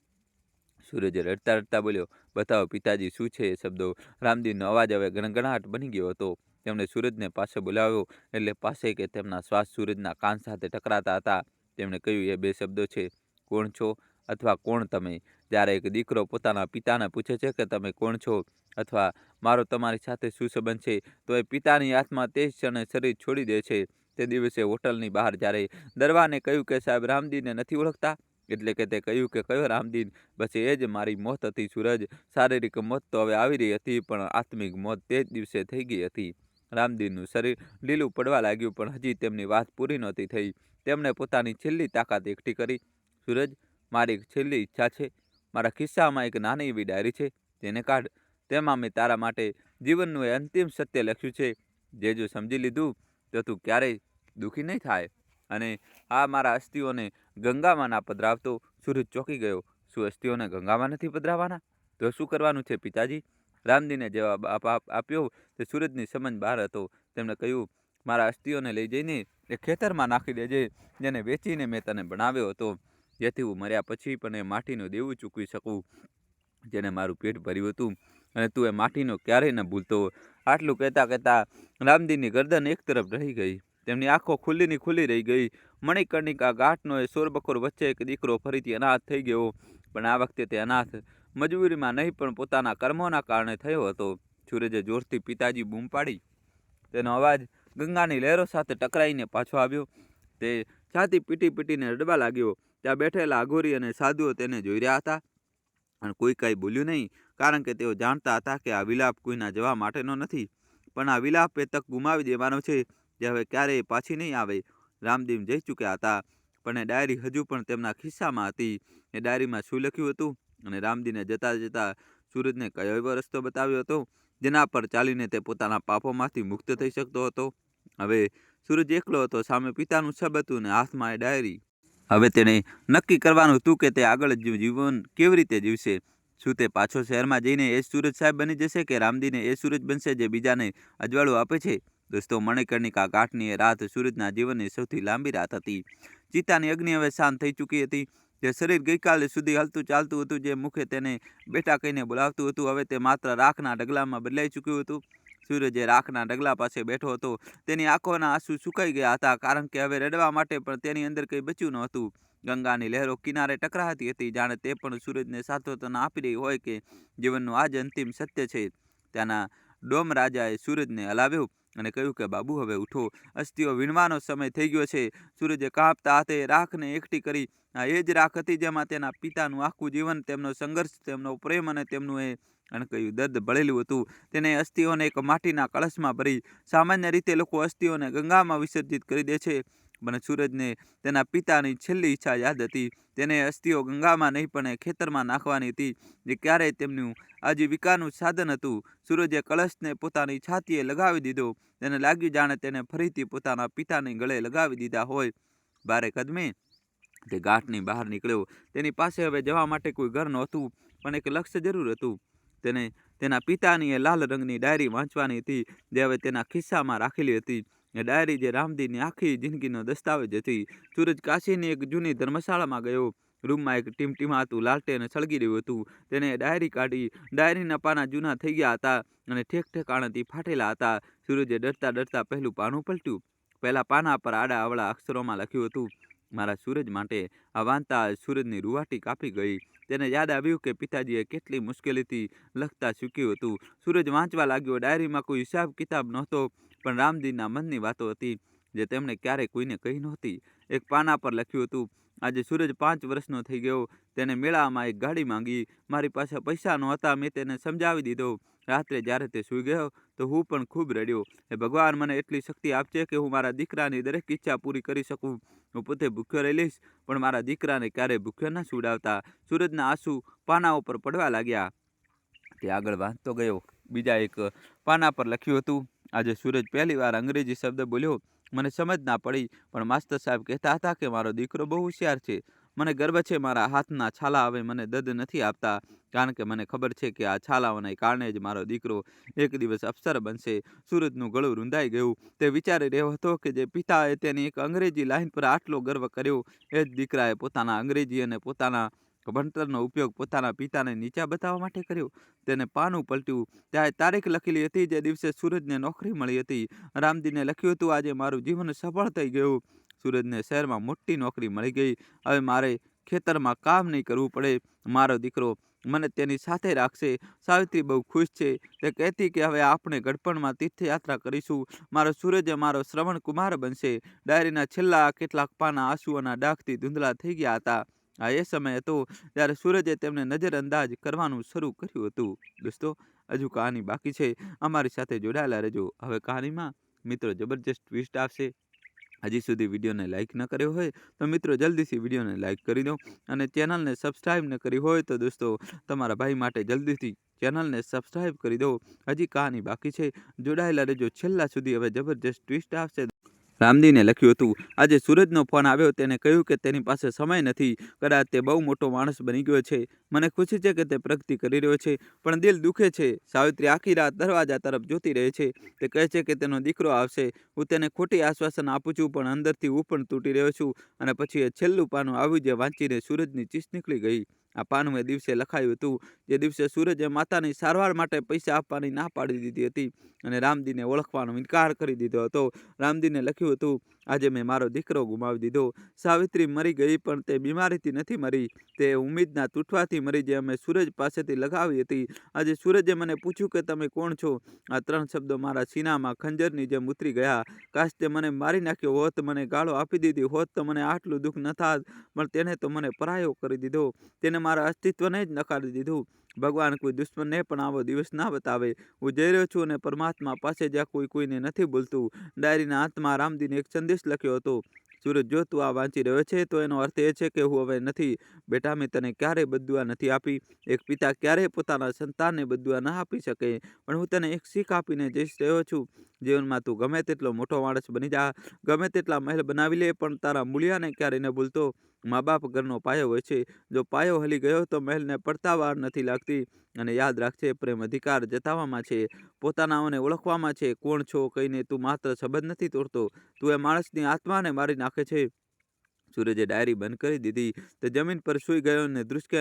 સૂરજ રડતા રડતા બોલ્યો, બતાવો પિતાજી, શું છે એ શબ્દો? રામદીનનો અવાજ હવે ગણગણાટ બની ગયો હતો. તેમણે સૂરજને પાસે બોલાવ્યો, એટલે પાસે કે તેમના શ્વાસ સૂરજના કાન સાથે ટકરાતા હતા. તેમણે કહ્યું, એ બે શબ્દો છે, કોણ છો અથવા કોણ તમે? જ્યારે એક દીકરો પોતાના પિતાને પૂછે છે કે તમે કોણ છો અથવા મારો તમારી સાથે શું સંબંધ છે, તો એ પિતાની આત્મા તે જ ક્ષણે શરીર છોડી દે છે. તે દિવસે હોટલની બહાર જ્યારે દરવાને કહ્યું કે સાહેબ રામદીનને નથી ઓળખતા, એટલે કે તે કહ્યું કે કયો રામદીન? બસ એ જ મારી મોત હતી સૂરજ. શારીરિક મોત તો હવે આવી રહી હતી, પણ આત્મિક મોત તે જ દિવસે થઈ ગઈ હતી. રામદીનનું શરીર લીલું પડવા લાગ્યું, પણ હજી તેમની વાત પૂરી નહોતી થઈ. તેમણે પોતાની છેલ્લી તાકાત એકઠી કરી. સૂરજ, મારી એક છેલ્લી ઈચ્છા છે. મારા ખિસ્સામાં એક નાની એવી ડાયરી છે, તેને કાઢ. તેમાં મેં તારા માટે જીવનનું એ અંતિમ સત્ય લખ્યું છે. જે જો સમજી લીધું તો તું ક્યારેય દુઃખી નહીં થાય. અને આ મારા અસ્થિઓને ગંગામાં ના પધરાવતો. સૂરજ ચોંકી ગયો. શું અસ્થિઓને ગંગામાં નથી પધરાવવાના? તો શું કરવાનું છે પિતાજી? રામજીને જવાબ આપ્યો તે સૂરજની સમજ બહાર હતો. તેમણે કહ્યું, મારા અસ્થિઓને લઈ જઈને એ ખેતરમાં નાખી દેજે, જેને વેચીને મેં તને બનાવ્યો હતો, જેથી હું મર્યા પછી પણ એ માટીનું દેવું ચૂકવી શકું, જેને મારું પેટ ભર્યું હતું, અને તું એ માટીનો ક્યારેય ન ભૂલતો. આટલું કહેતા કહેતા રામજીની ગરદન એક તરફ રહી ગઈ. તેમની આંખો ખુલ્લીની ખુલ્લી રહી ગઈ. મણિકર્ણિકા ઘાટનો એ શોરબકોર વચ્ચે એક દીકરો ફરીથી અનાથ થઈ ગયો. પણ આ વખતે તે અનાથ મજબૂરીમાં નહીં, પણ પોતાના કર્મોના કારણે થયો હતો. સૂરજે જોરથી પિતાજી બૂમ પાડી. તેનો અવાજ ગંગાની લહેરો સાથે ટકરાઈને પાછો આવ્યો. તે છાતી પીટી પીટીને રડવા લાગ્યો. ત્યાં બેઠેલા અઘોરી અને સાધુઓ તેને જોઈ રહ્યા હતા, અને કોઈ કાંઈ બોલ્યું નહીં, કારણ કે તેઓ જાણતા હતા કે આ વિલાપ કોઈના જવા માટેનો નથી, પણ આ વિલાપ એ તક ગુમાવી દેવાનો છે, જે હવે ક્યારેય પાછી નહીં આવે. રામદેવ જઈ ચૂક્યા હતા, પણ એ ડાયરી હજુ પણ તેમના ખિસ્સામાં હતી. એ ડાયરીમાં શું લખ્યું હતું, અને રામજીને જતા જતા સૂરજને કયો એવો રસ્તો બતાવ્યો હતો જેના પર ચાલીને તે પોતાના પાપોમાંથી મુક્ત થઈ શકતો હતો? હવે સૂરજ એકલો હતો. સામે પિતાનું શબ હતું ને હાથમાં એ ડાયરી. હવે તેણે નક્કી કરવાનું હતું કે તે આગળ જીવન કેવી રીતે જીવશે. શું તે પાછો શહેરમાં જઈને એ સૂરજ સાહેબ બની જશે, કે રામજીને એ સૂરજ બનશે જે બીજાને અજવાળું આપે છે? દોસ્તો, મણિકર્ણિકા ઘાટની એ રાત સૂરજના જીવનની સૌથી લાંબી રાત હતી. ચિતાની અગ્નિ હવે શાંત થઈ ચૂકી હતી. જે શરીર ગઈકાલે સુધી હલતું ચાલતું હતું, જે મુખે તેને બેટા કહીને બોલાવતું હતું, હવે તે માત્ર રાખના ઢગલામાં બદલાઈ ચૂક્યું હતું. સૂરજ જે રાખના ઢગલા પાસે બેઠો હતો, તેની આંખોના આંસુ સુકાઈ ગયા હતા, કારણ કે હવે રડવા માટે પણ તેની અંદર કંઈ બચ્યું ન હતું. ગંગાની લહેરો કિનારે ટકરાતી હતી, જાણે તે પણ સૂરજને સાંત્વના આપી રહી હોય કે જીવનનું આ જ અંતિમ સત્ય છે. ત્યાંના ડોમ રાજાએ સૂરજને હલાવ્યો અને કહ્યું કે બાબુ, હવે ઉઠો, અસ્થિઓ વીણવાનો સમય થઈ ગયો છે. સૂરજે કાંપતા હાથે રાખને એકઠી કરી. આ એ જ રાખ હતી જેમાં તેના પિતાનું આખું જીવન, તેમનો સંઘર્ષ, તેમનો પ્રેમ અને તેમનું એ અણકહ્યું દર્દ ભળેલું હતું. તેને અસ્થિઓને એક માટીના કળશમાં ભરી. સામાન્ય રીતે લોકો અસ્થિઓને ગંગામાં વિસર્જિત કરી દે છે, પણ સૂરજને તેના પિતાની છેલ્લી ઈચ્છા યાદ હતી. તેને અસ્થિઓ ગંગામાં નહીં, પણ ખેતરમાં નાખવાની હતી, જે ક્યારેય તેમનું આજીવિકાનું સાધન હતું. સૂરજે કળશને પોતાની છાતીએ લગાવી દીધો. તેને લાગ્યું જાણે તેને ફરીથી પોતાના પિતાને ગળે લગાવી દીધા હોય. ભારે કદમે તે ઘાટની બહાર નીકળ્યો. તેની પાસે હવે જવા માટે કોઈ ઘર નહોતું, પણ એક લક્ષ્ય જરૂર હતું. તેને તેના પિતાની એ લાલ રંગની ડાયરી વાંચવાની હતી, જે હવે તેના ખિસ્સામાં રાખેલી હતી. એ ડાયરી જે રામજીની આખી જિંદગીનો દસ્તાવેજ હતી. સૂરજ કાશીની એક જૂની ધર્મશાળામાં ગયો. રૂમમાં એક ટીમટીમાતું લાલટેન સળગી રહ્યું હતું. તેને ડાયરી કાઢી. ડાયરીના પાના જૂના થઈ ગયા હતા અને ઠેકઠેકાણેથી ફાટેલા હતા. સૂરજે ડરતા ડરતા પહેલું પાનું પલટ્યું. પહેલા પાના પર આડા અવળા અક્ષરોમાં લખ્યું હતું, મારા સૂરજ માટે. આ વાંચતા સૂરજની રૂવાટી કાપી ગઈ. તેને યાદ આવ્યું કે પિતાજીએ કેટલી મુશ્કેલીથી લખતા શીખ્યું હતું. સૂરજ વાંચવા લાગ્યો. ડાયરીમાં કોઈ હિસાબ કિતાબ નહોતો, પણ રામજીના મનની વાતો હતી, જે તેમણે ક્યારેય કોઈને કહી નહોતી. એક પાના પર લખ્યું હતું, આજે સૂરજ 5 વર્ષનો થઈ ગયો. તેને મેળામાં એક ગાડી માંગી. મારી પાસે પૈસા નહોતા. મેં તેને સમજાવી દીધો. રાત્રે જ્યારે તે સૂઈ ગયો તો હું પણ ખૂબ રડ્યો. હે ભગવાન, મને એટલી શક્તિ આપજે કે હું મારા દીકરાની દરેક ઈચ્છા પૂરી કરી શકું. હું પોતે ભૂખ્યો રહી લઈશ, પણ મારા દીકરાને ક્યારેય ભૂખ્યો ન સુવડાવતા. સૂરજના આંસુ પાના ઉપર પડવા લાગ્યા. તે આગળ વાંચતો ગયો. બીજા એક પાના પર લખ્યું હતું, આજે સૂરજ પહેલી વાર અંગ્રેજી શબ્દ બોલ્યો. મને સમજ ના પડી, પણ માસ્તર સાહેબ કહેતા હતા કે મારો દીકરો બહુ હોશિયાર છે. મને ગર્વ છે મારા હાથના છાલા હવે મને દર્દ નથી આપતા, કારણ કે મને ખબર છે કે આ છાલાઓને કારણે જ મારો દીકરો એક દિવસ અફસર બનશે. સૂરજનું ગળું રૂંધાઈ ગયું. તે વિચારી રહ્યો હતો કે જે પિતાએ તેની એક અંગ્રેજી લાઈન પર આટલો ગર્વ કર્યો, એ જ દીકરાએ પોતાના અંગ્રેજી અને પોતાના ભણતરનો ઉપયોગ પોતાના પિતાને નીચા બતાવવા માટે કર્યો. તેને પાનું પલટ્યું. ત્યાં તારીખ લખેલી હતી જે દિવસે સૂરજને નોકરી મળી હતી. રામદીને લખ્યું હતું, આજે મારું જીવન સફળ થઈ ગયું. સૂરજને શહેરમાં મોટી નોકરી મળી ગઈ. હવે મારે ખેતરમાં કામ નહીં કરવું પડે. મારો દીકરો મને તેની સાથે રાખશે. સાવિત્રી બહુ ખુશ છે. તે કહેતી કે હવે આપણે ગડપણમાં તીર્થયાત્રા કરીશું. મારો સૂરજ મારો શ્રવણ કુમાર બનશે. ડાયરીના છેલ્લા કેટલાક પાના આંસુઓના ડાઘથી ધૂંધળા થઈ ગયા હતા. આ એ સમય હતો જ્યારે સૂરજે તેમને નજરઅંદાજ કરવાનું શરૂ કર્યું હતું. દોસ્તો, હજુ કહાની બાકી છે. અમારી સાથે જોડાયેલા રહેજો. હવે કહાનીમાં મિત્રો જબરજસ્ત ટ્વિસ્ટ આવશે. હજી સુધી વિડીયોને લાઇક ન કર્યો હોય તો મિત્રો જલ્દીથી વિડીયોને લાઇક કરી દો, અને ચેનલને સબસ્ક્રાઈબ ન કરી હોય તો દોસ્તો તમારા ભાઈ માટે જલ્દીથી ચેનલને સબસ્ક્રાઈબ કરી દો. હજી કહાની બાકી છે. જોડાયેલા રહેજો છેલ્લા સુધી. હવે જબરજસ્ત ટ્વિસ્ટ આવશે. રામદીને લખ્યું હતું, આજે સૂરજનો ફોન આવ્યો. તેને કહ્યું કે તેની પાસે સમય નથી. કદાચ તે બહુ મોટો માણસ બની ગયો છે. મને ખુશી છે કે તે પ્રગતિ કરી રહ્યો છે, પણ દિલ દુખે છે. સાવિત્રી આખી રાત દરવાજા તરફ જોતી રહે છે. તે કહે છે કે તેનો દીકરો આવશે. હું તેને ખોટી આશ્વાસન આપું છું, પણ અંદરથી હું પણ તૂટી રહ્યો છું. અને પછી એ છેલ્લું પાનું આવ્યું જે વાંચીને સૂરજની ચીસ નીકળી ગઈ. આ પાનું એ દિવસે લખાયું હતું જે દિવસે સૂરજે માતાની સારવાર માટે પૈસા આપવાની ના પાડી દીધી હતી અને રામદીને ઓળખવાનો ઇનકાર કરી દીધો હતો. રામદીને લખ્યું હતું, આજે મેં મારો દીકરો ગુમાવી દીધો. સાવિત્રી મરી ગઈ, પણ તે બીમારીથી નથી મરી. તે ઉમ્મીદના તૂટવાથી મરી, જે અમે સૂરજ પાસેથી લગાવી હતી. આજે સૂરજે મને પૂછ્યું કે તમે કોણ છો. આ 3 શબ્દો મારા સીનામાં ખંજરની જેમ ઉતરી ગયા. કાશ તે મને મારી નાખ્યો હોત, મને ગાળો આપી દીધી હોત તો મને આટલું દુઃખ ન થાત, પણ તેને તો મને પરાયો કરી દીધો. તેને મારા અસ્તિત્વને જ નકારી દીધું. ભગવાન કોઈ દુશ્મનને પણ આવો દિવસ ના બતાવે. હું જઈ રહ્યો છું અને પરમાત્મા પાસે, જ્યાં કોઈ કોઈને નથી ભૂલતું. ડાયરીના અંતમાં રામદીને એક સંદેશ લખ્યો હતો, સૂરજ, જો તું આ વાંચી રહ્યો છે તો એનો અર્થ એ છે કે હું હવે નથી. બેટા, મેં તને ક્યારેય બદદુઆ નથી આપી. એક પિતા ક્યારેય પોતાના સંતાનને બદદુઆ ના આપી શકે, પણ હું તને એક શીખ આપીને જઈ રહ્યો છું. જીવનમાં તું ગમે તેટલો મોટો માણસ બની જા, ગમે તેટલા મહેલ બનાવી લે, પણ તારા મૂળિયાને ક્યારેય ન ભૂલતો. મા બાપ ઘરનો પાયો હોય છે. જો પાયો હલી ગયો તો મહેલને પડતા વાર નથી લાગતી. અને યાદ રાખજે, પ્રેમ અધિકાર જતાવવામાં છે, પોતાનાઓને ઓળખવામાં છે. કોણ છો કહીને તું માત્ર સંબંધ નથી તોડતો, તું એ માણસની આત્માને મારી નાખે છે. સૂરજે ડાયરી બંધ કરી દીધી. તે જમીન પર સૂઈ ગયો અને ધ્રુસકે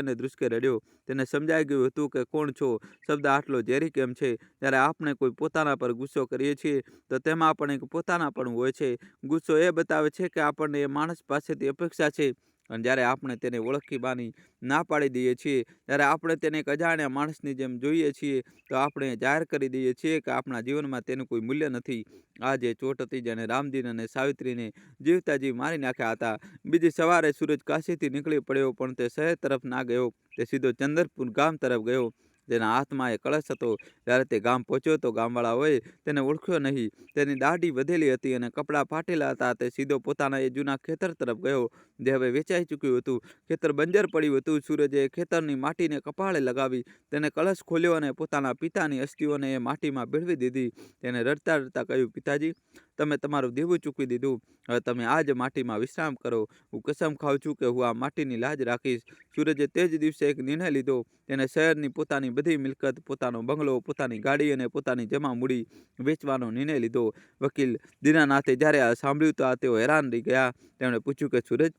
રડ્યો. તેને સમજાઈ ગયું હતું કે કોણ છો શબ્દ આટલો ઝેરી કેમ છે. જ્યારે આપણે કોઈ પોતાના પર ગુસ્સો કરીએ છીએ તો તેમાં પણ એક પોતાનાપણું હોય છે. ગુસ્સો એ બતાવે છે કે આપણને એ માણસ પાસેથી અપેક્ષા છે, અને જ્યારે આપણે તેને ઓળખીવાની ના પાડી દઈએ છીએ, ત્યારે આપણે તેને એક અજાણ્યા માણસની જેમ જોઈએ છીએ, તો આપણે જાહેર કરી દઈએ છીએ કે આપણા જીવનમાં તેનું કોઈ મૂલ્ય નથી. આ જે ચોટ હતી જેને રામદીન અને સાવિત્રીને જીવતા જીવ મારી નાખ્યા હતા. બીજી સવારે સૂરજ કાશીથી નીકળી પડ્યો, પણ તે શહેર તરફ ના ગયો. તે સીધો ચંદરપુર ગામ તરફ ગયો. તેના હાથમાં એક કળશ હતો. જ્યારે તે ગામ પહોંચ્યો તો ગામવાળાઓએ તેને ઓળખ્યો નહીં. તેની દાઢી વધેલી હતી અને કપડાં ફાટેલા હતા. તે સીધો પોતાના એ જૂના ખેતર તરફ ગયો, જે હવે વેચાઈ ચૂક્યું હતું. ખેતર બંજર પડ્યું હતું. સૂરજે ખેતરની માટીને કપાળે લગાવી. તેને કળશ ખોલ્યો અને પોતાના પિતાની અસ્થિઓને એ માટીમાં ભેળવી દીધી. તેને રડતા રડતા કહ્યું, પિતાજી, તમે તમારું દેવું ચૂકવી દીધું. હવે તમે આ જ માટીમાં વિશ્રામ કરો. હું કસમ ખાઉં છું કે હું આ માટીની લાજ રાખીશ. સૂરજે તે જ દિવસે એક નિર્ણય લીધો. તેને શહેરની પોતાની બધી મિલકત, પોતાનો બંગલો, પોતાની ગાડી અને પોતાની જમા મૂડી વેચવાનો નિર્ણય લીધો. વકીલ દીનાનાથે જ્યારે આ સાંભળ્યું તો તેઓ હેરાન રહી ગયા. તેમણે પૂછ્યું કે સૂરજ,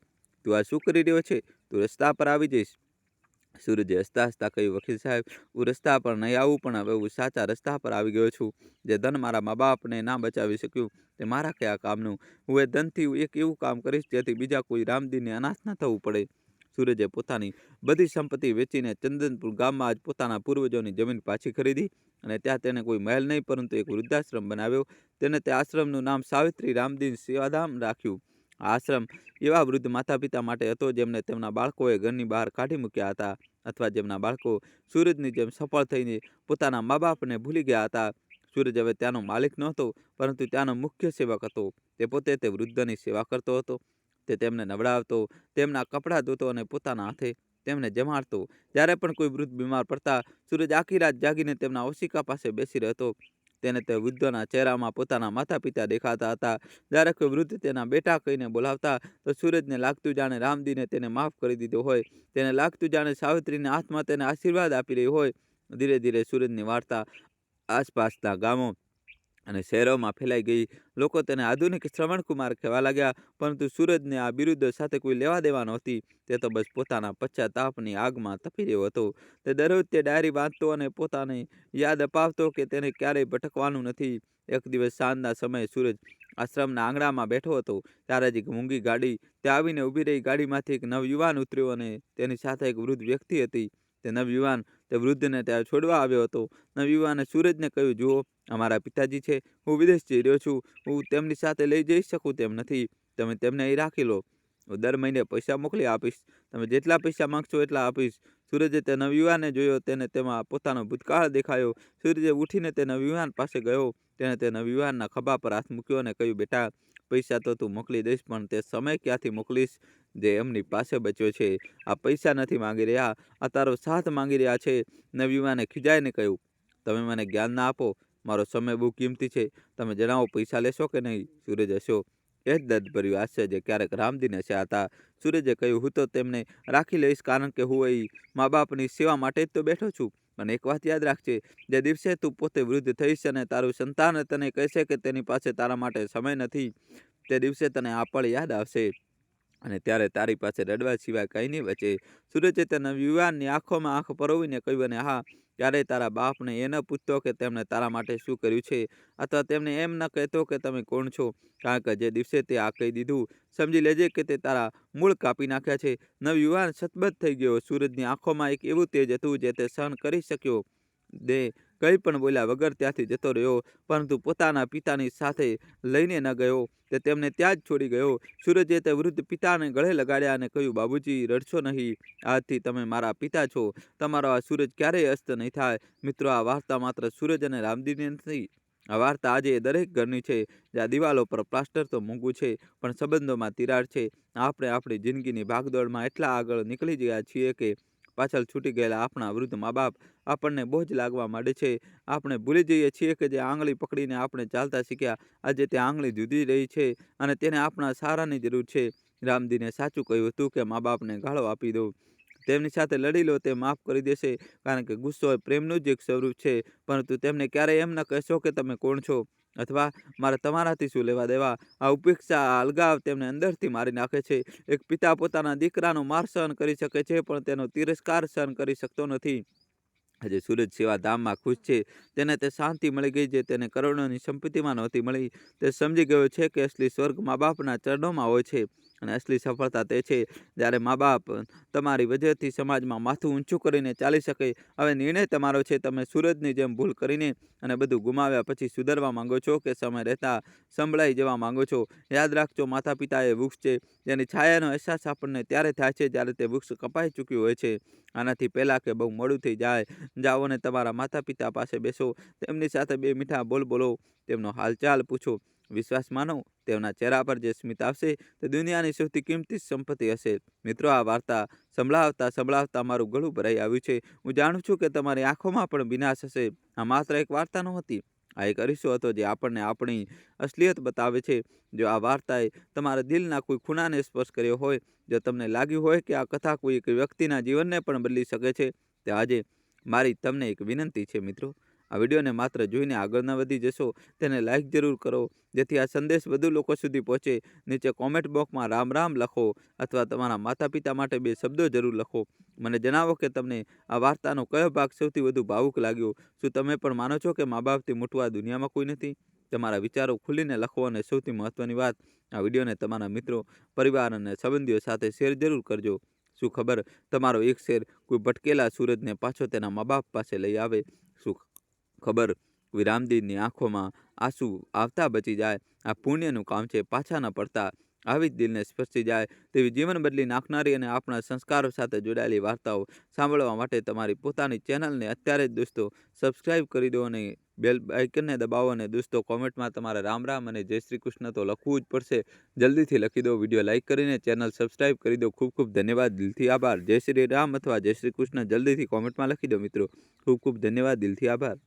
તું આ શું કરી રહ્યો છે? તું રસ્તા પર આવી જઈશ. સૂરજે હસતા હસતા કહ્યું, વકીલ સાહેબ, હું રસ્તા પર નહીં આવું, પણ હવે હું સાચા રસ્તા પર આવી ગયો છું. જે ધન મારા મા બાપને ના બચાવી શક્યું તે મારા કયા કામનું. હું એ ધનથી એક એવું કામ કરીશ જેથી બીજા કોઈ રામદીનને અનાથ ન થવું પડે. સૂરજે પોતાની બધી સંપત્તિ વેચીને ચંદનપુર ગામમાં જ પોતાના પૂર્વજોની જમીન પાછી ખરીદી, અને ત્યાં તેને કોઈ મહેલ નહીં પરંતુ એક વૃદ્ધાશ્રમ બનાવ્યો. તેને તે આશ્રમનું નામ સાવિત્રી રામદીન સેવાધામ રાખ્યું. આ આશ્રમ એવા વૃદ્ધ માતા પિતા માટે હતો જેમને તેમના બાળકોએ ઘરની બહાર કાઢી મૂક્યા હતા, અથવા જેમના બાળકો સૂરજની જેમ સફળ થઈને પોતાના મા બાપને ભૂલી ગયા હતા. સૂરજ હવે ત્યાંનો માલિક નહોતો, પરંતુ ત્યાંનો મુખ્ય સેવક હતો. તે પોતે તે વૃદ્ધની સેવા કરતો હતો. તે તેમને નવડાવતો, તેમના કપડાં ધોતો અને પોતાના હાથે તેમને જમાડતો. જ્યારે પણ કોઈ વૃદ્ધ બીમાર પડતા, સૂરજ આખી રાત જાગીને તેમના ઓશિકા પાસે બેસી રહેતો. તેને તે વૃદ્ધોના ચહેરામાં પોતાના માતા પિતા દેખાતા હતા. જ્યારે કોઈ વૃદ્ધ તેના બેટા કહીને બોલાવતા, તો સૂરજને લાગતું જાણે રામદીને તેને માફ કરી દીધો હોય. તેને લાગતું જાણે સાવિત્રીની આત્મા તેને આશીર્વાદ આપી રહી હોય. ધીરે ધીરે સૂરજની વાર્તા આસપાસના ગામો અને શહેરોમાં ફેલાઈ ગઈ. લોકો તેને આધુનિક શ્રવણકુમાર કહેવા લાગ્યા, પરંતુ સૂરજને આ બિરુદ સાથે કોઈ લેવા દેવા નહોતી. તે તો બસ પોતાના પશ્ચાતાપની આગમાં તપી રહ્યો હતો. તે દરરોજ તે ડાયરી વાંચતો અને પોતાને યાદ અપાવતો કે તેને ક્યારેય ભટકવાનું નથી. એક દિવસ સાંજના સમયે સૂરજ આશ્રમના આંગણામાં બેઠો હતો, ત્યારે જ એક મૂંગી ગાડી ત્યાં આવીને ઊભી રહી. ગાડીમાંથી એક નવયુવાન ઉતર્યો અને તેની સાથે એક વૃદ્ધ વ્યક્તિ હતી. તે નવયુવાન તે વૃદ્ધને ત્યાં છોડવા આવ્યો હતો. નવયુવાને સૂરજને કહ્યું, જુઓ, અમારા પિતાજી છે, હું વિદેશ જઈ રહ્યો છું, હું તેમની સાથે લઈ જઈ શકું તેમ નથી. તમે તેમને અહીં રાખી લો, હું દર મહિને પૈસા મોકલી આપીશ. તમે જેટલા પૈસા માંગશો એટલા આપીશ. સૂરજે તે નવયુવાનને જોયો, તેને તેમાં પોતાનો ભૂતકાળ દેખાયો. સૂરજે ઉઠીને તે નવયુવાન પાસે ગયો. તેણે તે નવયુવાનના ખભા પર હાથ મૂક્યો અને કહ્યું, બેટા, પૈસા તો તું મોકલી દઈશ, પણ તે સમય ક્યાંથી મોકલીશ જે એમની પાસે બચ્યો છે? આ પૈસા નથી માંગી રહ્યા, આ તારો સાથ માંગી રહ્યા છે. નવયુવાને ખીજાઈને કહ્યું, તમે મને જ્ઞાન ના આપો, મારો સમય બહુ કિંમતી છે. તમે જણાવો, પૈસા લેશો કે નહીં? સૂરજ હસ્યો. એ જ દર્દભર્યું હાસ્ય જે ક્યારેક રામદીને હસ્યા હતા. સૂરજે કહ્યું, હું તો તેમને રાખી લઈશ, કારણ કે હું અહીં મા બાપની સેવા માટે જ તો બેઠો છું. પણ એક વાત યાદ રાખજે, જે દિવસે તું પોતે વૃદ્ધ થઈશ અને તારું સંતાન તને કહેશે કે તેની પાસે તારા માટે સમય નથી, તે દિવસે તને આ પળ યાદ આવશે અને ત્યારે તારી પાસે રડવા સિવાય કંઈ નહીં બચે. સૂરજે તે નવયુવાનની આંખોમાં આંખ પરોવીને કહ્યું, અને હા, ક્યારેય તારા બાપને એ ન પૂછતો કે તેમણે તારા માટે શું કર્યું છે, અથવા તેમને એમ ન કહેતો કે તમે કોણ છો, કારણ કે જે દિવસે તે આ કહી દીધું, સમજી લેજે કે તે તારા મૂળ કાપી નાખ્યા છે. નવયુવાન સતબદ્ધ થઈ ગયો. સૂરજની આંખોમાં એક એવું તેજ હતું જે તે સહન કરી શક્યો. દે કંઈ પણ બોલ્યા વગર ત્યાંથી જતો રહ્યો, પરંતુ પોતાના પિતાની સાથે લઈને ન ગયો. તે તેમને ત્યાં જ છોડી ગયો. સૂરજે તે વૃદ્ધ પિતાને ગળે લગાડ્યા અને કહ્યું, બાબુજી, રડશો નહીં. આજથી તમે મારા પિતા છો. તમારો આ સૂરજ ક્યારેય અસ્ત નહીં થાય. મિત્રો, આ વાર્તા માત્ર સૂરજ અને રામદીની નથી. આ વાર્તા આજે દરેક ઘરની છે, જ્યાં દિવાલો પર પ્લાસ્ટર તો મોંઘું છે, પણ સંબંધોમાં તિરાડ છે. આપણે આપણી જિંદગીની ભાગદોડમાં એટલા આગળ નીકળી ગયા છીએ કે પાછળ છૂટી ગયેલા આપણા વૃદ્ધ મા બાપ આપણને બોજ લાગવા માંડે છે. આપણે ભૂલી જઈએ છીએ કે જે આંગળી પકડીને આપણે ચાલતા શીખ્યા, આજે તે આંગળી જુદી રહી છે અને તેને આપણા સહારાની જરૂર છે. રામદીને સાચું કહ્યું હતું કે મા બાપને ગાળો આપી દો, તેમની સાથે લડી લો, તે માફ કરી દેશે, કારણ કે ગુસ્સો એ પ્રેમનું જ એક સ્વરૂપ છે. પરંતુ તેમને ક્યારેય એમ ન કહેશો કે તમે કોણ છો, અથવા મારે તમારાથી શું લેવા દેવા. આ ઉપેક્ષા, આ અલગાવ તેમને અંદરથી મારી નાખે છે. એક પિતા પોતાના દીકરાનો માર સહન કરી શકે છે, પણ તેનો તિરસ્કાર સહન કરી શકતો નથી. આજે સૂરજ સેવાધામમાં ખુશ છે. તેને તે શાંતિ મળી ગઈ જે તેને કરોડોની સંપત્તિમાં નહોતી મળી. તે સમજી ગયો છે કે અસલી સ્વર્ગ મા બાપના ચરણોમાં હોય છે, અને અસલી સફળતા તે છે જ્યારે મા બાપ તમારી વજહથી સમાજમાં માથું ઊંચું કરીને ચાલી શકે. હવે નિર્ણય તમારો છે. તમે સૂરજની જેમ ભૂલ કરીને અને બધું ગુમાવ્યા પછી સુધરવા માંગો છો, કે સમય રહેતા સંભળાઈ જવા માંગો છો? યાદ રાખજો, માતા પિતા એ વૃક્ષ છે જેની છાયાનો અહેસાસ આપણને ત્યારે થાય છે જ્યારે તે વૃક્ષ કપાઈ ચૂક્યું હોય છે. આનાથી પહેલાં કે બહુ મોડું થઈ જાય, જાઓ અને તમારા માતા પિતા પાસે બેસો, તેમની સાથે બે મીઠા બોલ બોલો, તેમનો હાલચાલ પૂછો. વિશ્વાસ માનો, તેમના ચહેરા પર જે સ્મિત આવશે તે દુનિયાની સૌથી કિંમતી સંપત્તિ હશે. મિત્રો, આ વાર્તા સંભળાવતા મારું ગળું ભરાઈ આવ્યું છે. હું જાણું છું કે તમારી આંખોમાં પણ વિનાશ હશે. આ માત્ર એક વાર્તા નહોતી, આ એક અરીસો હતો જે આપણને આપણી અસલિયત બતાવે છે. જો આ વાર્તાએ તમારા દિલના કોઈ ખૂણાને સ્પર્શ કર્યો હોય, જો તમને લાગ્યું હોય કે આ કથા કોઈ એક વ્યક્તિના જીવનને પણ બદલી શકે છે, તો આજે મારી તમને એક વિનંતી છે. મિત્રો, આ વિડીયોને માત્ર જોઈને આગળ ન વધી જશો, તેને લાઈક જરૂર કરો, જેથી આ સંદેશ વધુ લોકો સુધી પહોંચે. નીચે કોમેન્ટ બોક્સમાં રામ રામ લખો, અથવા તમારા માતા પિતા માટે બે શબ્દો જરૂર લખો. મને જણાવો કે તમને આ વાર્તાનો કયો ભાગ સૌથી વધુ ભાવુક લાગ્યો. શું તમે પણ માનો છો કે મા બાપથી મોટું આ દુનિયામાં કોઈ નથી? તમારા વિચારો ખુલીને લખો, અને સૌથી મહત્વની વાત, આ વિડીયોને તમારા મિત્રો, પરિવાર અને સંબંધીઓ સાથે શેર જરૂર કરજો. શું ખબર, તમારો એક શેર કોઈ ભટકેલા સૂરજને પાછો તેના મા બાપ પાસે લઈ આવે. શું ખબર, કોઈ રામદીનની આંખોમાં આંસુ આવતા બચી જાય. આ પુણ્યનું કામ છે, પાછા ન પડતા. આવી જ દિલને સ્પર્શી જાય તેવી જીવન બદલી નાખનારી અને આપણા સંસ્કારો સાથે જોડાયેલી વાર્તાઓ સાંભળવા માટે તમારી પોતાની ચેનલને અત્યારે જ દોસ્તો સબસ્ક્રાઈબ કરી દો અને બેલ આઇકનને દબાવો. અને દોસ્તો કોમેન્ટમાં તમારે રામ રામ અને જય શ્રી કૃષ્ણ તો લખવું જ પડશે. જલ્દીથી લખી દો. વિડીયો લાઇક કરીને ચેનલ સબસ્ક્રાઈબ કરી દો. ખૂબ ખૂબ ધન્યવાદ. દિલથી આભાર. જય શ્રી રામ અથવા જય શ્રી કૃષ્ણ જલ્દીથી કોમેન્ટમાં લખી દો મિત્રો. ખૂબ ખૂબ ધન્યવાદ. દિલથી આભાર.